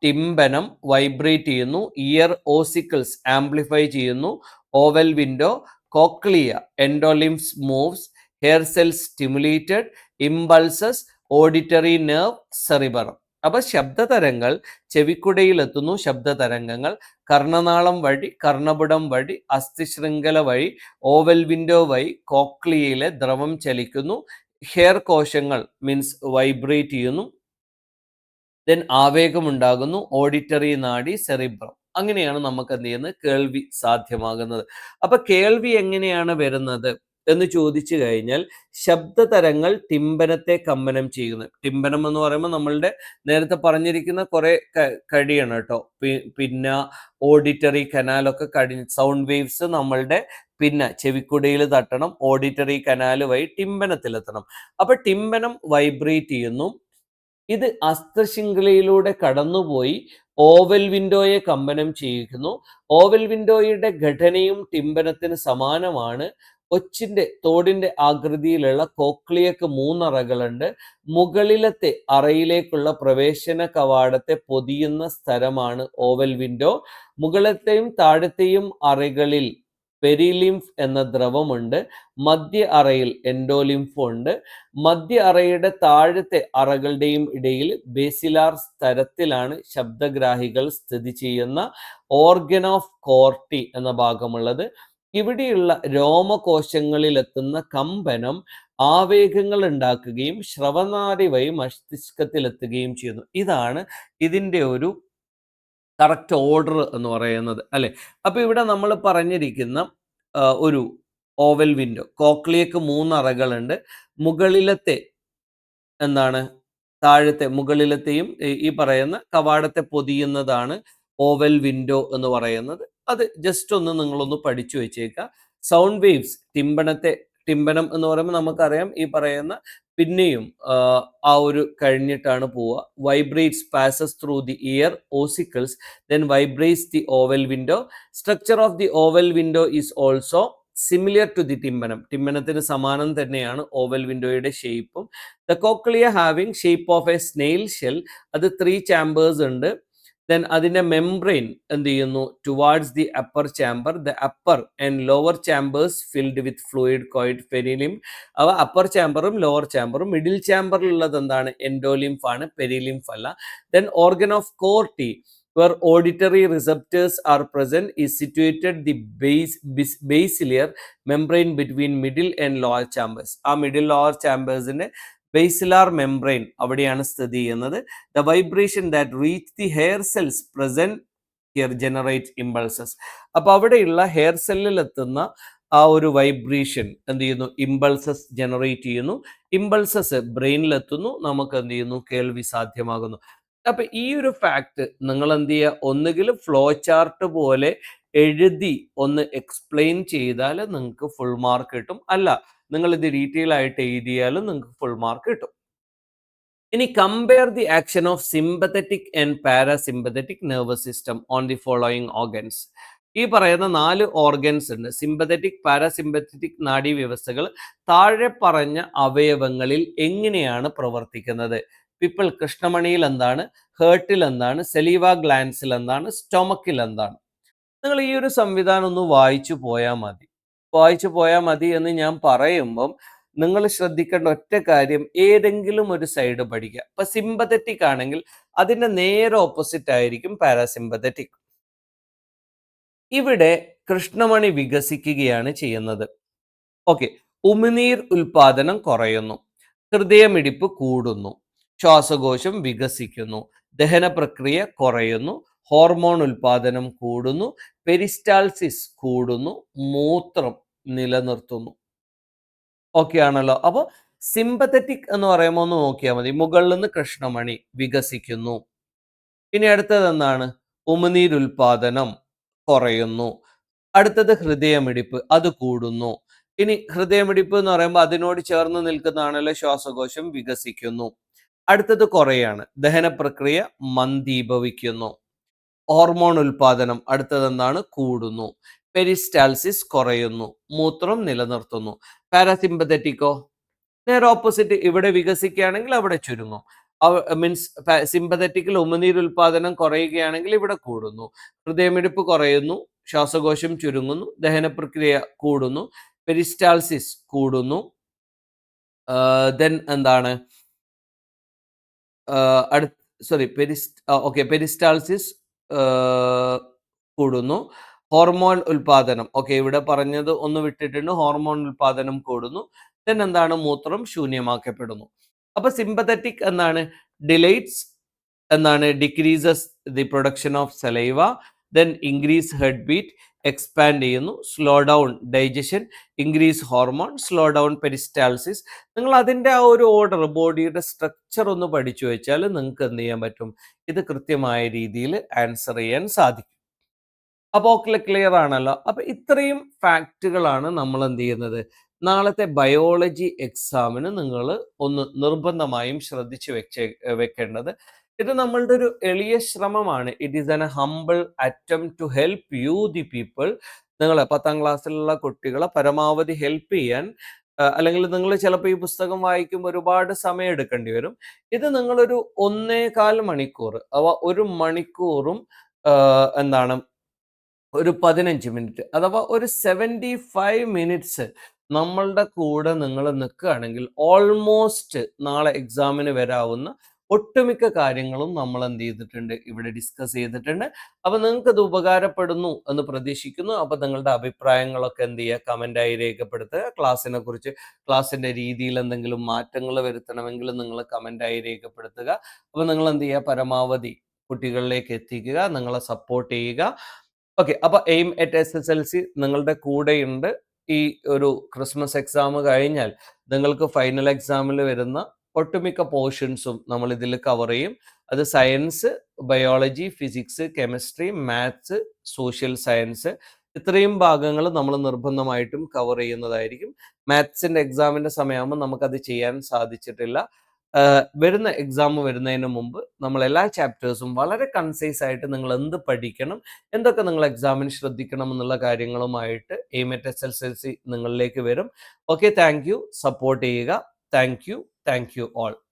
ടിംബനം വൈബ്രേറ്റ് ചെയ്യുന്നു, ഇയർ ഓസിക്കിൾസ് ആംപ്ലിഫൈ ചെയ്യുന്നു, oval window, cochlea, endolymph moves, hair cells stimulated, impulses, auditory nerve, cerebrum. അപ്പൊ ശബ്ദതരങ്ങൾ ചെവിക്കുടയിലെത്തുന്നു. ശബ്ദതരംഗങ്ങൾ കർണനാളം വഴി, കർണപുടം വഴി, അസ്ഥിശൃംഖല വഴി, ഓവൽ വിൻഡോ വഴി കോക്ലിയയിലെ ദ്രവം ചലിക്കുന്നു. ഹെയർ കോശങ്ങൾ മീൻസ് വൈബ്രേറ്റ് ചെയ്യുന്നു. ദെൻ ആവേഗമുണ്ടാകുന്നു, ഓഡിറ്ററി നാഡി, സെറിബ്രം. അങ്ങനെയാണ് നമുക്ക് എന്ത് ചെയ്യുന്നത്? കേൾവി സാധ്യമാകുന്നത്. അപ്പൊ കേൾവി എങ്ങനെയാണ് വരുന്നത് എന്ന് ചോദിച്ചു കഴിഞ്ഞാൽ ശബ്ദതരങ്ങൾ ടിംബനത്തെ കമ്പനം ചെയ്യുന്നു. ടിംബനം എന്ന് പറയുമ്പോൾ നമ്മളുടെ നേരത്തെ പറഞ്ഞിരിക്കുന്ന കുറെ കഴിയാണ് കേട്ടോ. പിന്നെ ഓഡിറ്ററി കനാലൊക്കെ കഴിഞ്ഞ് സൗണ്ട് വേവ്സ് നമ്മളുടെ പിന്നെ ചെവിക്കുടയിൽ തട്ടണം, ഓഡിറ്ററി കനാൽ വഴി ടിംബനത്തിലെത്തണം. അപ്പൊ ടിംബനം വൈബ്രേറ്റ് ചെയ്യുന്നു. ഇത് അസ്ഥശൃംഖലയിലൂടെ കടന്നുപോയി ഓവൽ വിൻഡോയെ കമ്പനം ചെയ്യിക്കുന്നു. ഓവൽ വിൻഡോയുടെ ഘടനയും ടിംബനത്തിന് സമാനമാണ്. ഒച്ചിന്റെ തോടിന്റെ ആകൃതിയിലുള്ള കോക്ലിയക്ക് 3 അറകളുണ്ട്. മുകളിലത്തെ അറയിലേക്കുള്ള പ്രവേശന കവാടത്തെ പൊതിയുന്ന സ്ഥലമാണ് ഓവൽ വിൻഡോ. മുകളിലത്തെയും താഴത്തെയും അറകളിൽ പെരിലിംഫ് എന്ന ദ്രവമുണ്ട്. മധ്യ അറയിൽ എൻഡോലിംഫ് ഉണ്ട്. മധ്യ അറയുടെ താഴത്തെ അറകളുടെയും ഇടയിൽ ബേസിലാർ സ്തരത്തിലാണ് ശബ്ദഗ്രാഹികൾ സ്ഥിതി ചെയ്യുന്ന ഓർഗൻ ഓഫ് കോർട്ടി എന്ന ഭാഗമുള്ളത്. ഇവിടെയുള്ള രോമകോശങ്ങളിലെത്തുന്ന കമ്പനം ആവേഗങ്ങൾ ഉണ്ടാക്കുകയും ശ്രവനാടി വഴി മസ്തിഷ്കത്തിലെത്തുകയും ചെയ്യുന്നു. ഇതാണ് ഇതിൻ്റെ ഒരു കറക്റ്റ് ഓർഡർ എന്ന് പറയുന്നത്, അല്ലെ? അപ്പൊ ഇവിടെ നമ്മൾ പറഞ്ഞിരിക്കുന്ന ഒരു ഓവൽ വിൻഡോ, കോക്ലിയക്ക് 3 അറകളുണ്ട്. മുകളിലത്തെ എന്താണ്? താഴത്തെ മുകളിലത്തെയും ഈ പറയുന്ന കവാടത്തെ പൊതിയുന്നതാണ് ഓവൽ വിൻഡോ എന്ന് പറയുന്നത്. അത് ജസ്റ്റ് ഒന്ന് നിങ്ങളൊന്ന് പഠിച്ചു വെച്ചേക്കുക. സൗണ്ട് വേവ്സ് ടിംബനം എന്ന് പറയുമ്പോൾ നമുക്കറിയാം ഈ പറയുന്ന പിന്നെയും ആ ഒരു കഴിഞ്ഞിട്ടാണ് പോവുക. Vibrates passes through the ear ossicles, then vibrates the oval window. Structure of the oval window is also similar to the tympanum. ടിമ്പനത്തിന് സമാനം തന്നെയാണ് ഓവൽ വിൻഡോയുടെ ഷേപ്പും. The cochlea having shape of a snail shell, അത് 3 chambers ഉണ്ട്. Then അതിൻ്റെ membrane എന്ത് ചെയ്യുന്നു, towards the upper chamber, the upper and lower chambers filled with fluid called perilymph. അവ അപ്പർ ചാമ്പറും ലോവർ ചാമ്പറും. മിഡിൽ ചാമ്പറിലുള്ളത് എന്താണ്, എൻഡോലിംഫ് ആണ്, പെരിലിംഫ് അല്ല. Then organ of Corti where auditory receptors are present is situated the basilar membrane between middle and lower chambers. ആ middle lower ചാമ്പേഴ്സിന്റെ basilar membrane അവിടെയാണ് സ്ഥിതി ചെയ്യുന്നത്. The vibration that reach the hair cells present here generate impulses. അപ്പൊ അവിടെയുള്ള hair സെല്ലിൽ എത്തുന്ന ആ ഒരു വൈബ്രേഷൻ എന്ത് ചെയ്യുന്നു, ഇമ്പൾസസ് ജനറേറ്റ് ചെയ്യുന്നു. ഇമ്പൾസസ് ബ്രെയിനിലെത്തുന്നു, നമുക്ക് എന്ത് ചെയ്യുന്നു, കേൾവി സാധ്യമാകുന്നു. അപ്പൊ ഈ ഒരു ഫാക്ട് നിങ്ങൾ എന്ത് ചെയ്യുക, ഒന്നുകിൽ ഫ്ലോ ചാർട്ട് പോലെ എഴുതി ഒന്ന് എക്സ്പ്ലെയിൻ ചെയ്താൽ നിങ്ങൾക്ക് ഫുൾ മാർക്ക് കിട്ടും, അല്ല നിങ്ങൾ ഇത് ഡീറ്റെയിൽ ആയിട്ട് എഴുതിയാലും നിങ്ങൾക്ക് ഫുൾ മാർക്ക് കിട്ടും. ഇനി compare the action of sympathetic and parasympathetic nervous system on the following organs. ഈ പറയുന്ന 4 ഓർഗൻസ് ഉണ്ട്. സിമ്പത്തറ്റിക്, പാരാസിമ്പത്തറ്റിക് നാഡീവ്യവസ്ഥകൾ താഴെ പറഞ്ഞ അവയവങ്ങളിൽ എങ്ങനെയാണ് പ്രവർത്തിക്കുന്നത്? പിപ്പിൾ കൃഷ്ണമണിയിൽ എന്താണ്, ഹേർട്ടിൽ എന്താണ്, സെലീവ ഗ്ലാൻസിൽ എന്താണ്, സ്റ്റൊമക്കിൽ എന്താണ്? നിങ്ങൾ ഈ ഒരു സംവിധാനം ഒന്ന് വായിച്ചു പോയാൽ മതി എന്ന് ഞാൻ പറയുമ്പം നിങ്ങൾ ശ്രദ്ധിക്കേണ്ട ഒറ്റ കാര്യം, ഏതെങ്കിലും ഒരു സൈഡ് പഠിക്കുക. ഇപ്പൊ സിമ്പത്തറ്റിക് ആണെങ്കിൽ അതിന്റെ നേരെ ഓപ്പോസിറ്റ് ആയിരിക്കും പാരാസിമ്പത്തറ്റിക്. ഇവിടെ കൃഷ്ണമണി വികസിക്കുകയാണ് ചെയ്യുന്നത്. ഓക്കെ, ഉമിനീർ ഉൽപാദനം കുറയുന്നു, ഹൃദയമിടിപ്പ് കൂടുന്നു, ശ്വാസകോശം വികസിക്കുന്നു, ദഹന പ്രക്രിയ കുറയുന്നു, ഹോർമോൺ ഉൽപാദനം കൂടുന്നു, പെരിസ്റ്റാൾസിസ് കൂടുന്നു, മൂത്രം നിലനിർത്തുന്നു. ഓക്കെ ആണല്ലോ. അപ്പോൾ സിമ്പത്തറ്റിക് എന്ന് പറയുമ്പോൾ ഒന്ന് നോക്കിയാൽ മതി. മുകളിൽ നിന്ന് കൃഷ്ണമണി വികസിക്കുന്നു. ഇനി അടുത്തത് എന്താണ്, ഉമിനീരുൽപാദനം കുറയുന്നു. അടുത്തത് ഹൃദയമിടിപ്പ്, അത് കൂടുന്നു. ഇനി ഹൃദയമിടിപ്പ് എന്ന് പറയുമ്പോൾ അതിനോട് ചേർന്ന് നിൽക്കുന്നതാണല്ലോ ശ്വാസകോശം, വികസിക്കുന്നു. അടുത്തത് കുറയാണ്, ദഹന പ്രക്രിയ മന്ദീഭവിക്കുന്നു. ഹോർമോൺ ഉൽപാദനം അടുത്തത് എന്താണ്, കൂടുന്നു. പെരിസ്റ്റാൾസിസ് കുറയുന്നു, മൂത്രം നിലനിർത്തുന്നു. പാരാസിമ്പത്തറ്റിക്കോ നേരെ ഓപ്പോസിറ്റ്, ഇവിടെ വികസിക്കുകയാണെങ്കിൽ അവിടെ ചുരുങ്ങും. മീൻസ് സിമ്പത്തറ്റിക്കിൽ ഉമിനീർ ഉൽപാദനം കുറയുകയാണെങ്കിൽ ഇവിടെ കൂടുന്നു, ഹൃദയമിടിപ്പ് കുറയുന്നു, ശ്വാസകോശം ചുരുങ്ങുന്നു, ദഹന പ്രക്രിയ കൂടുന്നു, പെരിസ്റ്റാൾസിസ് കൂടുന്നു. ദെൻ എന്താണ്, പെരിസ്റ്റാൾസിസ് കൂടുന്നു. ഹോർമോൺ ഉൽപാദനം, ഓക്കെ ഇവിടെ പറഞ്ഞത് ഒന്ന് വിട്ടിട്ടുണ്ട്, ഹോർമോൺ ഉൽപാദനം കൂടുന്നു. ദെൻ എന്താണ്, മൂത്രം ശൂന്യമാക്കപ്പെടുന്നു. അപ്പൊ സിമ്പത്തറ്റിക് എന്താണ്, ഡിലേറ്റ്സ് എന്താണ്, decreases the production of saliva, then increase heart beat, expand ചെയ്യുന്നു, slow down digestion, increase hormone, slow down peristalsis. നിങ്ങൾ അതിൻ്റെ ആ ഒരു ഓർഡർ, ബോഡിയുടെ സ്ട്രക്ചർ ഒന്ന് പഠിച്ചു വെച്ചാൽ നിങ്ങൾക്ക് എന്ത് ചെയ്യാൻ പറ്റും, ഇത് കൃത്യമായ രീതിയിൽ ആൻസർ ചെയ്യാൻ സാധിക്കും. അപ്പോൾ ക്ലിയർ ആണല്ലോ. അപ്പൊ ഇത്രയും ഫാക്റ്റുകളാണ് നമ്മൾ എന്ത് ചെയ്യുന്നത്, നാളത്തെ ബയോളജി എക്സാമിന് നിങ്ങൾ ഒന്ന് നിർബന്ധമായും ശ്രദ്ധിച്ചു വെക്കേണ്ടത്. ഇത് നമ്മളുടെ ഒരു എളിയ ശ്രമമാണ്. It is an humble attempt to help you the people. നിങ്ങൾ 10ാം ക്ലാസ്സിലുള്ള കുട്ടികളെ പരമാവധി ഹെൽപ്പ് ചെയ്യാൻ, അല്ലെങ്കിൽ നിങ്ങൾ ചിലപ്പോൾ ഈ പുസ്തകം വായിക്കുമ്പോൾ ഒരുപാട് സമയം എടുക്കേണ്ടി വരും. ഇത് നിങ്ങളൊരു 1.25 മണിക്കൂർ അഥവാ 1 മണിക്കൂറും എന്താണ് ഒരു 15 മിനിറ്റ് അഥവാ ഒരു 75 മിനിറ്റ്സ് നമ്മളുടെ കൂടെ നിങ്ങൾ നിൽക്കുകയാണെങ്കിൽ ഓൾമോസ്റ്റ് നാളെ എക്സാമിന് വരാവുന്ന ഒട്ടുമിക്ക കാര്യങ്ങളും നമ്മൾ എന്ത് ചെയ്തിട്ടുണ്ട്, ഇവിടെ ഡിസ്കസ് ചെയ്തിട്ടുണ്ട്. അപ്പൊ നിങ്ങൾക്ക് ഇത് ഉപകാരപ്പെടുന്നു എന്ന് പ്രതീക്ഷിക്കുന്നു. അപ്പൊ നിങ്ങളുടെ അഭിപ്രായങ്ങളൊക്കെ എന്ത് ചെയ്യുക, കമന്റായി രേഖപ്പെടുത്തുക. ക്ലാസ്സിനെ കുറിച്ച്, ക്ലാസ്സിന്റെ രീതിയിൽ എന്തെങ്കിലും മാറ്റങ്ങൾ വരുത്തണമെങ്കിൽ നിങ്ങൾ കമന്റായി രേഖപ്പെടുത്തുക. അപ്പൊ നിങ്ങൾ എന്ത് ചെയ്യുക, പരമാവധി കുട്ടികളിലേക്ക് എത്തിക്കുക, നിങ്ങളെ സപ്പോർട്ട് ചെയ്യുക. ഓക്കെ, അപ്പൊ aim@SSLC നിങ്ങളുടെ കൂടെയുണ്ട്. ഈ ഒരു ക്രിസ്മസ് എക്സാം കഴിഞ്ഞാൽ നിങ്ങൾക്ക് ഫൈനൽ എക്സാമിൽ വരുന്ന ഒട്ടുമിക്ക പോർഷൻസും നമ്മൾ ഇതിൽ കവർ ചെയ്യും. അത് science, biology, physics, chemistry, maths, social science, ഇത്രയും ഭാഗങ്ങൾ നമ്മൾ നിർബന്ധമായിട്ടും കവർ ചെയ്യുന്നതായിരിക്കും. മാത്സിന്റെ എക്സാമിന്റെ സമയമാകുമ്പോൾ നമുക്കത് ചെയ്യാൻ സാധിച്ചിട്ടില്ല. വരുന്ന എക്സാം വരുന്നതിന് മുമ്പ് നമ്മൾ എല്ലാ ചാപ്റ്റേഴ്സും വളരെ കൺസൈസ് ആയിട്ട് നിങ്ങൾ എന്ത് പഠിക്കണം, എന്തൊക്കെ നിങ്ങൾ എക്സാമിന് ശ്രദ്ധിക്കണം എന്നുള്ള കാര്യങ്ങളുമായിട്ട് എയിമെറ്റ് SSLC നിങ്ങളിലേക്ക് വരും. Okay, thank you. സപ്പോർട്ട് ചെയ്യുക. Thank you all.